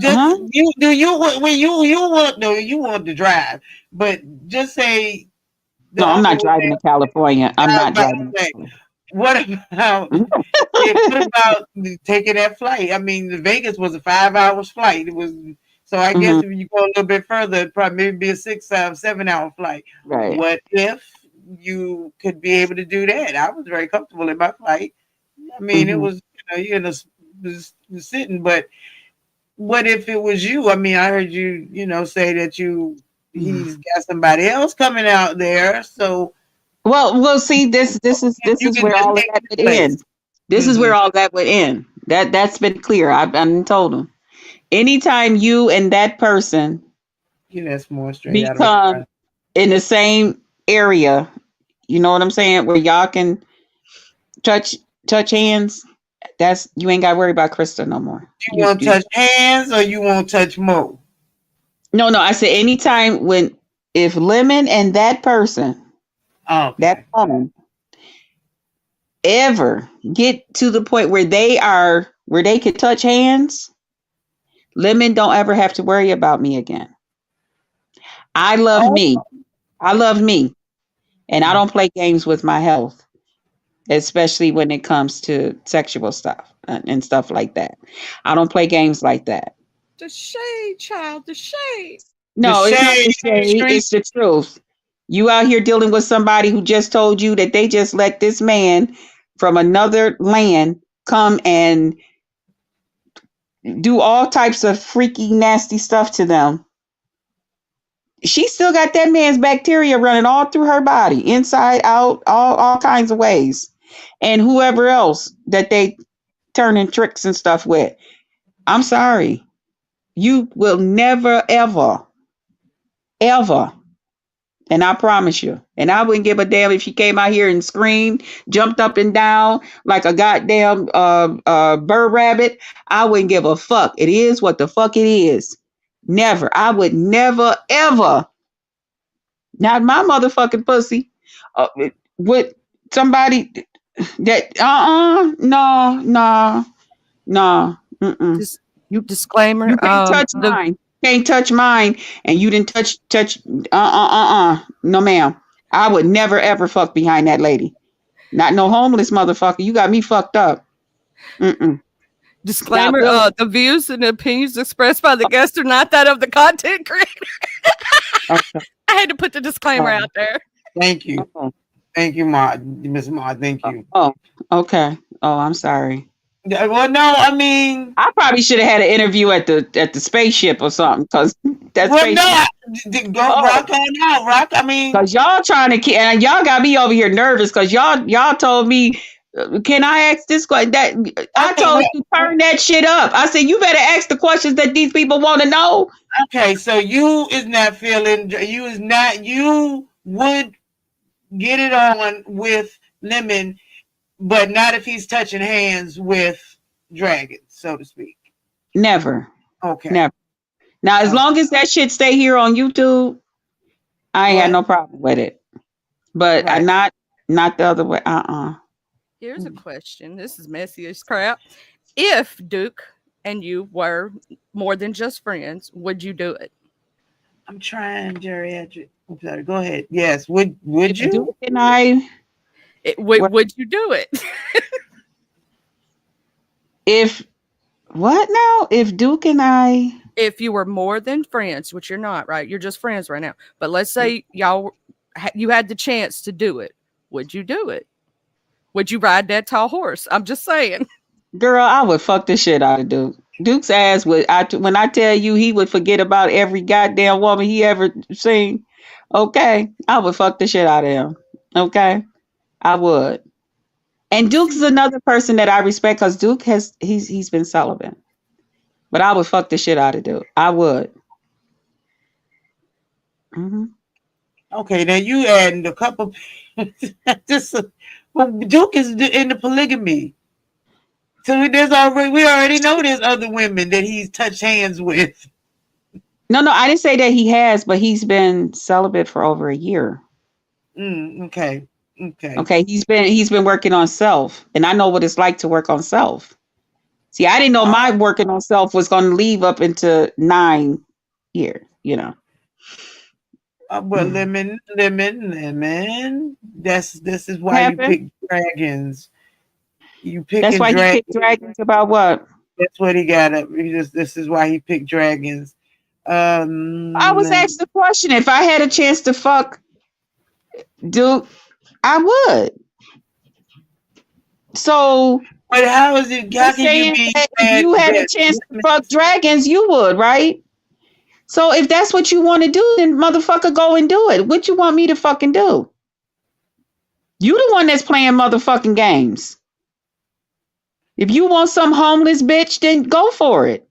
Just Huh? you do you when you want no you want to drive, but just say the No, I'm other not way. driving to California. I'm I was not about driving. to say, what about what about taking that flight? I mean, the Vegas was a 5 hours flight. It was so I guess Mhm. if you go a little bit further, it'd probably maybe be a 7 hour flight. Right. What if you could be able to do that? I was very comfortable in my flight. I mean, it Hmm. was you're in a sitting, but what if it was you? I mean, I heard you say that he's got somebody else coming out there, so Well, see, this is you can where just all of take that his would place. end. This is Hmm. where all that would end. That's been clear. I've done told him. Anytime you and that person Get that small straight out of my become car. in the same area, you know what I'm saying, where y'all can touch touch hands, that's you ain't got to worry about Krista no more. You want to touch hands or you want to touch more? No, I said anytime when if Lemon and that person, that Okay. woman, ever get to the point where they can touch hands, Lemon don't ever have to worry about me again. I love Oh. me. I love me. And I don't play games with my health, especially when it comes to sexual stuff and stuff like that. I don't play games like that. The shade, child, the shade. The No, it's not shade the in the shade, street. it's the truth. You out here dealing with somebody who just told you that they just let this man from another land come and do all types of freaky, nasty stuff to them. She still got that man's bacteria running all through her body, inside, out, all kinds of ways. And whoever else that they turning tricks and stuff with. I'm sorry. You will never, ever, ever. And I promise you. And I wouldn't give a damn if she came out here and screamed, jumped up and down like a goddamn bird rabbit. I wouldn't give a fuck. It is what the fuck it is. Never. I would never, ever, not my motherfucking pussy, with somebody that, no, mm-mm. Dis- You, disclaimer. you can't touch The mine. Can't touch mine. And you didn't touch, no ma'am. I would never ever fuck behind that lady. Not no homeless motherfucker. You got me fucked up. Mm-mm. Disclaimer: Now, the views and opinions expressed by the guest are not that of the content creator. okay. I had to put the disclaimer out there. Thank you. Oh, Thank you, Miss Ma. Thank you. oh, okay. Oh, I'm sorry. Yeah, well, no, I mean, I probably should have had an interview at the spaceship or something, because that well, spaceship. no, go rock on out, rock. I mean, Because y'all trying to and y'all got me over here nervous because y'all told me, can I ask this question? That I okay, told you turn that shit up. I said you better ask the questions that these people want to know. okay, so you is not feeling, you would get it on with Lemon, but not if he's touching hands with Dragons, so to speak. Never. Okay. Never. Now, as long as that shit stay here on YouTube, I ain't got no problem with it. But Right. not the other way. Here's a question. This is messy as crap. If Duke and you were more than just friends, would you do it? I'm trying geriatric. I'm sorry. Go ahead. Yes. Would you? Duke and I. Would you do it? If what now? If Duke and I. If you were more than friends, which you're not, right? You're just friends right now. But let's say you had the chance to do it. Would you do it? Would you ride that tall horse? I'm just saying. Girl, I would fuck the shit out of Duke. Duke's ass would. When I tell you, he would forget about every goddamn woman he ever seen. Okay, I would fuck the shit out of him. Okay, I would. And Duke's is another person that I respect because Duke he's been celibate. But I would fuck the shit out of Duke. I would. Mm-hmm. Okay, now you adding a couple. Well, Duke is into polygamy, so we already know there's other women that he's touched hands with. No, I didn't say that he has, but he's been celibate for over a year. Okay. Okay, he's been working on self, and I know what it's like to work on self. See, I didn't know my working on self was going to leave up into 9 years. Well, lemon. This is why you pick dragons. That's why he picked dragons about what? That's what he got up. This is why he picked dragons. I was asked the question: if I had a chance to fuck Duke, I would. So, but how is it? How can you be? If you had a chance to fuck dragons, you would, right? So if that's what you want to do, then motherfucker, go and do it. What you want me to fucking do? You the one that's playing motherfucking games. If you want some homeless bitch, then go for it.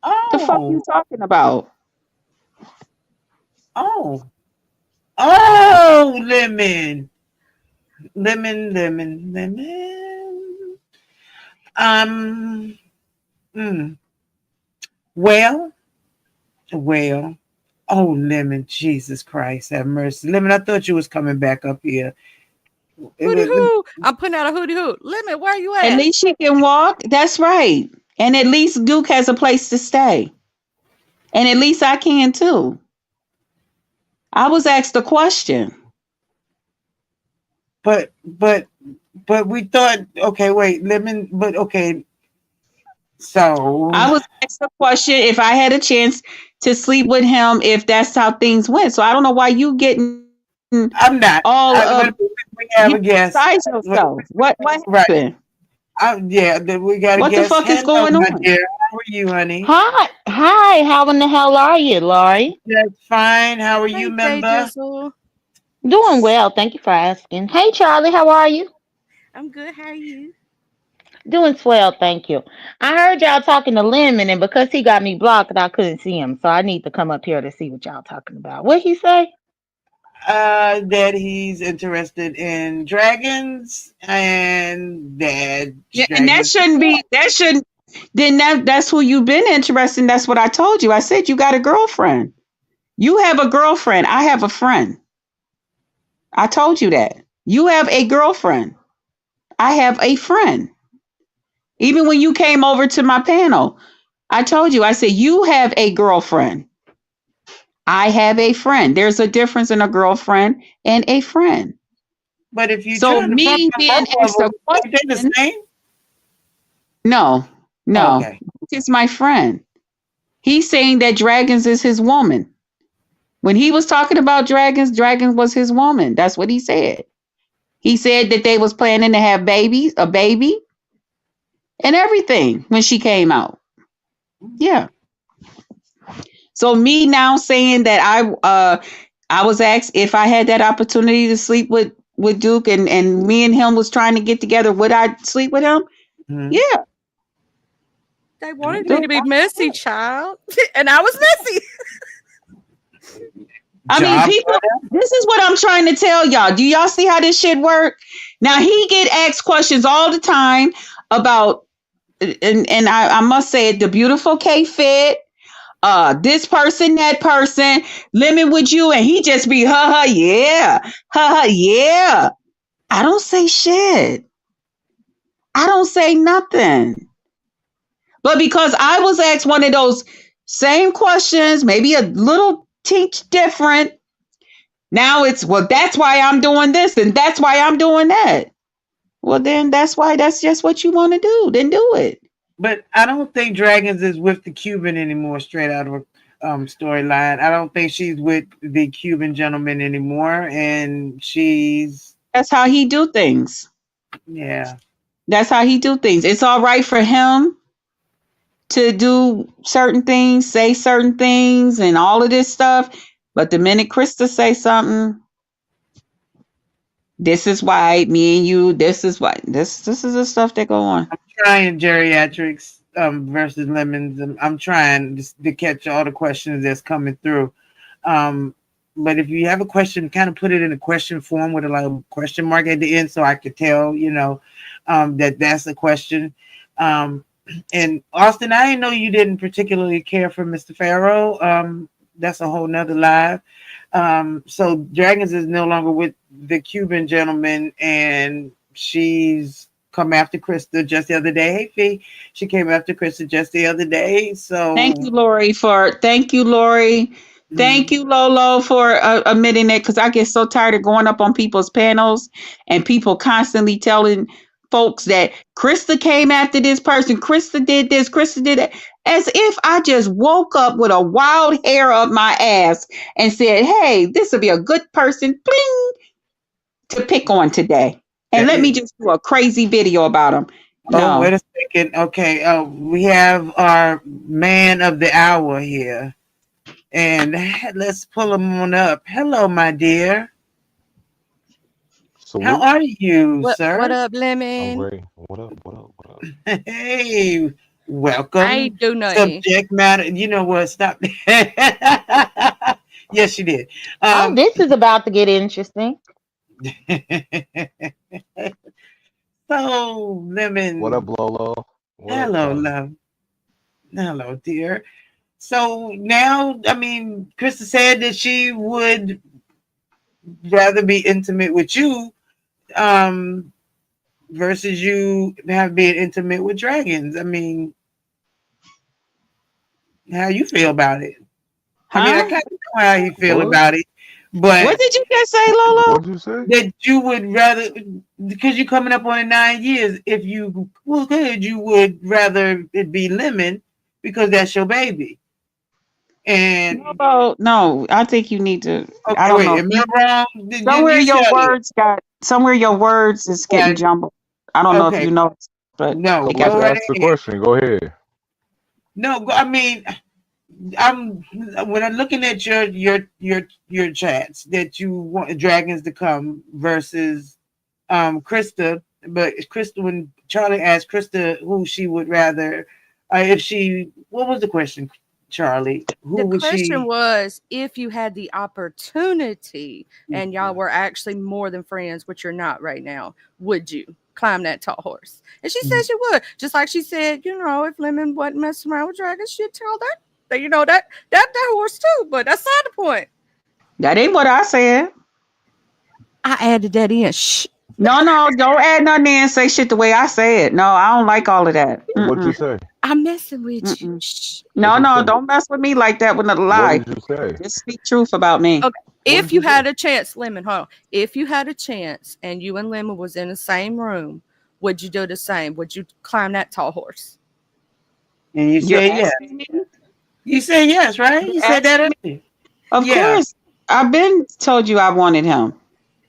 Oh. The fuck you talking about? Oh, lemon. Well. Oh, Lemon, Jesus Christ, have mercy. Lemon, I thought you was coming back up here. Hootie hoo. I'm putting out a hootie hoo. Lemon, where you at? At least she can walk. That's right. And at least Duke has a place to stay. And at least I can too. I was asked a question. But we thought, okay, wait, Lemon, but okay. So I was asked a question if I had a chance to sleep with him, if that's how things went. So I don't know why you getting. I'm not. All of we have a guest. Yourself. What happened? We got a what guest. The fuck is going on? How are you, honey? Hi. How in the hell are you, Lori? That's fine. How are you, member? Doing well. Thank you for asking. Hey, Charlie. How are you? I'm good. How are you? Doing swell, thank you. I heard y'all talking to Lemon, and because he got me blocked, I couldn't see him. So I need to come up here to see what y'all talking about. What he say? That he's interested in dragons and that. Yeah, and that shouldn't be. That shouldn't. Then that's who you've been interested in. That's what I told you. I said you got a girlfriend. You have a girlfriend. I have a friend. I told you that. You have a girlfriend. I have a friend. Even when you came over to my panel, I told you, I said, you have a girlfriend. I have a friend. There's a difference in a girlfriend and a friend. But if you So trying to fuck me them being both of asked a them, ain't they the question, same? no, no, Okay. it's my friend. He's saying that Dragons is his woman. When he was talking about Dragons, Dragons was his woman. That's what he said. He said that they was planning to have a baby, and everything when she came out. Yeah. So me now saying that I was asked if I had that opportunity to sleep with Duke and me and him was trying to get together, would I sleep with him? Mhm. Yeah. They wanted me Duke, to be messy, child, and I was messy. I mean, Job people, for them. this is what I'm trying to tell y'all. Do y'all see how this shit work? Now he get asked questions all the time about, and I must say it, the beautiful K Fit, this person, that person, Lemon with you, and he just be yeah, yeah. I don't say shit. I don't say nothing. But because I was asked one of those same questions, maybe a little teach different. Now it's, well, that's why I'm doing this and that's why I'm doing that. Well, then that's why that's just what you want to do. Then do it. But I don't think Dragons is with the Cuban anymore, straight out of a storyline. I don't think she's with the Cuban gentleman anymore. And she's, That's how he do things. yeah. That's how he do things. It's all right for him to do certain things, say certain things, and all of this stuff. But the minute Krista say something, this is why me and you, this is why this is the stuff that go on. I'm trying geriatrics versus lemons. I'm trying to catch all the questions that's coming through. But if you have a question, kind of put it in a question form with a like question mark at the end, so I could tell, that that's a question. And Austin, I didn't know you didn't particularly care for Mr. Farrow. That's a whole nother live. So Dragons is no longer with the Cuban gentleman, and she's come after Krista just the other day. Hey, Fee, she came after Krista just the other day. So Thank you, Lori. Thank you, Lori. Thank you, Lolo, for admitting it, because I get so tired of going up on people's panels and people constantly telling folks that Krista came after this person, Krista did this, Krista did that, as if I just woke up with a wild hair up my ass and said, hey, this would be a good person, bling, to pick on today. And let me just do a crazy video about him. Oh, wait a second. Okay, we have our man of the hour here. And let's pull him on up. Hello, my dear. So how are you, sir? What up, Lemon? I'm great. What up? Hey, welcome. I ain't do nothing. Subject matter. You know what? Stop. Yes, you did. This is about to get interesting. So, Lemon. What up, Lolo? Hello, love. Hello, dear. So now, I mean, Krista said that she would rather be intimate with you versus you have been intimate with Dragons. I mean, how you feel about it? I mean, I kind of know how you feel about it, but what did you just say, Lolo? What did you say? That you would rather, because you're coming up on the 9 years, if you could, you would rather it be Lemon because that's your baby. And no, I think you need to. Okay, I don't know. Am I wrong? Somewhere your words is getting jumbled. I don't know if you know, but no. Let's ask the question. Go ahead. No, I mean, when I'm looking at your chats that you want Dragons to come versus Krista, but Krista, when Charlie asked Krista who she would rather, what was the question, Charlie? The question was if you had the opportunity and y'all were actually more than friends, which you're not right now, would you climb that tall horse? And she said she would. Just like she said, if Lemon wasn't messing around with Dragons, she'd tell that horse too. But that's not the point. That ain't what I said. I added that in. Shh. No, don't add nothing in. Say shit the way I say it. No, I don't like all of that. What'd you say? I'm messing with you. No, don't mess with me like that with a lie. What did you say? Just speak truth about me. Okay. What If did you you say? had a chance, Lemon, hold on. If you had a chance and you and Lemon was in the same room, would you do the same? Would you climb that tall horse? And you You're said yes. asking me? You said yes, right? You're You said asking that me? earlier. Of Yeah. course. I've been told you I wanted him.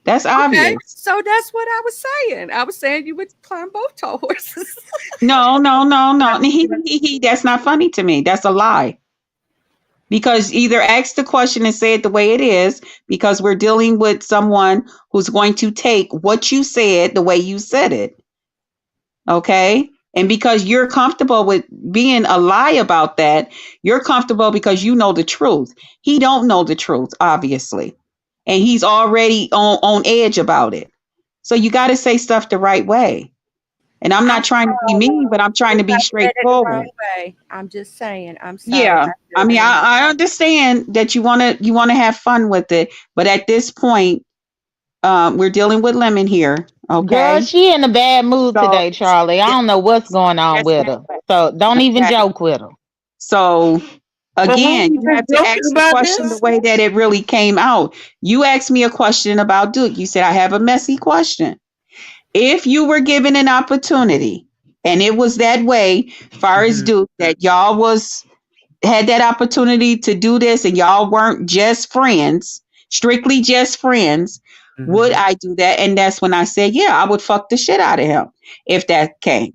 That's Okay, obvious. so that's what I was saying. I was saying you would climb both tall horses. No, no, no, no. That's not funny to me. That's a lie. Because either ask the question and say it the way it is, because we're dealing with someone who's going to take what you said the way you said it. Okay. And because you're comfortable with being a lie about that, you're comfortable because you know the truth. He don't know the truth, obviously. And he's already on edge about it. So you got to say stuff the right way. And I'm I not trying to be mean, but I'm trying if to be I said it the wrong straightforward. way, I'm just saying. I'm sorry. Yeah. I mean, I understand that you wanna have fun with it, but at this point, we're dealing with Lemon here. Girl, Okay. she in a bad mood So today, Charlie. I yeah, don't know what's going on that's with her. So don't even okay. joke with her. So But weren't again, we you just have to joking ask the about question the this? way that it really came out. You asked me a question about Duke. You said I have a messy question. If you were given an opportunity and it was that way, far as Hmm. Duke, that y'all was had that opportunity to do this and y'all weren't just friends, strictly just friends, would Hmm. I do that? And that's when I said, yeah, I would fuck the shit out of him if that came.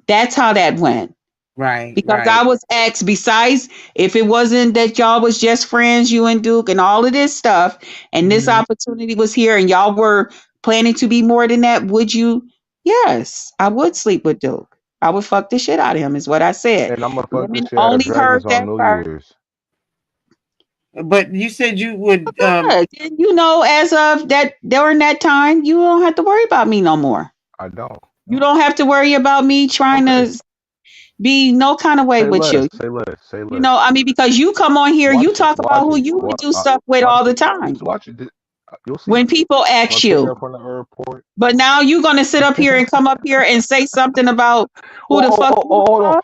That's how that went. Right, Because right. I was asked, besides, if it wasn't that y'all was just friends, you and Duke and all of this stuff, and this Hmm. opportunity was here and y'all were planning to be more than that, would you? Yes, I would sleep with Duke. I would fuck the shit out of him, is what I said. And I'm gonna fuck the Women shit out of only heard dragons on that New part. Year's. But you said you would. Good. And you know, as of that during that time, you don't have to worry about me no more. I don't. You don't have to worry about me trying Okay. to be no kind of way Say with less. you. Say less. Say You less. know, I mean, because you come on here, you Watch it. talk about Watch who it. you would do stuff with Watch all the it. time Just watch it. You'll see. when people I'm gonna ask pick it you. up from the airport. But now you're gonna sit up here and come up here and say something about who Oh, the oh, fuck oh, you oh, hold on. are.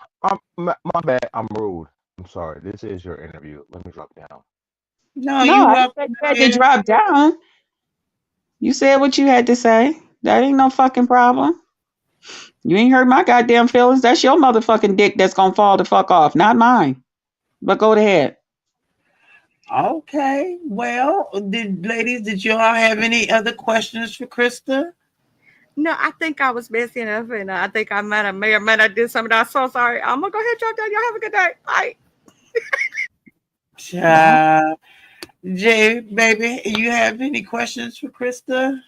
My bad. I'm rude. I'm sorry. This is your interview. Let me drop down. No, No, you I didn't welcome say you up had to here. drop down. You said what you had to say. That ain't no fucking problem. You ain't hurt my goddamn feelings. That's your motherfucking dick that's gonna fall the fuck off, not mine. But go ahead. Okay. Well, did y'all have any other questions for Krista? No, I think I was messy enough, and I think I may or may not did something. I'm so sorry. I'm gonna go ahead and drop down. Y'all have a good day. Bye. Child. Jay, baby, you have any questions for Krista?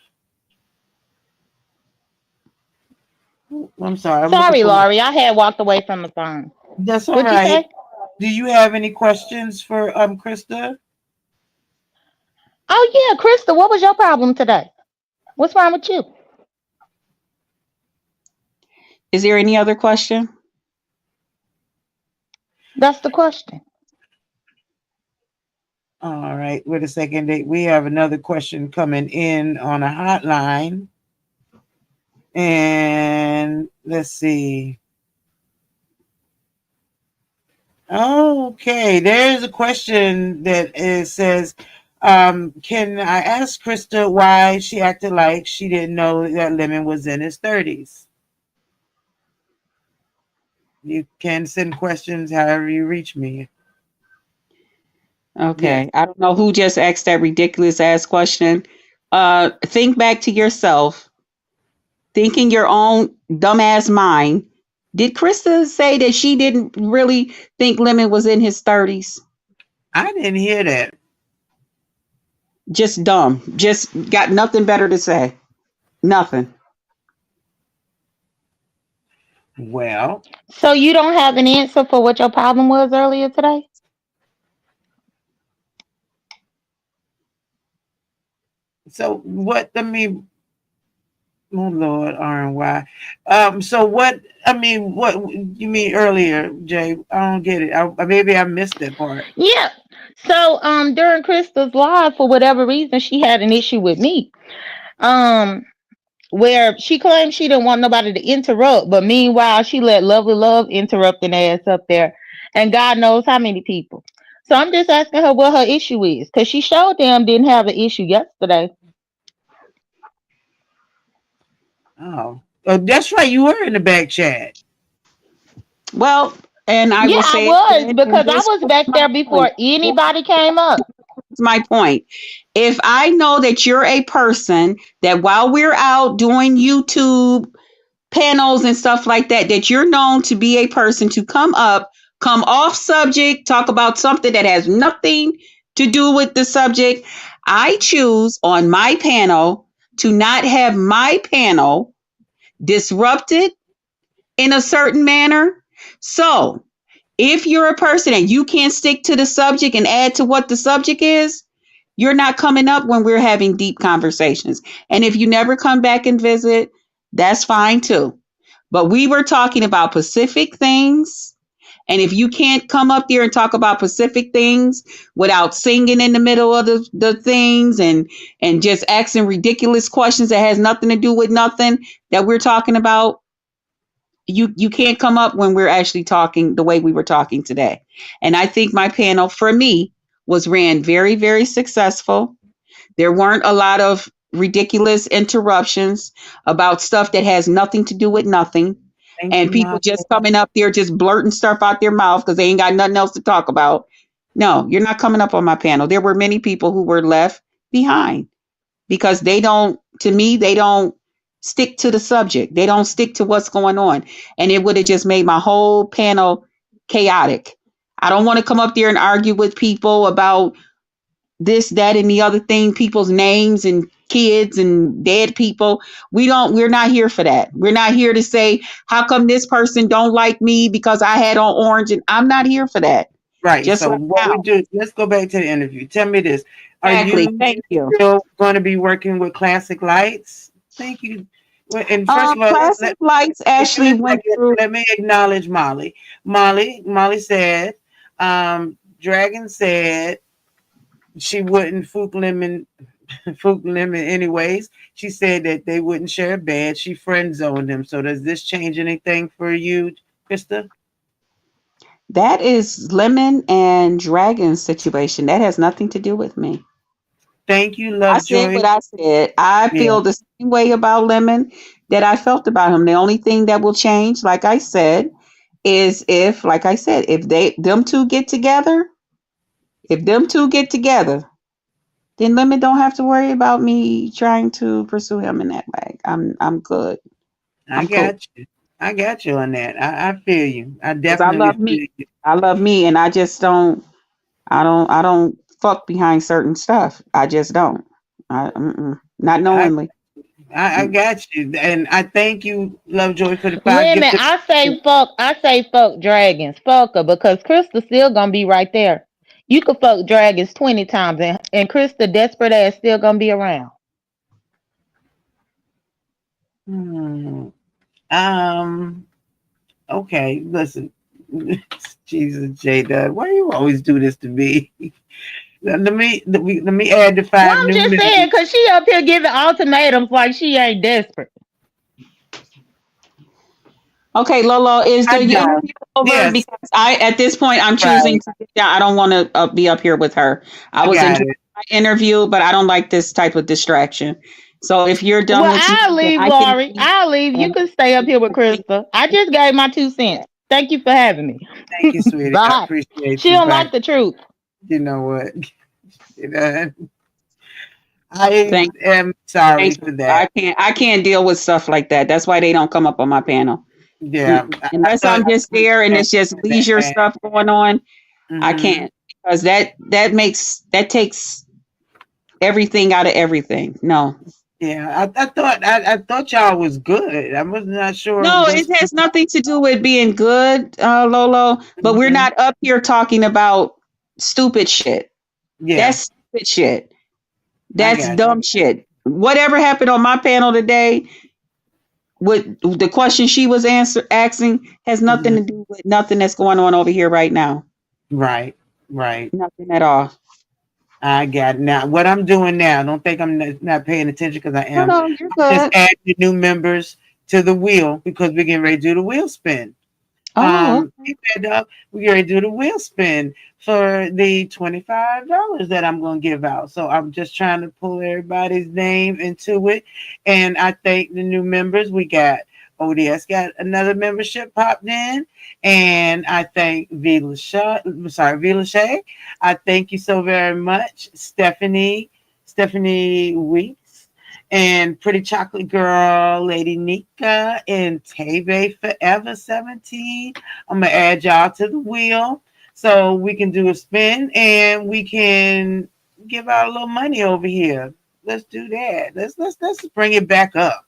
I'm sorry, I'm looking Sorry, for my. Laurie. I had walked away from the phone. That's all What'd you right. say? Do you have any questions for Krista? Oh yeah, Krista, what was your problem today? What's wrong with you? Is there any other question? That's the question. All right, wait a second. We have another question coming in on a hotline. And let's see. Okay, there's a question that it says, can I ask Krista why she acted like she didn't know that Lemon was in his 30s? You can send questions however you reach me. Yes. Okay. I don't know who just asked that ridiculous ass question. Think back to yourself. Think in your own dumbass mind. Did Krista say that she didn't really think Lemon was in his 30s? I didn't hear that. Just dumb. Just got nothing better to say. Nothing. Well, So you don't have an answer for what your problem was earlier today? so what, I mean, oh Lord, RNY. So what, I mean, what you mean earlier, Jay? I don't get it. Maybe I missed that part. Yeah. So during Krista's live, for whatever reason, she had an issue with me. Um where she claimed she didn't want nobody to interrupt, but meanwhile she let Lovely Love interrupt an ass up there, and God knows how many people. So I'm just asking her what her issue is, because she showed them didn't have an issue yesterday. Oh, that's right. You were in the back chat. Well, and I Yeah, will I say was again, and because I this was is back my there point. before anybody came up. That's my point. If I know that you're a person that while we're out doing YouTube panels and stuff like that, that you're known to be a person to come up, come off subject, talk about something that has nothing to do with the subject, I choose on my panel to not have my panel disrupted in a certain manner. So if you're a person and you can't stick to the subject and add to what the subject is, you're not coming up when we're having deep conversations. And if you never come back and visit, that's fine too. But we were talking about Pacific things. And if you can't come up there and talk about Pacific things without singing in the middle of the things and just asking ridiculous questions that has nothing to do with nothing that we're talking about, you can't come up when we're actually talking the way we were talking today. And I think my panel for me was ran very, very successful. There weren't a lot of ridiculous interruptions about stuff that has nothing to do with nothing. Thank And you, people Mom. just coming up there just blurting stuff out their mouth because they ain't got nothing else to talk about. No, you're not coming up on my panel. There were many people who were left behind because they don't, to me, they don't stick to the subject. They don't stick to what's going on. And it would have just made my whole panel chaotic. I don't want to come up there and argue with people about this, that, and the other thing, people's names and kids and dead people. We're not here for that. We're not here to say, how come this person don't like me because I had on orange? And I'm not here for that. Right. Just So like what we now. do, let's go back to the interview. Tell me this. Are Exactly. you Thank you. still going to be working with Classic Lights? Thank you. Well, and first of all, Classic Lights give me actually a went second. through. Let me acknowledge Molly. Molly said, Dragon said she wouldn't Fook Lemon anyways. She said that they wouldn't share a bed. She friend zoned him. So does this change anything for you, Krista? That is Lemon and Dragon situation. That has nothing to do with me. Thank you, I said Lovejoy. what I said. I Yeah. feel the same way about Lemon that I felt about him. The only thing that will change, like I said, is if, like I said, if them two get together, then Lemon don't have to worry about me trying to pursue him in that way. I'm good. I I'm cool. got you. I got you on that. I feel you. I Because I definitely love me. feel you. I love me and I just don't I don't fuck behind certain stuff. I just don't. Not I, knowingly. I Mm. got you. And I thank you, Lovejoy, for the five Lemon, gifted. I say fuck dragons. Fuck her because Krista still gonna be right there. You could fuck dragons 20 times and Krista desperate ass still gonna be around. Hmm. Um. Okay. Listen. Jesus, J Dub, why do you always do this to me? Let me add the Well, five I'm new just members. saying because she up here giving ultimatums like she ain't desperate. Okay, Lolo, is I the don't. interview over? Yes. Because at this point, I'm choosing Right. to get down. I don't want to be up here with her. I I was got enjoying it. my interview, but I don't like this type of distraction. So if you're done Well, with me, I'll then leave, I can Lori. leave. I'll leave. You And can stay up here with Krista. I just gave my 2 cents. Thank you for having me. Thank you, sweetie. I Bye. appreciate She you don't back. like the truth. You know what? You know, I thank, am sorry thank for you. that. I can't deal with stuff like that. That's why they don't come up on my panel. Yeah, Mm-mm. I Unless thought I'm just you there and understand it's just that, leisure man. stuff going on, I Hmm. can't because that takes everything out of everything. No. Yeah, I thought y'all was good. I was not sure No, it what's. has nothing to do with being good, Lolo, but we're Mhm. not up here talking about stupid shit. Yeah, That's stupid shit. I That's got dumb shit. Whatever happened on my panel today with the question she was asking has you. nothing Mhm. to do with nothing that's going on over here right now. Right, right. Nothing at all. I got it. Now. What I'm doing now, don't think I'm not paying attention because I No, am. no, you're I'm just good. adding the new members to the wheel because we're getting ready to do the wheel spin. Oh, Keep that up. We already do the wheel spin for the $25 that I'm going to give out. So I'm just trying to pull everybody's name into it. And I thank the new members. We got ODS got another membership popped in. And I thank V. Lachey. I thank you so very much. Stephanie Weeks, and Pretty Chocolate Girl, Lady Nika, and Tave Forever 17. I'm gonna add y'all to the wheel so we can do a spin and we can give out a little money over here. Let's do that. Let's bring it back up.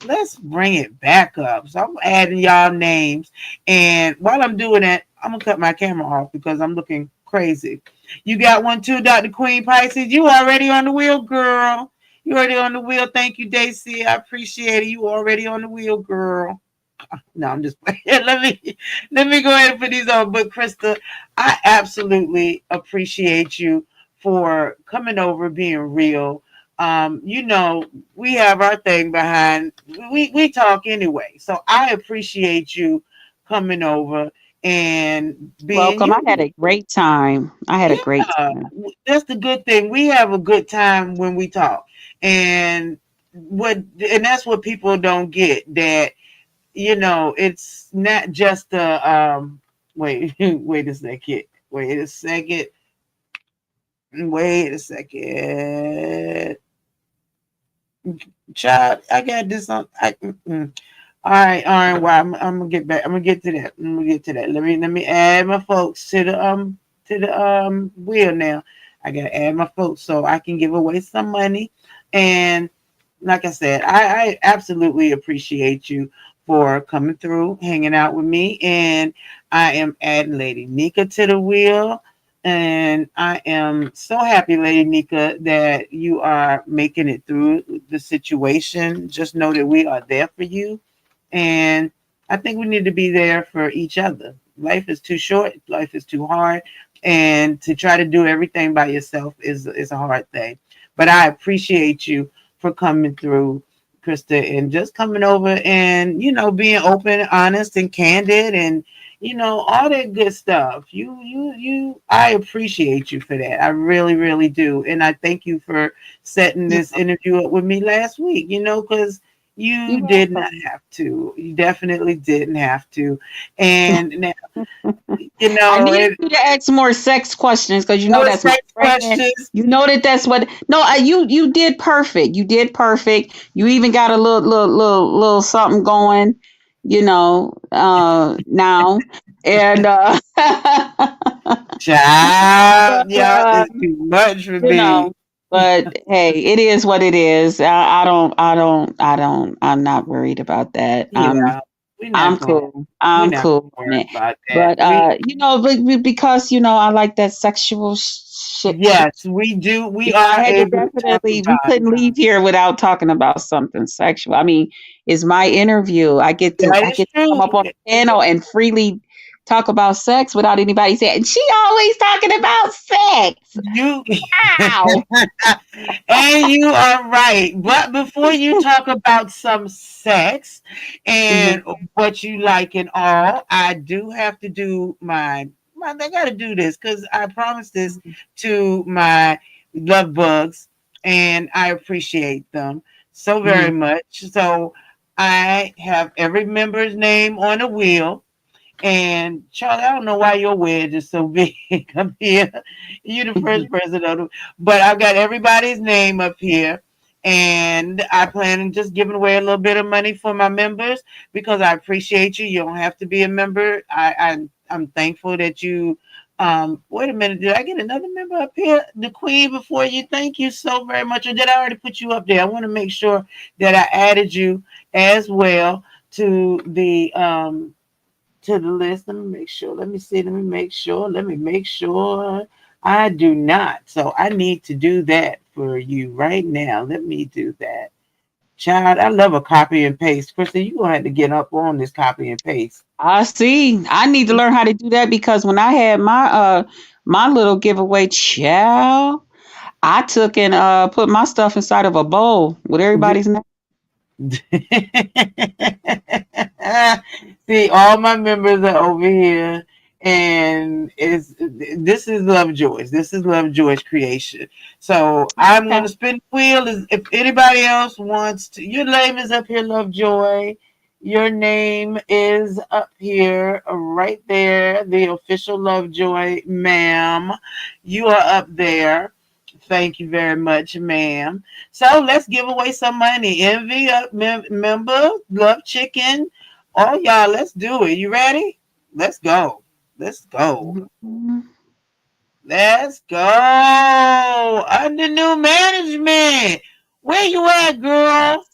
Let's bring it back up. So I'm adding y'all names, and while I'm doing that, I'm gonna cut my camera off because I'm looking crazy. You got one too, Dr. Queen Pisces. You already on the wheel, girl. You already on the wheel. Thank you, Daisy. I appreciate it. You already on the wheel, girl. No, I'm just playing. Let me go ahead and put these on. But Krista, I absolutely appreciate you for coming over, being real. You know, we have our thing behind. We talk anyway, so I appreciate you coming over and being welcome. I had you. a great time. I had a great Yeah, time. that's the good thing. We have a good time when we talk, and that's what people don't get. That it's not just a wait, wait a second, wait a second, child. I got this on. All right. Well, I'm gonna get back. I'm gonna get to that. Let me add my folks to the wheel now. I gotta add my folks so I can give away some money. And like I said, I absolutely appreciate you for coming through, hanging out with me. And I am adding Lady Nika to the wheel. And I am so happy, Lady Nika, that you are making it through the situation. Just know that we are there for you. And I think we need to be there for each other. Life is too short, life is too hard. And to try to do everything by yourself is a hard thing. But I appreciate you for coming through, Krista, and just coming over and being open, honest, and candid, and all that good stuff. I appreciate you for that. I really, really do, and I thank you for setting You this interview up with me last week. Because you you did not welcome. have to. You definitely didn't have to, and now I needed it. you to ask more sex questions because you know Those that's my sex friend. questions. You know that's what. No, you did perfect. You did perfect. You even got a little something going. Now and but, Child, yeah, it's too much for you me. know. But hey, it is what it is. I'm not worried about that. Yeah, we're I'm not gonna cool. we're I'm not cool gonna on worry it. about that. But because I like that sexual shit. Yes, we do. We I are had to able to talk definitely. We about it. couldn't leave here without talking about something sexual. I mean, it's my interview. I get to That I is get to come true. up on the panel and freely talk about sex without anybody saying she always talking about sex. You Wow. and you are right. But before you talk about some sex Mhm. and what you like and all, I do have to do my I gotta do this because I promised this to my love bugs and I appreciate them so very Mhm. much. So I have every member's name on a wheel. And Charlie, I don't know why your wedge is so big up here. You're the first Mhm. person on the, but I've got everybody's name up here. And I plan on just giving away a little bit of money for my members because I appreciate you. You don't have to be a member. I'm thankful that you wait a minute, did I get another member up here? The Queen before you. Thank you so very much. Or did I already put you up there? I want to make sure that I added you as well to the list. Let me make sure. Let me see. Let me make sure. Let me make sure. I do not. So I need to do that for you right now. Let me do that. Child, I love a copy and paste. Krista, you're going to have to get up on this copy and paste. I see. I need to learn how to do that because when I had my little giveaway, child, I took and put my stuff inside of a bowl with You, everybody's name. See, all my members are over here, and this is Lovejoy's. This is Lovejoy's creation. So I'm Okay. gonna spin the wheel. If anybody else wants to, your name is up here, Lovejoy. Your name is up here, right there. The official Lovejoy, ma'am. You are up there. Thank you very much, ma'am. So let's give away some money. Envy, member, love chicken. Oh, y'all, let's do it. You ready? Let's go. Let's go. Mhm. Let's go. Under new management. Where you at, girl?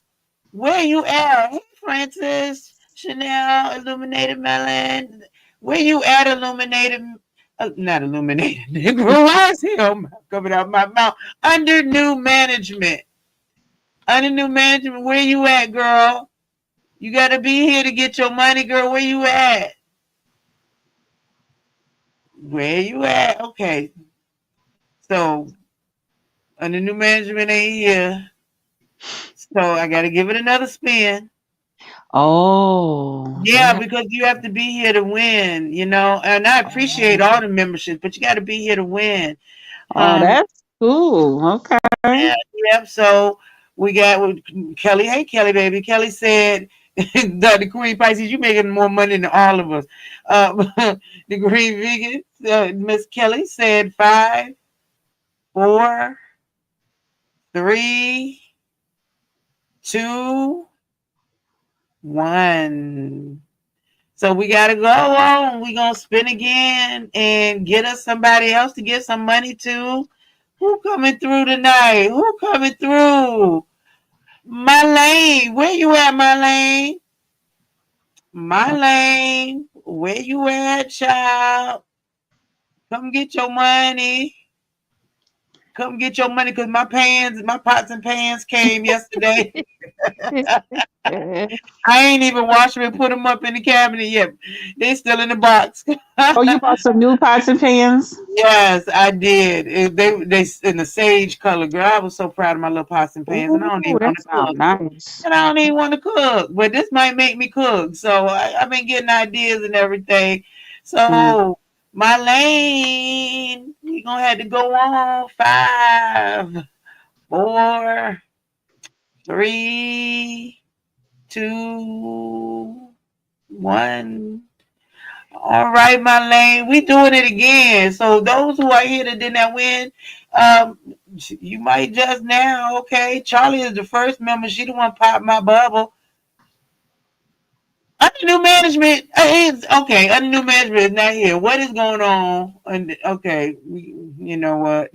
Where you at? Hey, Francis, Chanel, Illuminated Melon. Where you at, Illuminated? Not Illuminated. Negro, why is he coming out my mouth? Under new management. Under new management, where you at, girl? You gotta be here to get your money, girl. Where you at? Where you at? Okay. So under new management ain't here. So I gotta give it another spin. Oh, they Yeah, have. because you have to be here to win, and I appreciate Oh, all the memberships, but you gotta be here to win. oh, Um, that's cool. Okay. yeah, yep. So we got Kelly. Hey, Kelly, baby. Kelly said, the Queen Pisces, you making more money than all of us. The Green Vegan, Miss Kelly said 5, 4, 3, 2, 1. So we gotta go on. We gonna spin again and get us somebody else to get some money to. Who coming through tonight? Who coming through? Marlene, where you at, Marlene? Marlene, where you at, child? Come get your money. Come get your money, cause my pots and pans came yesterday. I ain't even washed them and put them up in the cabinet yet. They still in the box. Oh, you bought some new pots and pans? Yes, I did. They in the sage color. Girl, I was so proud of my little pots and pans, and I don't Ooh, even want that to sounds cook. nice. And I don't even want to cook, but this might make me cook. So I've been getting ideas and everything. Mm. So my lane, we gonna have to go on 5, 4, 3, 2, 1. All right, my lane. We doing it again. So those who are here that did not win, um, you might just now. Okay, Charlie is the first member. She the one pop my bubble. Under new management, okay. Under new management is not here. What is going on? Okay, you know what,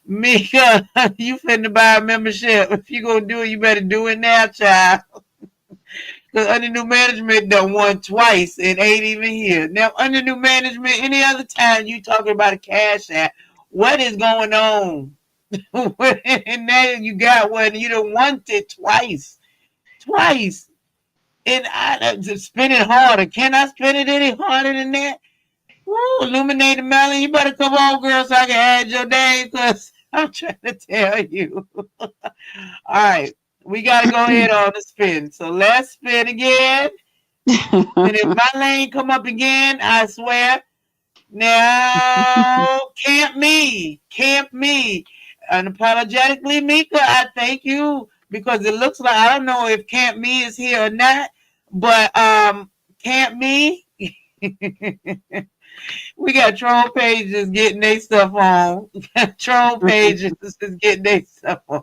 Mika, you finna buy a membership. If you gonna do it, you better do it now, child. Because under new management done won twice and ain't even here. Now, under new management, any other time you talking about a cash app, what is going on? And now you got one, you done won it twice. Twice. And I just spin it harder. Can I spin it any harder than that? Woo, Illuminated Melon, you better come on, girl, so I can add your name, because I'm trying to tell you. All right, we got to go ahead on the spin. So let's spin again. And if my lane come up again, I swear, now camp me. Unapologetically, Mika, I thank you, because it looks like, I don't know if Camp Me is here or not, but Camp Me, we got troll pages getting their stuff on. Troll pages is getting their stuff on.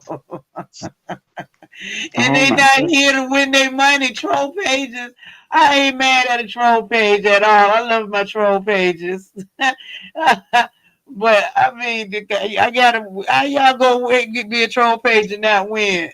And Oh they my not god. here to win their money. Troll pages. I ain't mad at a troll page at all. I love my troll pages. But I mean, I gotta. How y'all go get me a troll page and not win?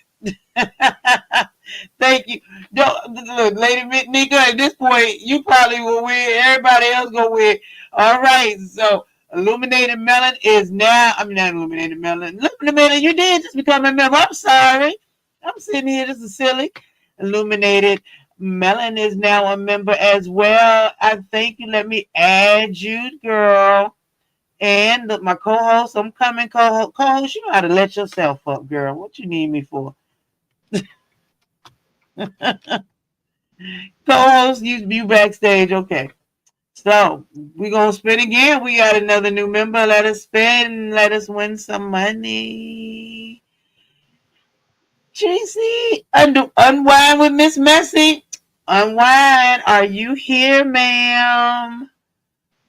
Thank you. Look, Lady Nika, at this point, you probably will win. Everybody else gonna win. All right. So Illuminated Melon is now. I mean, not Illuminated Melon. Illuminated Melon, you did just become a member. I'm sorry. I'm sitting here. This is silly. Illuminated Melon is now a member as well. I thank you. Let me add you, girl. And my co-host, I'm coming, co-host, you know how to let yourself up, girl. What you need me for? Co-host, you backstage, okay. So we're gonna spin again. We got another new member. Let us spin. Let us win some money. Tracy, unwind with Miss Messy. Unwind. Are you here, ma'am?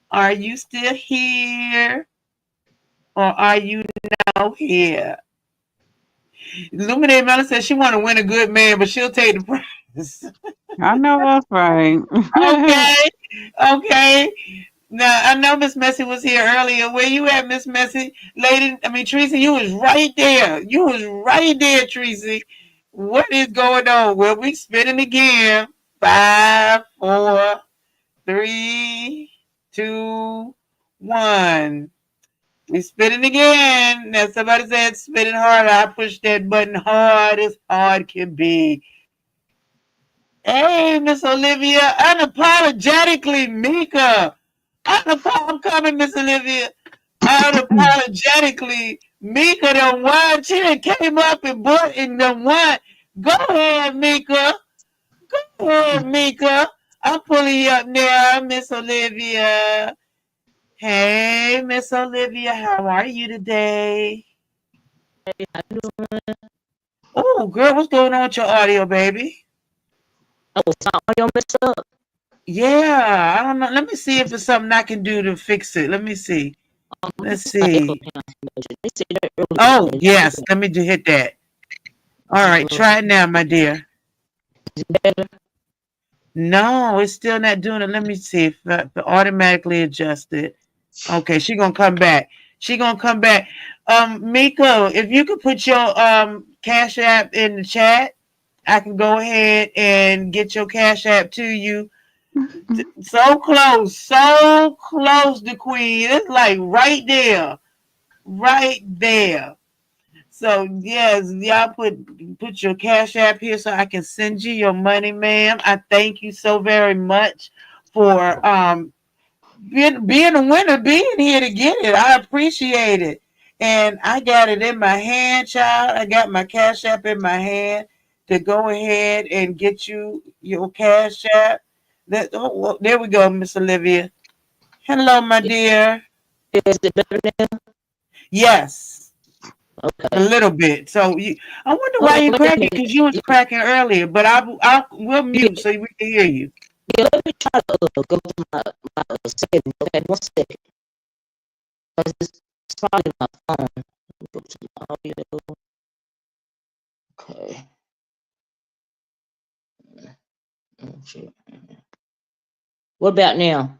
Are you still here? Or are you now here? Illuminate Mela says she want to win a good man, but she'll take the prize. I know that's right. Okay. Okay. Now I know Miss Messy was here earlier. Where you at, Miss Messy? Lady, I mean Tracy, you was right there. You was right there, Tracy. What is going on? Well, we spinning again. 5, 4, 3, 2, 1. We spinning again. Now somebody said spinning harder. I pushed that button hard as hard can be. Hey, Miss Olivia, unapologetically Mika. I'm coming, Miss Olivia. Unapologetically, Mika done won. She done came up and bought and done won. Go ahead, Mika. Go ahead, Mika. I'm pulling you up now, Miss Olivia. Hey, Miss Olivia, how are you today? Oh, girl, what's going on with your audio, baby? Oh, was my audio messed up? Yeah, I don't know. Let me see if it's something I can do to fix it. Let me see. Let's see. They said that earlier. Oh, yes. Let me hit that. All right, try it now, my dear. Is it better? No, it's still not doing it. Let me see if I automatically adjust it. Okay, she gonna come back. She gonna come back. Miko, if you could put your Cash App in the chat, I can go ahead and get your Cash App to you. So close, the Queen. It's like right there, right there. So yes, y'all put your Cash App here so I can send you your money, ma'am. I thank you so very much for being a winner, being here to get it. I appreciate it. And I got it in my hand, child. I got my Cash App in my hand to go ahead and get you your Cash App. There we go, Miss Olivia. Hello, my dear. Is it better now? Yes, Okay. a little bit. So I wonder why you cracking, because you was cracking earlier. But we'll mute so we can hear you. Yeah, let me try to go to my settings. Okay, 1 second. Because it's probably my phone. Go to my audio. Okay. What about now?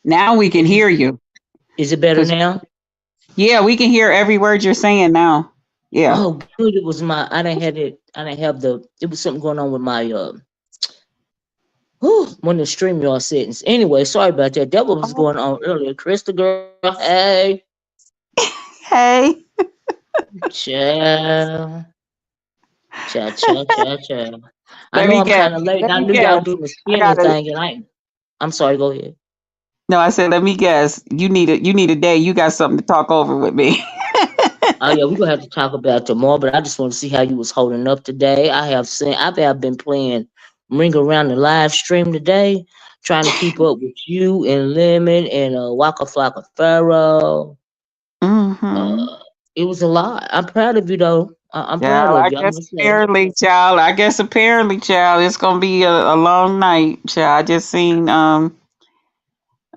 Now we can hear you. Is it better now? Yeah, we can hear every word you're saying now. Yeah. Oh, good. It was my. I didn't have it. I didn't have the. It was something going on with my one of the StreamYard settings. Anyway, sorry about that. That was going on earlier. Christa, girl, hey, Hey. ciao, ciao. I Let know me I'm guess. kind of late. Let I me knew y'all guess. doing the I spinning gotta. thing, and I'm sorry. Go ahead. No, I said, let me guess. You need a day. You got something to talk over with me. Oh yeah, we're gonna have to talk about tomorrow, but I just want to see how you was holding up today. I've been playing Ring Around the live stream today, trying to keep up with you and Lemon and Waka Flocka Pharaoh. Mm-hmm. Uh, it was a lot. I'm proud of you though. I'm proud Child, of I you. I guess must say. apparently, child. I guess apparently, child. It's gonna be a long night, child. I just seen I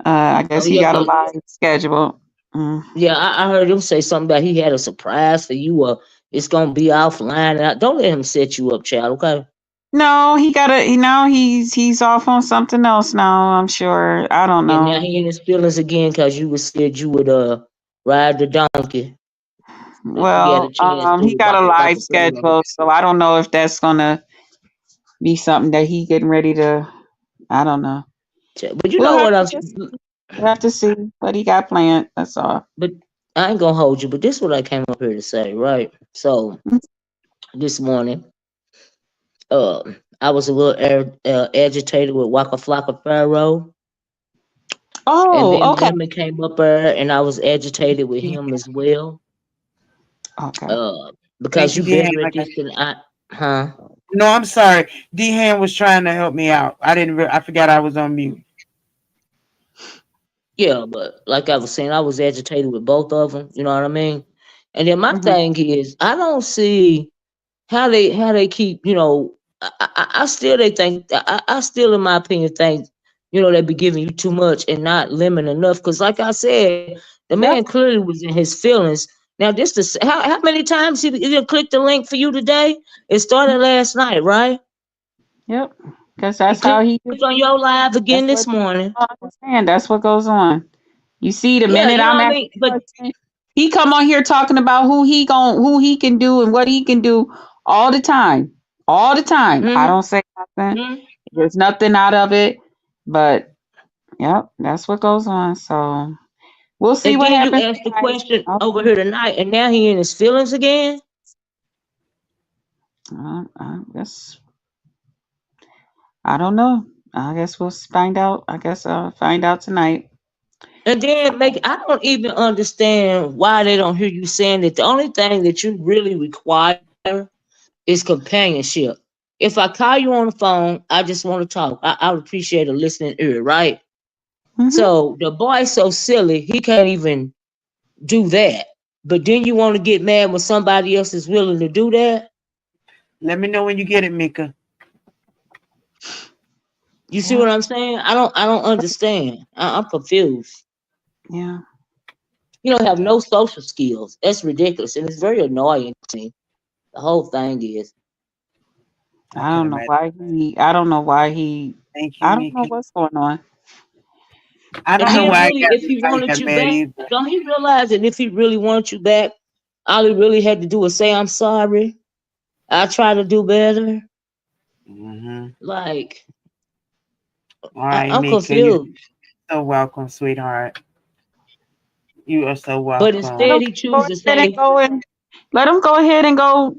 Oh guess he yeah, got a 'cause live schedule. Mm. yeah, I heard him say something about he had a surprise for you. It's gonna be offline. Don't let him set you up, child. Okay. No, he got a. You know, he's off on something else now. I'm sure. I don't Yeah, now know. he in his feelings again because you said you would ride the donkey if you had a Well, chance to he got a walk live a Pharaoh. schedule, so I don't know if that's gonna be something that he getting ready to. I don't know. But you We'll know have what to else? just we'll have to see what he got planned. That's all. But I ain't gonna hold you. But this is what I came up here to say, right? So this morning, I was a little agitated with Waka Flocka Pharaoh. And then Oh, okay. Lemon came up there, and I was agitated with him as well. Okay. Because Thank you, you D. better at Like, this than I, huh? no, I'm sorry. D. Han was trying to help me out. I didn't. I forgot I was on mute. Yeah, but like I was saying, I was agitated with both of them. You know what I mean? And then my Hmm. thing is, I don't see how they keep. I still they think I still, in my opinion, think they be giving you too much and not limiting enough. Because like I said, the man Yep. clearly was in his feelings. Now this the how many times he clicked the link for you today? It started last night, right? Yep. Because He that's how clicked he. on your live That's again what this morning. I understand. That's what goes on. You see, the Yeah, minute you know I'm what I at mean. But he come on here talking about who he can do and what he can do all the time. All the time. I mhm, don't say nothing. mhm. There's nothing out of it. But yep, that's what goes on. So we'll see And what then you happens asked the tonight. question over here tonight, and now he in his feelings again. I guess I don't know. I guess we'll find out. I guess I'll find out tonight. And then I don't even understand why they don't hear you saying that the only thing that you really require is companionship. If I call you on the phone, I just want to talk. I would appreciate a listening ear, right? Hmm. So the boy's so silly, he can't even do that. But then you want to get mad when somebody else is willing to do that? Let me know when you get it, Mika. You see Yeah. what I'm saying? I don't understand. I'm confused. Yeah. You don't have no social skills. That's ridiculous, and it's very annoying to me. The whole thing is. I I can don't know imagine. why he. I don't know why he. Thank you, I don't know Mika. what's going on. I And don't know I then don't. why I really, got if he I wanted got you mad back, either. don't he realize that if he really wants you back, all he really had to do was say, "I'm sorry. I try to do better." Mm-hmm. Like, All right, I'm Mika, you're confused. so welcome, sweetheart. You are so But Let instead, him welcome. he go chooses to ahead and say, go and let him go ahead and go.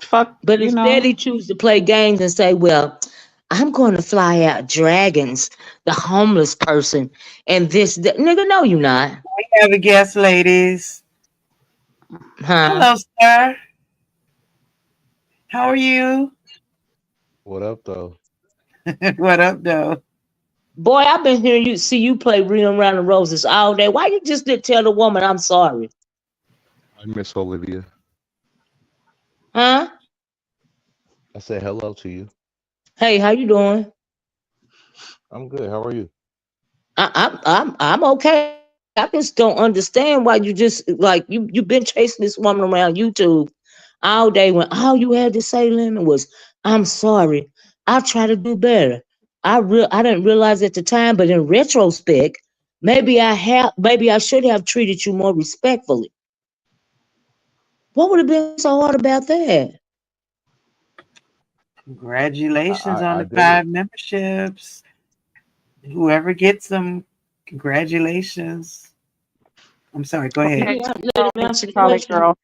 Fuck. but instead he chooses to play games and say, "Well, I'm going to fly out dragons, the homeless person, and this, that. Nigga, no, you not, We have a guest, ladies. huh?" Hello, sir. How are you? What up, though? What up, though? Boy, I've been hearing see you play Real Round the Roses all day. Why you just didn't tell the woman I'm sorry, I miss Olivia. huh? I said hello to you. Hey, how you doing? I'm good. How are you? I'm okay. I just don't understand why you just like you've been chasing this woman around YouTube all day when all you had to say, Lemon, was "I'm sorry. I try to do better." I didn't realize at the time, but in retrospect, maybe I should have treated you more respectfully. What would have been so hard about that? Congratulations on I the did it. 5 memberships. Whoever gets them, congratulations. I'm sorry. Go Let ahead. Okay. me let So him what answer you the call it, question. girl?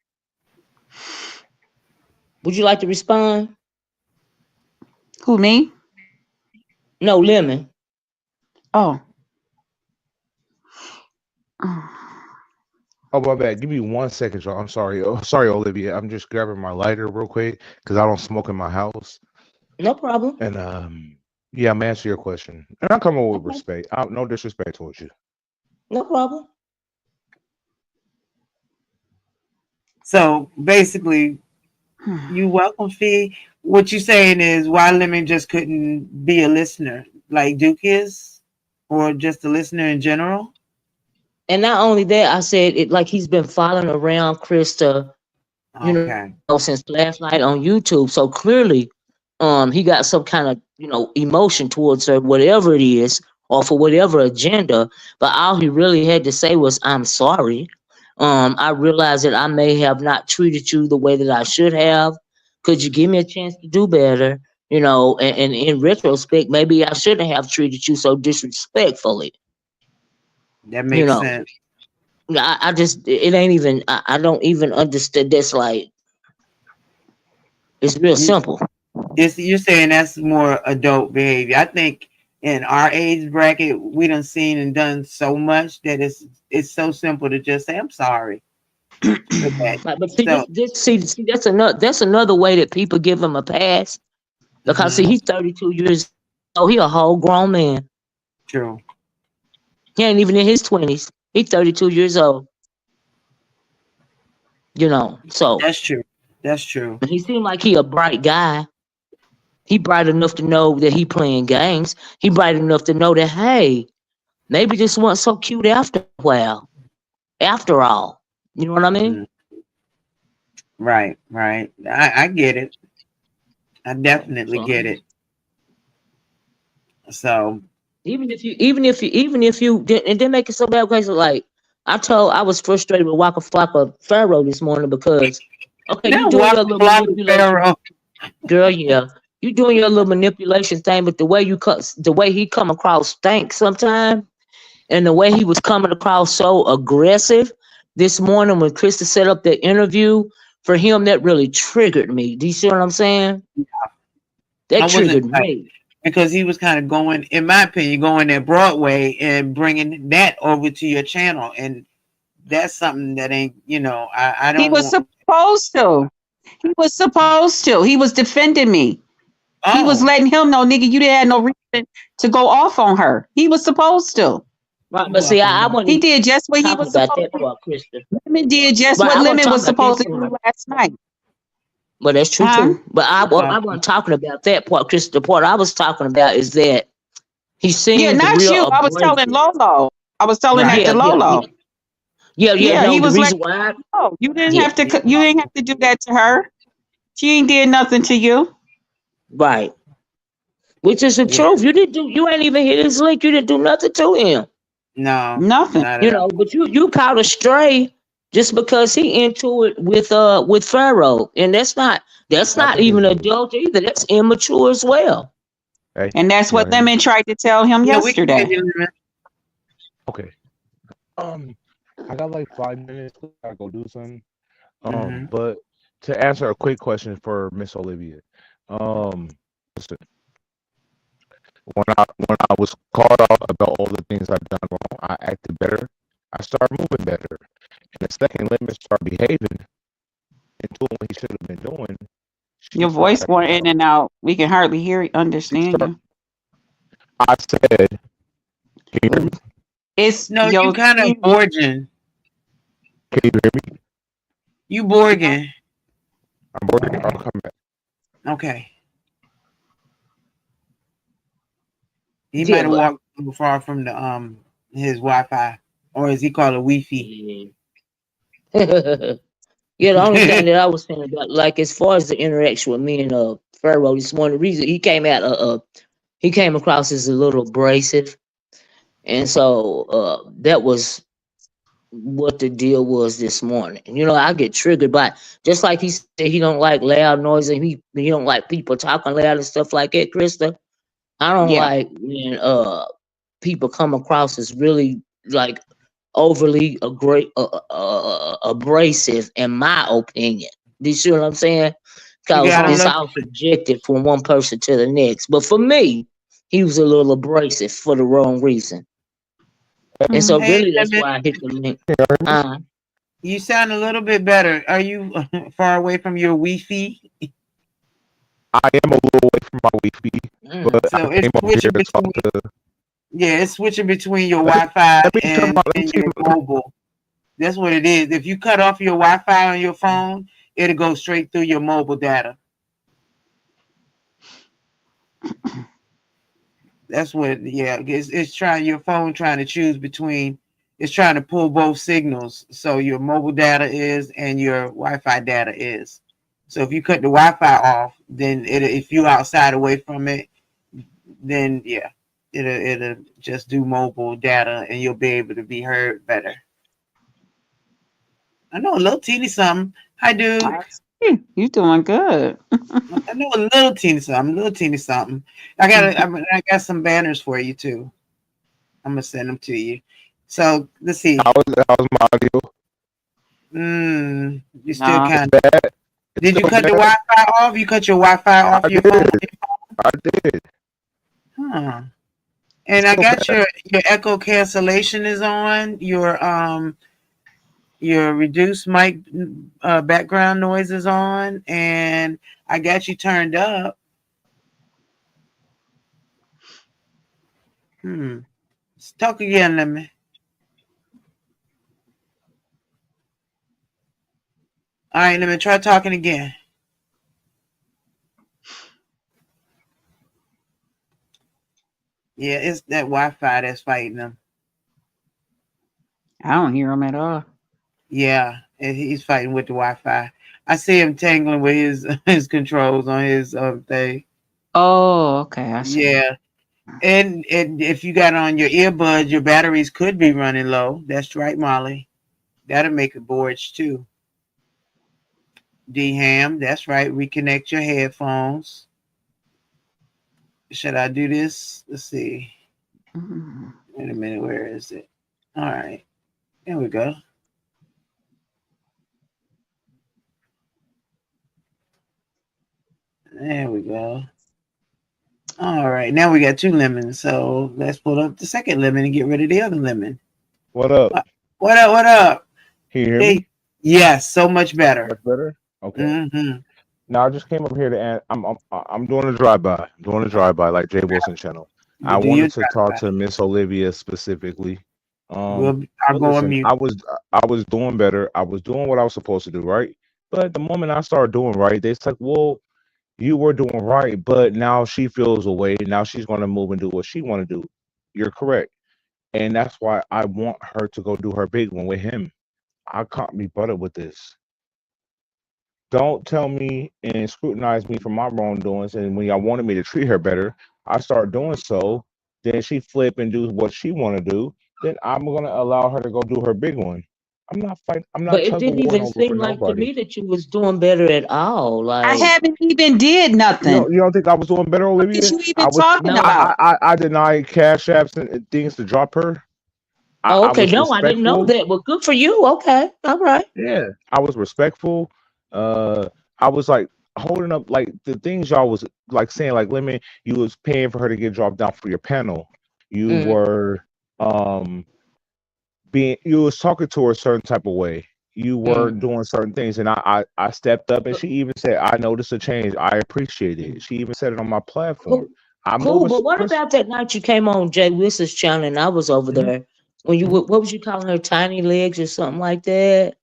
Would you like to respond? Who, me? No, Lemon. Oh. Oh, my bad. Give me 1 second, y'all. I'm sorry. Oh, sorry, Olivia. I'm just grabbing my lighter real quick because I don't smoke in my house. No problem. And yeah, I'm answering your question. And I'm coming with Okay, respect. No disrespect towards you. no problem. So basically, you welcome, Fee. What you saying is why Lemon just couldn't be a listener like Duke is, or just a listener in general. And not only that, I said it like he's been following around Krista, Okay, since last night on YouTube. So clearly, he got some kind of emotion towards her, whatever it is, or for whatever agenda. But all he really had to say was, "I'm sorry. I realized that I may have not treated you the way that I should have. Could you give me a chance to do better?" And in retrospect, maybe I shouldn't have treated you so disrespectfully. that You makes know, sense. I just it ain't even I don't even understand. That's like it's real You, simple. you're saying that's more adult behavior. I think in our age bracket, we done seen and done so much that it's so simple to just say, I'm sorry for that. Right, but see, So, see, that's another way that people give him a pass because see, mhm, he's 32 years old. He a whole grown man. true. He ain't even in his 20s. He's 32 years old. So That's true. That's true. he seemed like he a bright guy. He bright enough to know that he playing games. He bright enough to know that hey, maybe this wasn't so cute after a while. After all, you know what I mean? Mm, right, right. I get it. I definitely So get it. So, even if you didn't make it so bad because like I was frustrated with Waka Flocka Pharaoh this morning because okay, you now doing Waka your little Flocka manipulation, Pharaoh. girl, yeah. You doing your little manipulation thing, but the way he come across stank sometimes, and the way he was coming across so aggressive this morning when Krista set up the interview for him, that really triggered me. Do you see what I'm saying? I That wasn't triggered like, me. because he was kind of going, in my opinion, going that Broadway and bringing that over to your channel, and that's something that ain't, I He don't was want. supposed to. He was supposed to. He was defending me. He was Oh, letting him know, nigga, you didn't have no reason to go off on her. He was supposed to. Right, you but see, welcome. I wasn't He even did just what he talking was about supposed that to do. part, Krista. Lemon did just Right, what I wasn't Lemon talking was about that supposed to do part. last night. But that's true Huh? too. But I wasn't talking about that part, Krista. The part I was talking about is that he Yeah, seemed not real you. I was telling abrasive. Lolo. I was telling that Right. to Yeah, yeah, Lolo. yeah. Yeah, Yeah, no, he the was like, reason why "Oh, yeah, you didn't have to do that to her. She ain't did nothing to you. right. Which is the Yeah. truth. You ain't even hit his link. You didn't do nothing to him. No, Nothing." not at all. But you caught a stray just because he into it with Pharaoh. And that's I not think even it's adult either. That's immature as well. hey, And that's y'all what hear me? Lemon tried to tell him Yeah, we can hear yesterday. you, Lemon. Okay. I got like 5 minutes. I gotta go do something. Mm-hmm. But to answer a quick question for Miss Olivia, listen, when I was caught off about all the things I've done wrong, I acted better. I started moving better. And the second Lemon started behaving and doing what he should have been doing, she Your started voice going acting in out. and out. We can hardly She understand started. you. I said, "Can you hear me? It's No, you your kind of Borgian. Can you hear me? You Borgin. I'm bored. I'll come back." Okay. He Yeah, might have but walked too far from the his Wi-Fi, or as he called it, Wi-Fi. yeah. Yeah, the only thing that I was saying about, like, as far as the interaction with me and Pharaoh this morning, the reason he came across as a little abrasive, and so that was what the deal was this morning. I get triggered by, just like he said he don't like loud noise and he don't like people talking loud and stuff like that, Krista. I don't yeah. like when people come across as really like overly abrasive, in my opinion. Do you see what I'm saying? You Because got him, it's Lemon? all subjective from one person to the next. But for me, he was a little abrasive for the wrong reason. And so Mhm. Hey, really that's Lemon. why I hit the link. You sound a little bit better. Are you far away from your Wi-Fi? I am a little away from my Wi-Fi, mm, but I So it's came over here switching to talk between. to. Yeah, it's switching between your Let me Wi-Fi let me turn my let me and see. your mobile. That's what it is. If you cut off your Wi-Fi on your phone, it'll go straight through your mobile data. That's what. Yeah, it's trying your phone trying to choose between. It's trying to pull both signals. So your mobile data is and your Wi-Fi data is. So if you cut the Wi-Fi off, then if you outside away from it, then yeah, it'll just do mobile data and you'll be able to be heard better. I know a little teeny something. Hi, dude. I see. You doing good. I know a little teeny something. I got some banners for you too. I'm gonna send them to you. So let's see. How's my audio? You still No. It's kind of. bad. It's Did you still cut the bad. Wi-Fi off? You cut your Wi-Fi off I your phone? did. I did. Huh. And I So got fast. your echo cancellation is on. Your reduced mic background noise is on, and I got you turned up. Talk again, let me. All right, let me try talking again. Yeah, it's that Wi-Fi that's fighting them. I don't hear him at all. Yeah, and he's fighting with the Wi-Fi. I see him tangling with his his controls on his thing. Oh, okay. I see. Yeah, and if you got on your earbuds, your batteries could be running low. That's right, Molly. That'll make it boards too. D Ham, that's right. Reconnect your headphones. Should I do this? Let's see. Mhm. Wait a minute, where is it? All right, there we go. There we go. All right, now we got two lemons. So let's pull up the second lemon and get rid of the other lemon. What up? What up? What up? Can you hear me? Hey, yes, so much better. Much better. Okay. Mm-hmm. Now I just came up here to add. I'm doing a drive by. I'm doing a drive by like Jay Wilson channel. I You do your wanted to talk drive to Miss Olivia specifically. by. I'll But go on listen, mute. I was doing better. I was doing what I was supposed to do, right? But the moment I started doing right, they like, well, you were doing right, but now she feels away. Now she's going to move and do what she want to do. You're correct, and that's why I want her to go do her big one with him. I can't be buttered with this. Don't tell me and scrutinize me for my wrongdoings. And when y'all wanted me to treat her better, I start doing so. Then she flip and do what she want to do. Then I'm gonna allow her to go do her big one. I'm not fighting. I'm But not it tug of didn't warring even over for seem like to nobody. me that you was doing better at all. I Like, haven't even did nothing. You don't think I was doing better, What is Olivia? you even I was. talking no. about? I denied cash apps and things to drop her. Oh, I okay. was No, I didn't know respectful. that. Well, good for you. Okay. All right. Yeah, I was respectful. Uh, I was like holding up like the things y'all was like saying like Lemon, you was paying for her to get dropped down for your panel. You Mm. were um you was talking to her a certain type of way. You were Mm. doing certain things, and I stepped up, and But, she even said, "I noticed a change. I appreciate it." mm. She even said it on my platform. Cool. I'm Cool. moving, But what Chris. about that night you came on Jay Wilson's channel and I was over Mhm, there? When you, mhm. what was you calling her, tiny legs or something like that?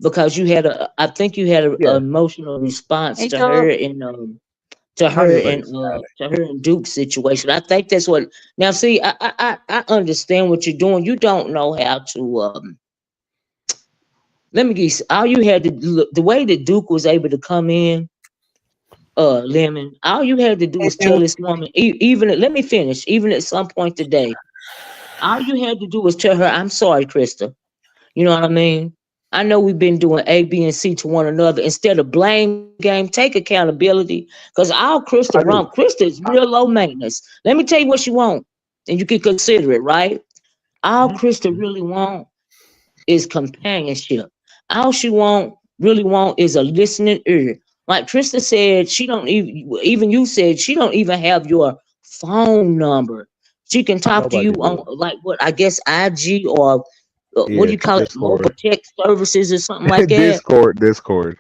Because you had I think you had a Yeah, emotional response Hey, Joe. tiny legs. to her and Duke's situation. I think that's what. Now, see, I understand what you're doing. You don't know how to. Let me get. All you had to look the way that Duke was able to come in, Lemon. All you had to do Hey, was tell Duke. this woman. Let me finish. Even at some point today, all you had to do was tell her, "I'm sorry, Krista." You know what I mean? I know we've been doing A, B, and C to one another. Instead of blame game, take accountability. Because all Krista I want, do. Krista is real low maintenance. Let me tell you what she want, and you can consider it, right? All Mhm, Krista mhm. really want is companionship. All she really want is a listening ear. Like Krista said, she don't even you said she don't even have your phone number. She can talk to you Nobody on do. like what I guess IG or what do Yeah, you call it, mobile Discord, text services or something like that. Discord.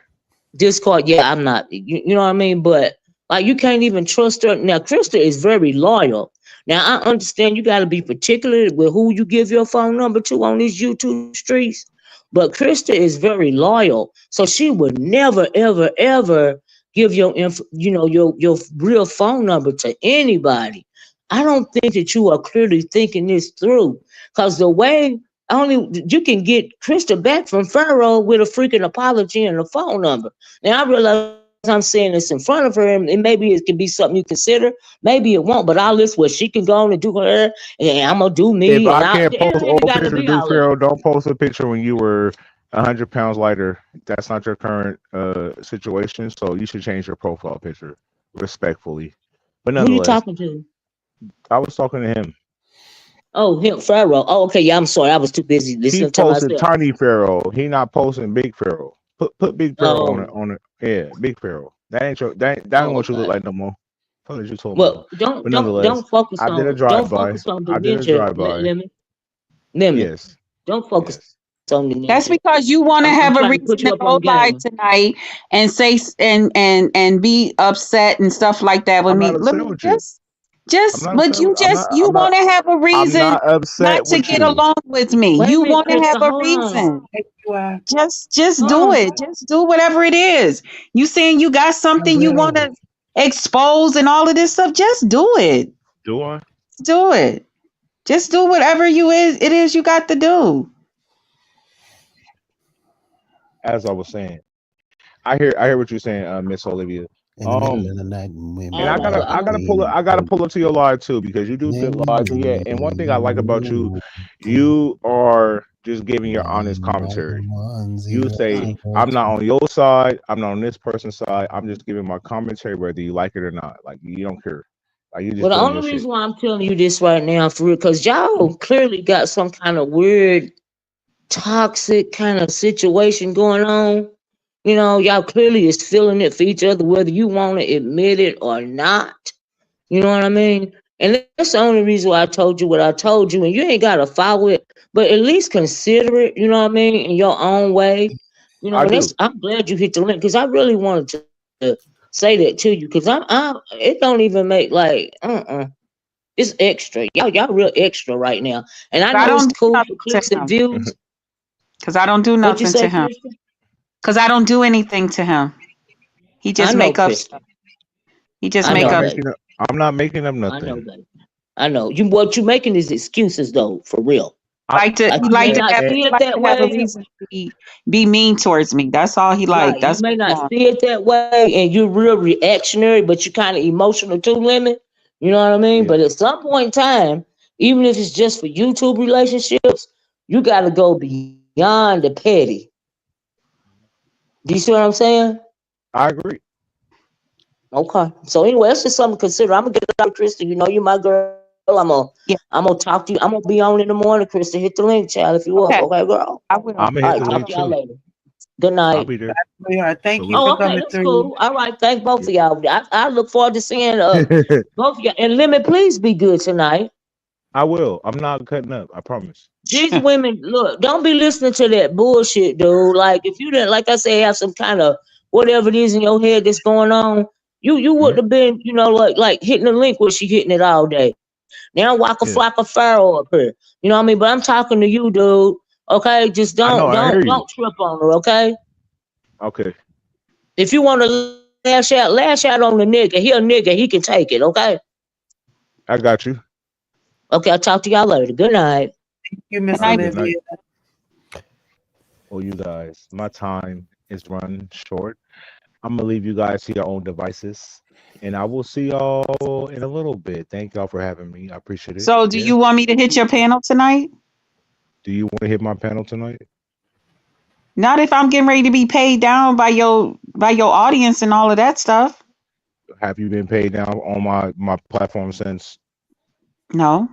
Discord, yeah, I'm not. You know what I mean? But like, you can't even trust her. Now, Krista is very loyal. Now, I understand you got to be particular with who you give your phone number to on these YouTube streets. But Krista is very loyal, so she would never, ever, ever give your real phone number to anybody. I don't think that you are clearly thinking this through, because the way only you can get Krista back from Pharaoh with a freaking apology and a phone number. Now I realize I'm saying this in front of her, and maybe it can be something you consider. Maybe it won't, but I'll list where she can go on and do her, and I'm gonna do If me, and I I. can't It post ain't old got to picture of be Duke all that. Farrell, don't post a picture when you were 100 pounds lighter. That's not your current situation, so you should change your profile picture respectfully. But Who you nonetheless, talking to? I was talking to him. Oh, him, Pharaoh. Oh, okay. Yeah, I'm sorry. I was too busy He listening to posted myself. tiny Pharaoh. He not posting big Pharaoh. Put big Pharaoh on it Oh, on it. Yeah, big Pharaoh. That ain't that ain't oh, what you look okay. like no more. Funny that you told me though. Well, But nonetheless, I did a drive don't by. focus on I did a dementia, drive by. Lemon. Yes. Don't focus Yes. on That's dementia. because you want to I'm have a trying to reason put you to up on go live game. tonight and say and be upset and stuff like that with I'm me. not Let upset me with you. I'm not but upset. you I'm not. want to have a I'm reason not upset not to with get you. along with me. Wait a You minute, want to have Krista, a hold on. reason. Thank you. I Just Hold do on. it. Just do whatever it is. You saying you got something you want will. to expose and all of this stuff, just do it. Do I? Do it. Just do whatever it is you got to do. As I was saying, I hear what you're saying, Miss Olivia. In the middle Um, of the night when and All women I right, gotta well, are I'm I gonna gotta pull it. saying I gotta pull it to your lie too because you do spit lies. And yeah, and one thing I like about you, you are just giving your honest commentary. You say I'm not on your side. I'm not on this person's side. I'm just giving my commentary whether you like it or not. Like you don't care. Like you well, just the doing only your shit. reason why I'm telling you this right now, for real, because y'all clearly got some kind of weird, toxic kind of situation going on. You know, y'all clearly is feeling it for each other, whether you want to admit it or not. You know what I mean? And that's the only reason why I told you what I told you. And you ain't got to follow it, but at least consider it, you know what I mean, in your own way. You know, I and do. that's, I'm glad you hit the link because I really wanted to say that to you because it don't even make like, it's extra. Y'all real extra right now. And I I know it's don't do cool for nothing to clicks and him. views. Because I don't do What you nothing to say, him. Krista? Because I don't do anything to him. He I just know, make up Krista. stuff. He just I I'm make not know, up. baby. making up. I'm not making up I know, nothing. baby. I know. What you making is excuses though, for real. I Like He you may like to not have and see he it like that to have a way. reason to be mean towards me. That's all he like. Right. You That's may what he not want. see it that way and you're real reactionary, but you're kind of emotional too, Lemon. You know what I mean? yeah, But at some point in time, even if it's just for YouTube relationships, you gotta go beyond the petty. Do you see what I'm saying? I agree. Okay. So anyway, that's just something to consider. I'm gonna get out, Krista. You know you my girl. Yeah. I'm gonna talk to you. I'm gonna be on in the morning, Krista. Hit the link, child, if you up. Okay. Okay, girl. I will. I'm gonna All hit right, the talk link to y'all too. later. Good I'll night. be there. Sweetheart, thank you Salute. for Oh, okay, coming that's through. cool. All right, thank both Yeah. of y'all. I look forward to seeing both of y'all. And Lemon, please be good tonight. I will. I'm not cutting up. I promise. These women, look, don't be listening to that bullshit, dude. Like if you didn't, like I say, have some kind of whatever it is in your head that's going on, you would Mhm. have been, like hitting the link where she hitting it all day. Now walk a Yeah. flock of pharaoh up here. You know what I mean? But I'm talking to you, dude. Okay, just I know. don't I hear don't you. don't trip on her. Okay, Okay. if you want to lash out on the nigga. He a nigga. He can take it. Okay. I got you. Okay. I'll talk to y'all later. Good night. Thank you, Good Miss All right. night. Good night. Olivia. Well, you guys, my time is run short. I'm gonna leave you guys to your own devices, and I will see y'all in a little bit. Thank y'all for having me. I appreciate it. So, do Yeah. you want me to hit your panel tonight? Do you want to hit my panel tonight? Not if I'm getting ready to be paid down by your audience and all of that stuff. Have you been paid down on my platform since? No.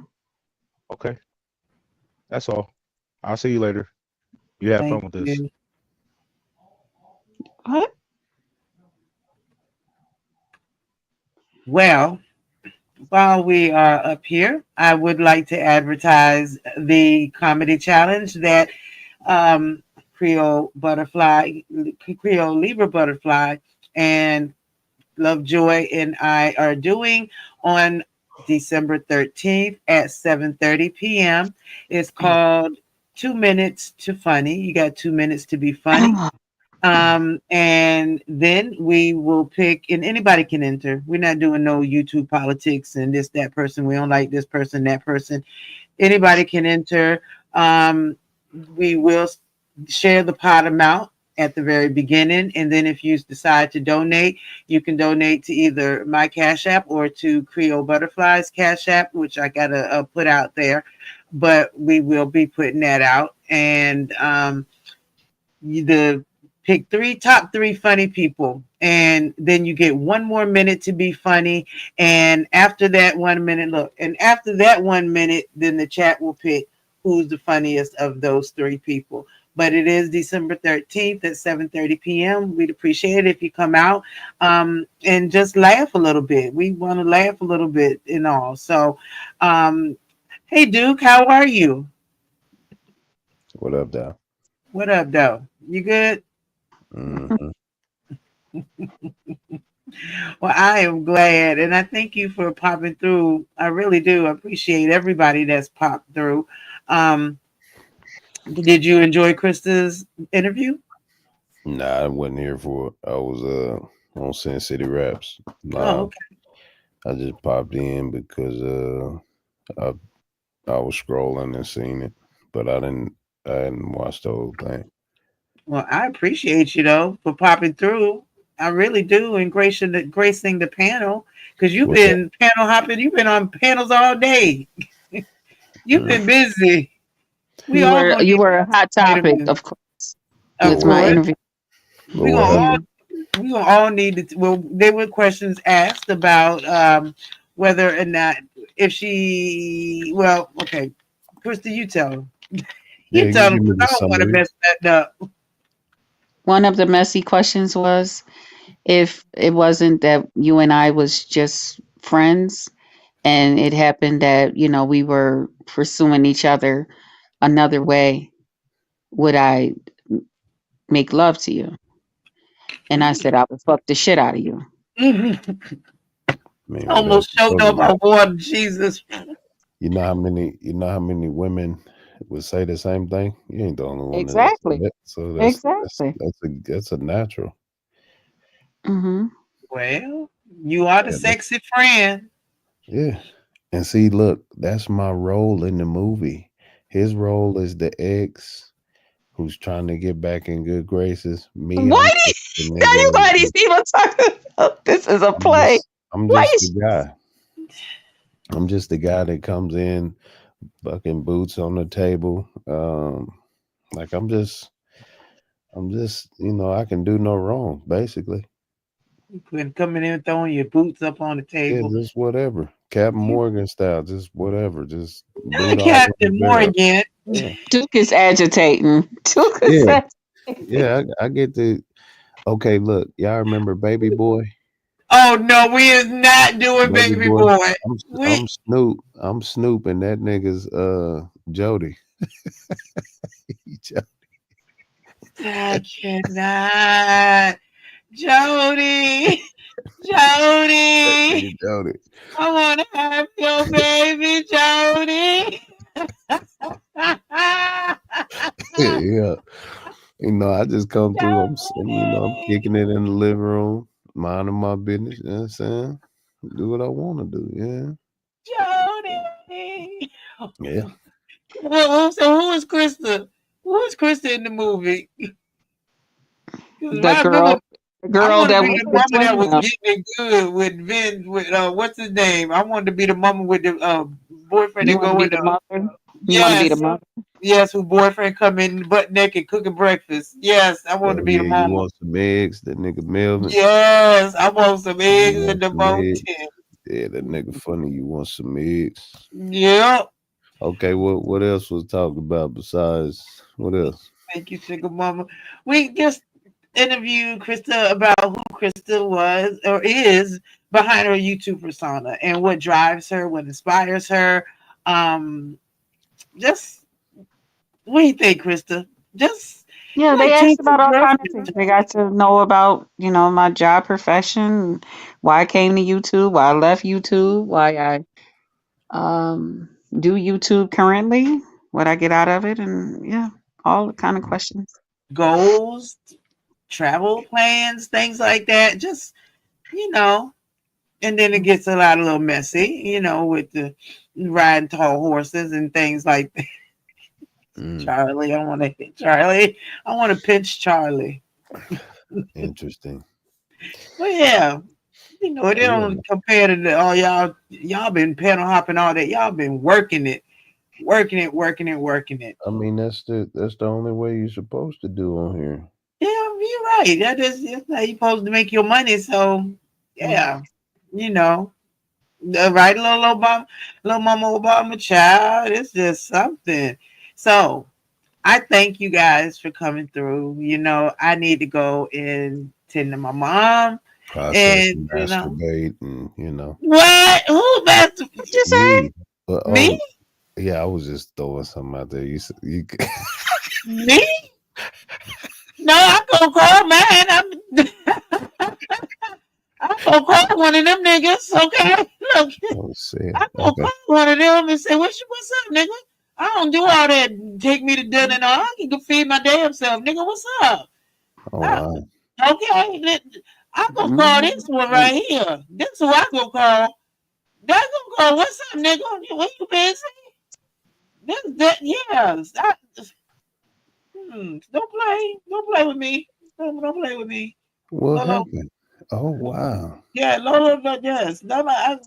Okay, that's all. I'll see you later. You have fun Thank with this. you. What? Well, while we are up here, I would like to advertise the comedy challenge that um, Creole Butterfly, Creole Libra Butterfly, and Lovejoy and I are doing on December 13th at 7:30 p.m. It's called 2 Minutes to Funny. You got 2 minutes to be funny. And then we will pick, and anybody can enter. We're not doing no YouTube politics and this, that person. We don't like this person, that person. Anybody can enter. We will share the pot amount at the very beginning. And then if you decide to donate, you can donate to either my Cash App or to Creole Butterflies Cash App, which I got to put out there. But we will be putting that out. And the pick top three funny people, and then you get 1 more minute to be funny. And after that 1 minute, look, and after that 1 minute, then the chat will pick who's the funniest of those three people. But it is December 13th at 7:30 p.m. We'd appreciate it if you come out and just laugh a little bit. We want to laugh a little bit and all. So, um, hey, Duke, how are you? What up, Dow? What up, though? You good? Mm-hmm. Well, I am glad, and I thank you for popping through. I really do. I appreciate everybody that's popped through. Um, did you enjoy Krista's interview? Nah, I wasn't here for it. I was on Sin City Raps Oh, live. okay. I just popped in because I I was scrolling and seen it, but I hadn't watched the whole thing. Well, I appreciate you though for popping through. I really do, and gracing the panel because you've What's up? been panel hopping. You've been on panels all day. You've Mm. been busy. We You all were gonna you need were a hot topic, vitamins, of course, of with Well, what my course. happened? interview. Well, We what gonna happened? Yeah. all we gonna all need it. Well, there were questions asked about whether or not if she. Well, okay, Krista, you tell them. Yeah, You you can tell them give me because the I don't want to summary. mess that up. One of the messy questions was if it wasn't that you and I was just friends and it happened that, we were pursuing each other another way, would I make love to you? And I said I would fuck the shit out of you. I mean, what else Almost you choked on talking my about? water. Jesus. You know how many women would say the same thing? You ain't the only one that said Exactly. that. So Exactly. that's a natural. Hmm. Well, you are the Yeah, sexy friend. yeah. And see, look, that's my role in the movie. His role is the ex who's trying to get back in good graces. Me, I'm Why do just you, the now nigga. you got these people talking about this is a I'm play? just I'm Why just the is guy. I'm just the guy that comes in, fucking boots on the table. Like I'm just, I can do no wrong, basically. You couldn't coming in throwing your boots up on the Yeah, table. just whatever. Captain You Morgan style, just whatever. Just boot not all in the Captain barrel. Morgan. Yeah. Duke is agitating? Duke is Yeah. agitating. Yeah, I get the okay, look, y'all remember Baby Boy? Oh no, we is not doing Baby baby Boy. boy. I'm We I'm Snoop. I'm Snoop and that nigga's Jody. I cannot. Jody. That Jody. nigga Jody. I wanna have your baby, Jody. Yeah. I just come through. I'm Jody. kicking it in the living room, minding my business. You know what I'm saying? Do what I want to do. Yeah. Jody. Yeah. So who is Krista? Who is Krista in the movie? Because The I remember girl, the I girl wanted to that be was the mama that between was them. getting it good with Vin. With what's his name? I wanted to be the mama with the boyfriend You that want to go be in the the mother? You want to be the yes, mother? yes, who boyfriend come in butt naked cooking breakfast. Yes, I wanted to Oh be the yeah. You mama. want some eggs? That nigga Melvin. Yes, I want some You eggs in want the some mountain. eggs? Yeah, that nigga funny. You want some eggs? Yep. Okay. What else was talked about besides what else? Thank you, sugar mama. We just interviewed Krista about who Krista was or is behind her YouTube persona and what drives her, what inspires her. Um, just what do you think, Krista? Just Yeah, they like asked change the about all kind of things. girlfriend. They got to know about, my job profession, why I came to YouTube, why I left YouTube, why I do YouTube currently, what I get out of it, and yeah, all the kind of questions. Goals, travel plans, things like that. Just you know, and then it gets a little messy, with the riding tall horses and things like that. Mm, Charlie, I want to hit Charlie. I want to pinch Charlie. interesting. But yeah, they Yeah. don't compare to all y'all. Y'all been pedal hopping all that. Y'all been working it, working it, working it, working it. I mean, that's the only way you're supposed to do on here. Yeah, you're right. That's how you supposed to make your money. So Mhm. yeah, you know, the right little Obama, little Mama Obama child. It's just something. So I thank you guys for coming through. You know, I need to go and tend to my mom. Process And and you know masturbate, and what? Who that's What you say? you. But me? yeah, I was just throwing something out there. You. Me? No, I'm gonna call man. I'm gonna call one of them niggas, okay? Look, Oh shit. I'm gonna Okay. call one of them and say, what's up, nigga? I don't do all that. Take me to dinner and all. I can feed my damn self, nigga. What's up? Oh Uh, wow. okay, I'm gonna call this one Mhm. right here. This is who I gonna call. That's gonna call. What's up, nigga? What you busy? Yes. Don't play with me. Don't play with me. What Lolo, happened? Oh wow. yeah, Lolo, but yes. No, I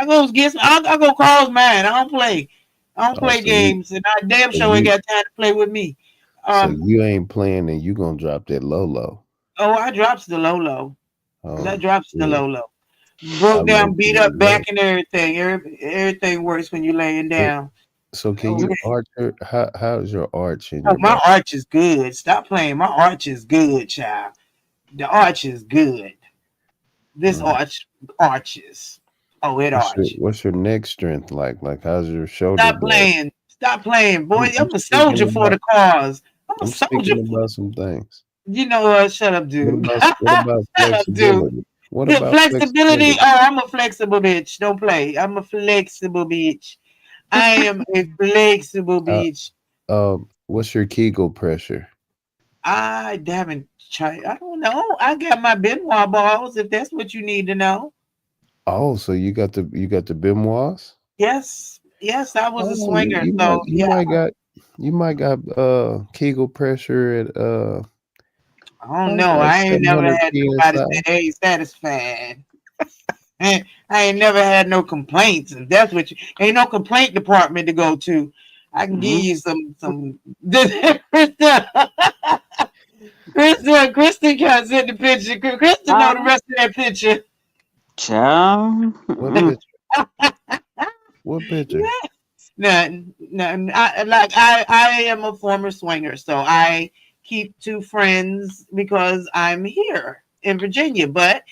go get some, I go call mine. I don't Oh, play games, and I damn so sure ain't you got time to play with me. so Um, you ain't playing, and you gonna drop that low. oh, I drops the Lolo. Oh That drops the shit. Lolo. I Broke low down, beat key up love. back and everything. Everything works when you laying So down. so can Oh, you arch your how's your arch in oh, your my back? arch is good. Stop playing. My arch is good, child. The arch is good. This Mm. arch arches. Oh, it arches. What's your neck strength like? Like how's your shoulder Stop blade? playing. Stop playing, boy. I'm I'm a speaking soldier for about the cause. I'm a I'm soldier speaking for. about some things. You know what? Shut up, dude. What about Shut up, dude. flexibility? What Yeah, about flexibility. flexibility? Oh, I'm a flexible bitch. Don't play. I'm a flexible bitch. I am a flexible Uh, bitch. what's your Kegel pressure? I haven't tried. I don't know. I got my Benoit balls. If that's what you need to know. Oh, so you got the Bimoise? Yes, yes. I was a Oh, swinger. So yeah. you might got Kegel pressure at I don't probably know. like I ain't never 700 had nobody psi. say they ain't satisfied. I ain't never had no complaints. If that's what you ain't no complaint department to go to. I can give Mhm. you some Krista. Krista can't send the picture. Krista know the Uh, rest of that picture. Child. What Mm-mm. picture? What picture? No, no, I am a former swinger, so I keep two friends because I'm here in Virginia. But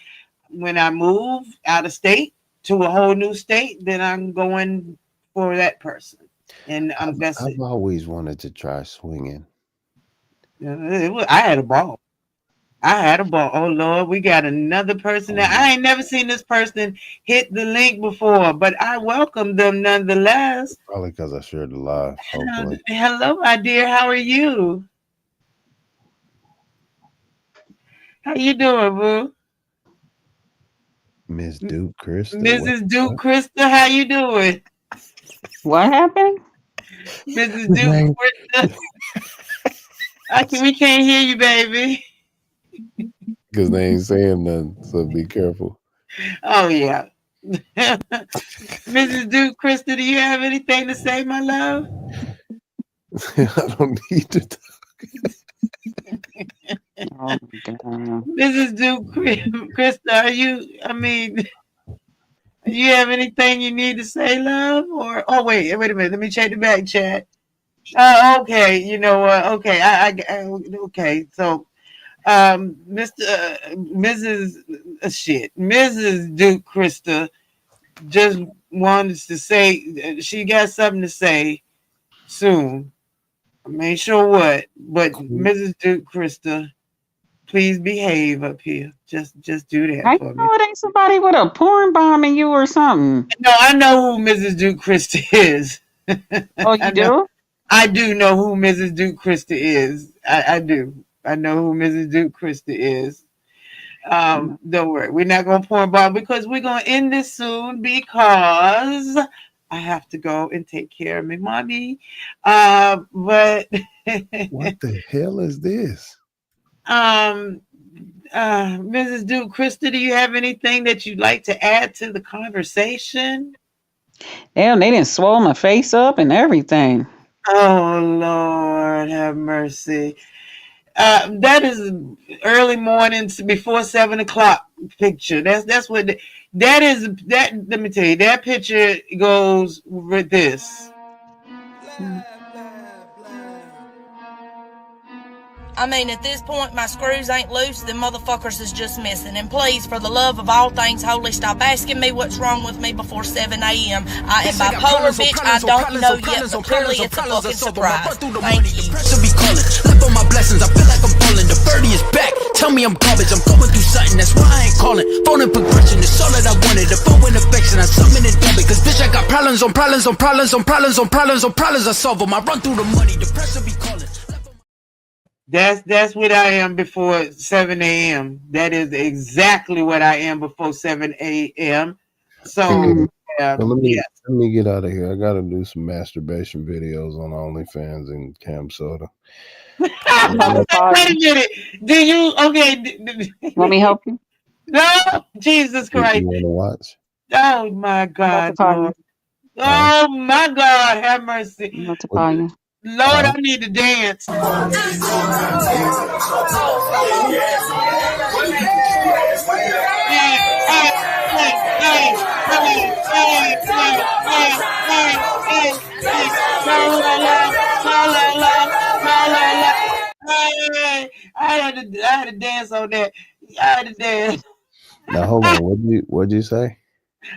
when I move out of state to a whole new state, then I'm going for that person, and that's I've it. always wanted to try swinging. I had a ball. I had a ball. Oh Lord, we got another person Oh that my, I ain't never seen this person hit the link before, but I welcome them nonetheless. probably because I shared the live. Hopefully, Hello, my dear. How are you? How you doing, boo? Miss Duke, Krista, what's Mrs. Duke up? Krista, how you doing? What happened? Mrs. His Duke name, Krista, we can't hear you, baby. because they ain't saying nothing. So be careful. Oh yeah. Mrs. Duke Krista, do you have anything to say, my love? I don't need to. Oh my God. Mrs. Duke Krista, are you? I mean, do you have anything you need to say, love? Or oh wait a minute. Let me check the back chat. Oh, okay. You know what? Okay, okay. So, Mr. Mrs. Mrs. Duke Krista just wanted to say she got something to say soon. I ain't sure what, but Cool. Mrs. Duke Krista, please behave up here. Just do How that you for me. know it ain't somebody with a porn bomb in you or something? No, I know who Mrs. Duke Krista is. Oh, I you know. do? I do know who Mrs. Duke Krista is. I do. I know who Mrs. Duke Krista is. Don't worry. We're not gonna porn bomb because we're gonna end this soon because I have to go and take care of my mommy. But What the hell is this? um Mrs. Duke, Krista, do you have anything that you'd like to add to the conversation? Damn, they didn't swell my face up and everything. Oh Lord, have mercy. That is early mornings before 7 o'clock picture. That's what that is. That let me tell you, that picture goes with this. Mm. I mean, at this point, my screws ain't loose, them motherfuckers is just missing. And please, for the love of all things holy, stop asking me what's wrong with me before 7 a.m. I am bipolar, bitch. I don't know yet, but clearly it's a fucking surprise. Thank you. Pressure be calling, left on my blessings. I feel like I'm falling. The birdie is back. Tell me I'm garbage. I'm going through something. That's why I ain't calling. Phone and progression is all that I wanted. The phone with affection. I summon and dump it. Cause bitch, I got problems on problems on problems on problems on problems on problems. I solve them. I run through the money. The pressure be calling. That's what I am before 7 a.m. That is exactly what I am before 7 a.m. So well, let me get out of here. I gotta do some masturbation videos on OnlyFans and Cam Soda. Wait a minute. Do you Want me to help you? No, Jesus Christ. You want to watch? Oh my God. Lord. Oh my God, have mercy. Lord, I need to dance. I had to dance on that. I had to dance. Now hold on. What'd you say?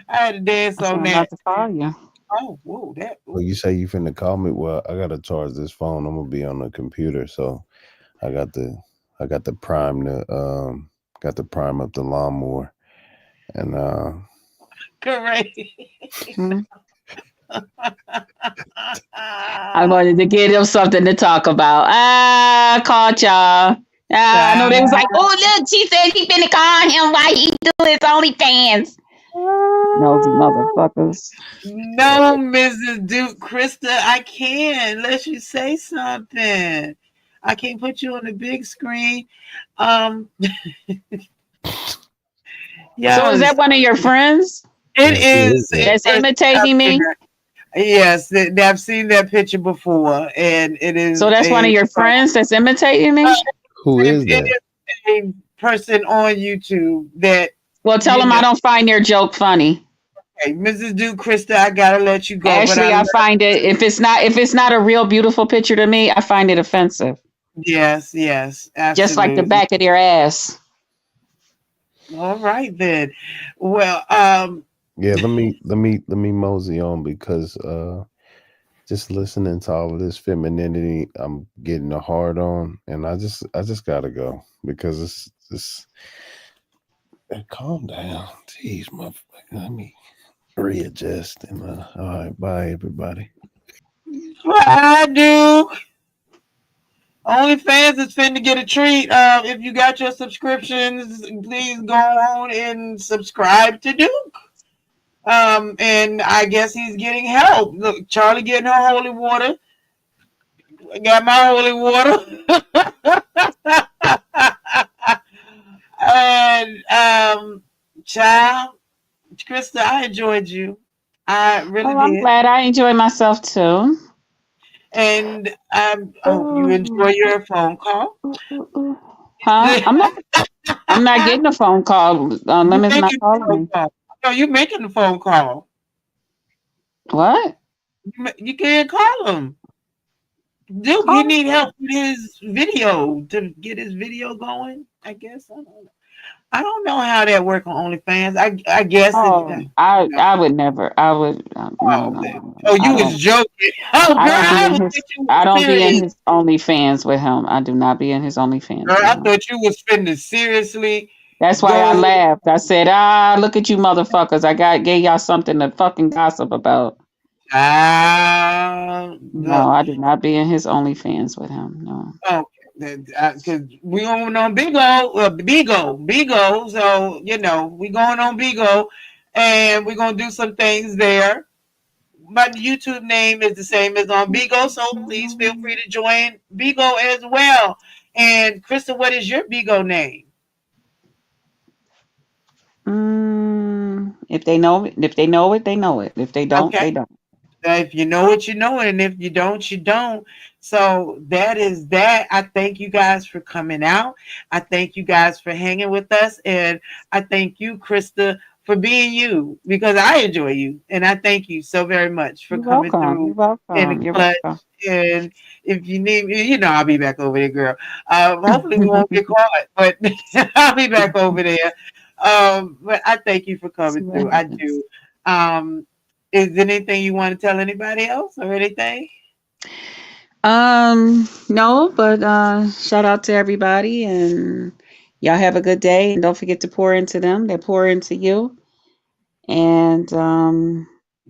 I had to dance on that. To call you. Oh, whoa, that. Well, you say you finna call me. Well, I gotta charge this phone. I'm gonna be on the computer, so I got the prime to prime up the lawnmower, and Correct. I wanted to give them something to talk about. I caught y'all. I know they was like, oh look, she said he finna call him while he do his OnlyFans. Nosy motherfuckers. No, Mrs. Duke, Christa, I can't unless you say something. I can't put you on the big screen. So is that one of your friends? It is. That's imitating me? Yes, I've seen that picture before, and it is. So that's one of your friends that's imitating me? Who is that? It is a person on YouTube that. Well, tell them I don't find their joke funny. Okay, Mrs. Duke, Christa, I gotta let you go. Actually, I find it if it's not a real beautiful picture to me, I find it offensive. Yes, absolutely. Just like the back of their ass. All right then. Well, yeah, let me mosey on because just listening to all of this femininity, I'm getting a hard on, and I just gotta go because it's calm down. Jeez, motherfucker. Let me readjust and all right, bye everybody. I do. OnlyFans is finna get a treat. If you got your subscriptions, please go on and subscribe to Duke. And I guess he's getting help. Look, Charlie getting her holy water. I got my holy water. And child, Christa, I enjoyed you. I really did. I'm glad I enjoyed myself too. And I hope you enjoy your phone call. Huh? I'm not getting a phone call. Lemon's not calling me. No, you're making a phone call. What? You can't call him. Duke, you need help with his video to get his video going. I guess I don't know how that works on OnlyFans. I guess. I would never. I would. No. Oh, you was joking. Oh, girl, I don't be in his OnlyFans with him. I do not be in his OnlyFans. Girl, I thought you was spending seriously. That's why I laughed. I said, look at you motherfuckers. Gave y'all something to fucking gossip about. No, I do not be in his OnlyFans with him. No. Okay. Because we going on Bigo. So, we going on Bigo, and we're going to do some things there. My YouTube name is the same as on Bigo, so please feel free to join Bigo as well. And Christa, what is your Bigo name? If they know it, they know it. If they don't, they don't. If you know it, you know it. And if you don't, you don't. So that is that. I thank you guys for coming out. I thank you guys for hanging with us. And I thank you, Christa, for for being you, because I enjoy you, and I thank you so very much for You're coming welcome. You're through in the welcome. You're clutch. welcome. And if you need me, I'll be back over there, girl. Hopefully we won't get caught, but I'll be back over there. But I thank you for See coming what through. I happens. do. Is there anything you want to tell anybody else or anything? No, but shout out to everybody and y'all have a good day and don't forget to pour into them. They pour into you. And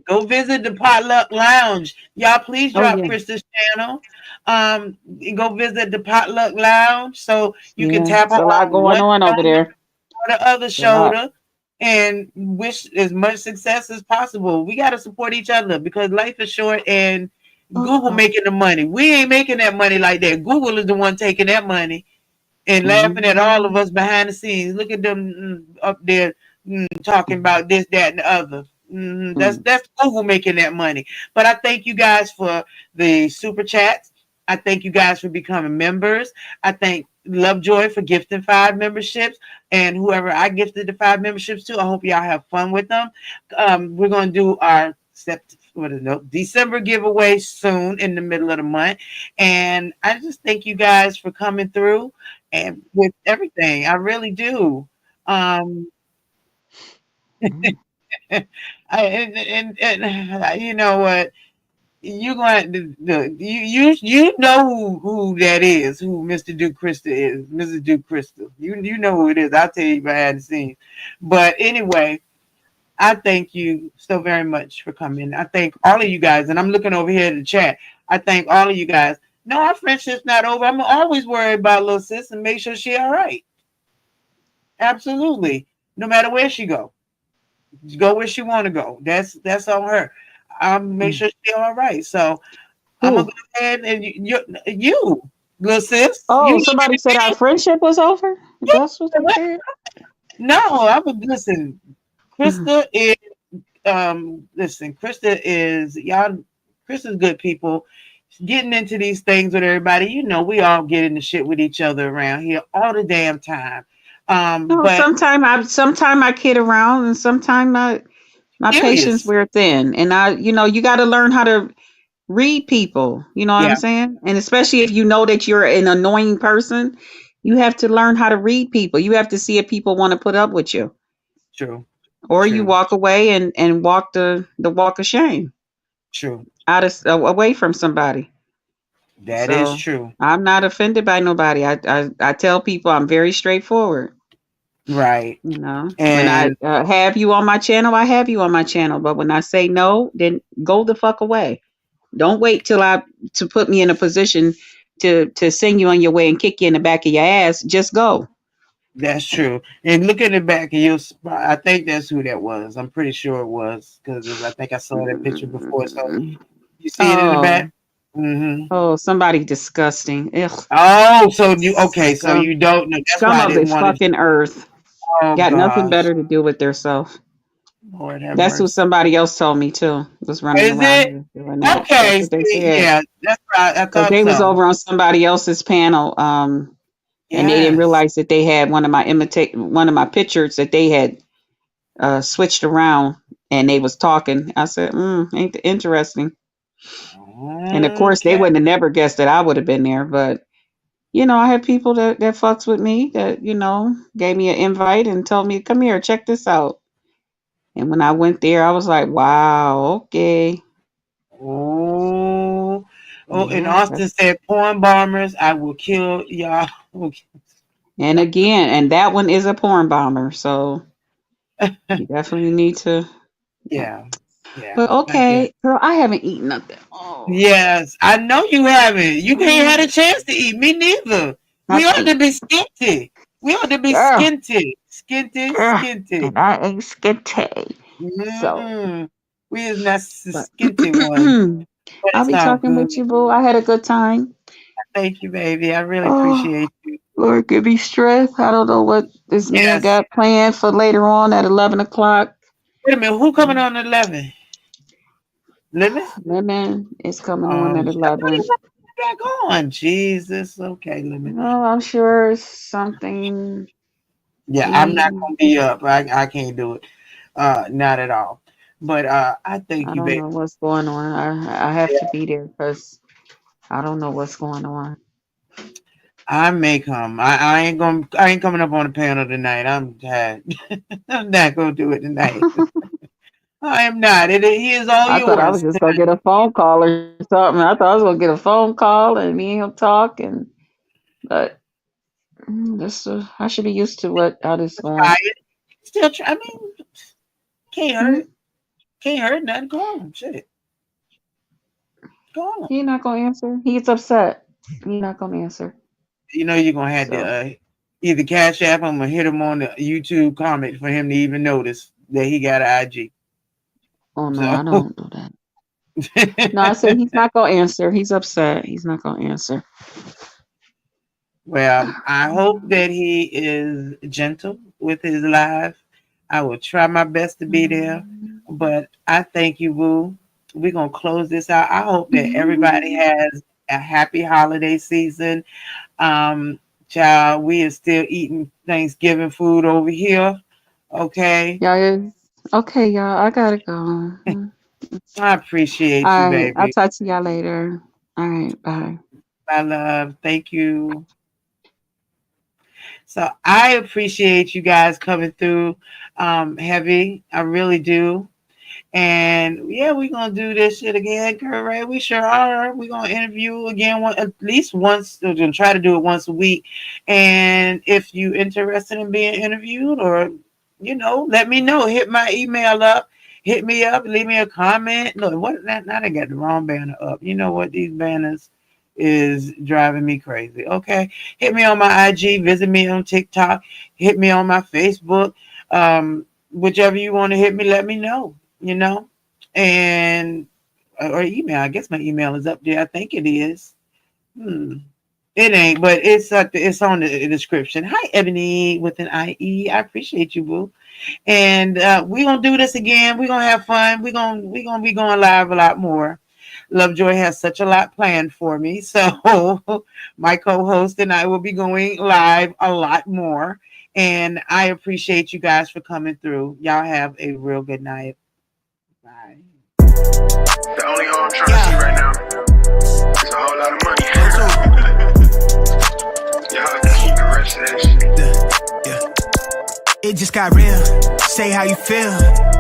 Go visit the Potluck Lounge. Y'all please oh drop yeah. Krista's channel. Um, go visit the Potluck Lounge so you can Yeah. tap her It's a lot on going one on over shoulder there. or the other It's a lot. shoulder and wish as much success as possible. We got to support each other because life is short and Google Oh. making the money. We ain't making that money like that. Google is the one taking that money and laughing at all of Mhm. us behind the scenes. Look at them up there talking about this, that, and the other. Mm. That's Google making that money. But I thank you guys for the super chats. I thank you guys for becoming members. I thank Lovejoy for gifting 5 memberships, and whoever I gifted the 5 memberships to. I hope y'all have fun with them. We're gonna do our December giveaway soon in the middle of the month, and I just thank you guys for coming through and with everything. I really do. Um, Mm. and you know what? You going to you know who that is, who Mr. Duke Christa is, Mrs. Duke Christa. You know who it is. I'll tell you behind the scenes. But anyway, I thank you so very much for coming. I thank all of you guys, and I'm looking over here in the chat. I thank all of you guys. No, our friendship's not over. I'm always worried about little sis and make sure she all right. Absolutely. No matter where she go. Go where she want to go. That's on her. I'll make Mm. sure she all right. So I'm gonna Who? go ahead and you little sis, you Oh, need somebody said our to friendship was over? That's what they be. said? No, I would listen. Mm. Krista is listen. Krista is y'all. Krista's good people. Getting into these things with everybody. We all get into shit with each other around here all the damn time. No, But sometime I kid around and sometime my patience serious. wear thin. And you gotta learn how to read people. You know what I'm Yeah, saying? And especially if you know that you're an annoying person, you have to learn how to read people. You have to see if people want to put up with you. true, Or you true, walk away and walk the walk of shame true. away from somebody. That is So true. I'm not offended by nobody. I tell people I'm very straightforward. Right. When I And have you on my channel, I have you on my channel. But when I say no, then go the fuck away. Don't wait till I to put me in a position to send you on your way and kick you in the back of your ass. Just go. that's true. And look at the back of your spot. I think that's who that was. I'm pretty sure it was because I think I saw that picture before. So Mm. you see it in the Oh, back? Mm-hmm. oh, somebody disgusting. Ugh. Oh, so you okay? So Scum, you don't know. That's scum why I of the didn't want to. fucking earth. Oh Got nothing gosh, better to do with their self. Lord have That's what mercy. somebody else told me too. Was running Is around it here doing that. That's okay? what they See, said. yeah, that's right. I Because thought they was so. over on somebody else's panel, and they didn't Yes, realize that they had one of my pictures that they had switched around, and they was talking. I said, ain't interesting. And of course, they okay. wouldn't have never guessed that I would have been there. But I had people that fucks with me that gave me an invite and told me, "Come here, check this out." And when I went there, I was like, "Wow, okay, Oh, and yeah." Austin said, "Porn bombers, I will kill y'all." And again, and that one is a porn bomber, so you definitely need to. Yeah. Yeah, yeah, But I get. okay, girl, I haven't eaten nothing. Oh, Yes, I know you haven't. You ain't had a mm, chance to eat. Me neither. We I ought to ate, be skinty. We ought to be girl, skinty, skinty, girl, skinty. and I ain't skitty. So, Mm-mm. We is not but skinty one, but I'll it's be all talking good. with you, boo. I had a good time. Thank you, baby. I really Oh, appreciate you. Lord, give me strength. I don't know what this man Yes. got planned for later on at 11 o'clock. Wait a minute. Who coming on at 11? Lemon? Lemon is coming on Oh, at I thought he 11. was back on. Jesus. Okay, Lemon. No, I'm sure it's something Yeah, I'm not he. gonna be up. I can't do it. Not at all. But I thank I you, don't baby. know what's going on. I have to be there because I don't know what's going on. I may come. I ain't coming up on the panel tonight. I'm tired. I'm not gonna do it tonight. I am not. He is all I thought I was yours. just gonna get a phone call or something. I thought I was gonna get a phone call and me and him talk, but this I should be used to what how this Try going. it. Still try. I mean, can't Hmm? hurt. Can't hurt nothing. Go on. Shit. Go on. He not gonna answer. He's upset. He not gonna answer. You know you're gonna have to So, either cash app him or hit him on the YouTube comment for him to even notice that he got an IG. oh no, I So don't do that. No, I said he's not gonna answer. He's upset. He's not gonna answer. well, I hope that he is gentle with his live. I will try my best to be there. But I thank you, Boo. We're gonna close this out. I hope that everybody has a happy holiday season. Child, we are still eating Thanksgiving food over here. Okay. Y'all, okay, y'all. I gotta go. I appreciate you, All right, I'll baby. talk to y'all later. All right, bye. My love. Thank you. So I appreciate you guys coming through heavy. I really do. And yeah, we're gonna do this shit again, Correct? We sure are. We're gonna interview again at least once. We're gonna try to do it once a week. And if you interested in being interviewed, or let me know. Hit my email up. Hit me up. Leave me a comment. Look, what? Now I got the wrong banner up. You know what? These banners is driving me crazy. Okay, hit me on my IG. Visit me on TikTok. Hit me on my Facebook. Whichever you want to hit me, let me know. And or email. I guess my email is up there. I think it is. It ain't, but it's on the description. Hi, Ebony with an IE. I appreciate you, boo. And we're gonna do this again. We're gonna have fun. We're gonna be going live a lot more. Lovejoy has such a lot planned for me. So my co-host and I will be going live a lot more. And I appreciate you guys for coming through. Y'all have a real good night. Bye. The only hoe I'm trying to see right now is a whole lot of money. Y'all can keep the rest of that shit. It just got real. Say how you feel.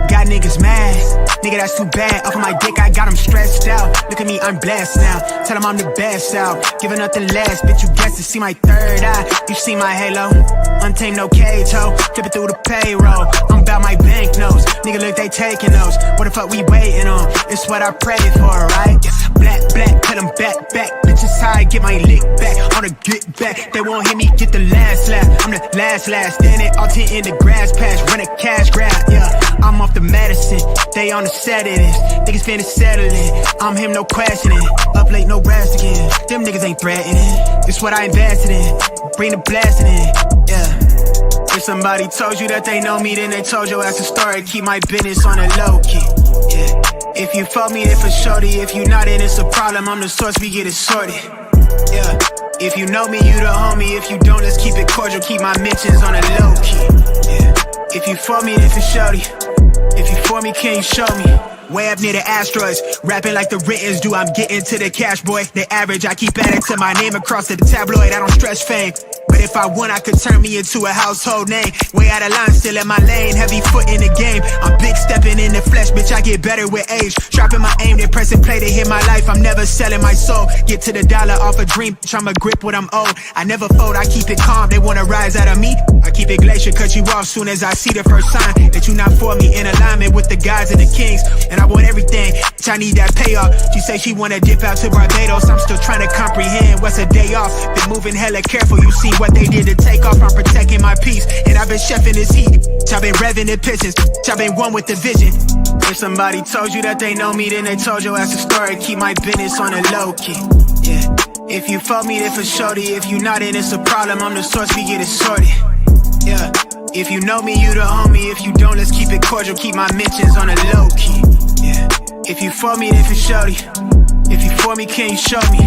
Got niggas mad. Nigga, that's too bad. Off of my dick, I got them stressed out. Look at me, I'm blessed now. Tell them I'm the best out. Giving nothing less. Bitch, you guessed it. See my third eye. You see my halo. Untamed, no cage, ho. Flipping through the payroll. I'm about my banknotes. Nigga, look, they taking those. What the fuck we waiting on? It's what I prayed for, right? Black, put them back. Bitches high, get my lick back. On the get back. They won't hit me, get the last laugh. I'm the last. Then it all tent in the grass patch. Run a cash grab, yeah. I'm off the medicine. They on the set of this. Niggas finna settle it. I'm him, no questioning. Up late, no rest again. Them niggas ain't threatening. This what I invested in. Bring the blasting in, yeah. If somebody told you that they know me, then they told your ass a story. Keep my business on the low key, yeah. If you fuck me, then for shorty. If you not, then it's a problem. I'm the source, we get it sorted, yeah. If you know me, you the homie. If you don't, let's keep it cordial. Keep my mentions on the low key, yeah. If you for me, then for shorty. If you for me, can you show me? Way up near the asteroids, rapping like the writtens do. I'm getting to the cash, boy. The average, I keep adding to my name across the tabloid. I don't stress fame, but if I want, I could turn me into a household name. Way out of line, still in my lane. Heavy foot in the game. I'm big stepping in the flesh, bitch. I get better with age. Dropping my aim, then pressing play to hit my life. I'm never selling my soul. Get to the dollar off a dream, bitch. I'ma grip what I'm owed. I never fold, I keep it calm. They wanna rise out of me. I keep it glacier, cut you off soon as I see the first sign that you not for me. In alignment with the gods and the kings, and I want everything. Bitch, I need that payoff. She say she wanna dip out to Barbados. I'm still trying to comprehend what's a day off. Been moving hella careful. You see what they did to take off. I'm protecting my peace, and I've been chefing this heat. Bitch, I've been revving the pistons. Bitch, I've been one with the vision. If somebody told you that they know me, then they told your ass a story. Keep my business on the low key, yeah. If you fuck me, then for shorty. If you not, then it's a problem. I'm the source, we get it sorted, yeah. If you know me, you the homie. If you don't, let's keep it cordial. Keep my mentions on the low key, yeah. If you for me, then for shorty. If you for me, can you show me?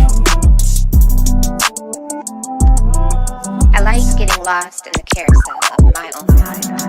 I like getting lost in the carousel of my own mind.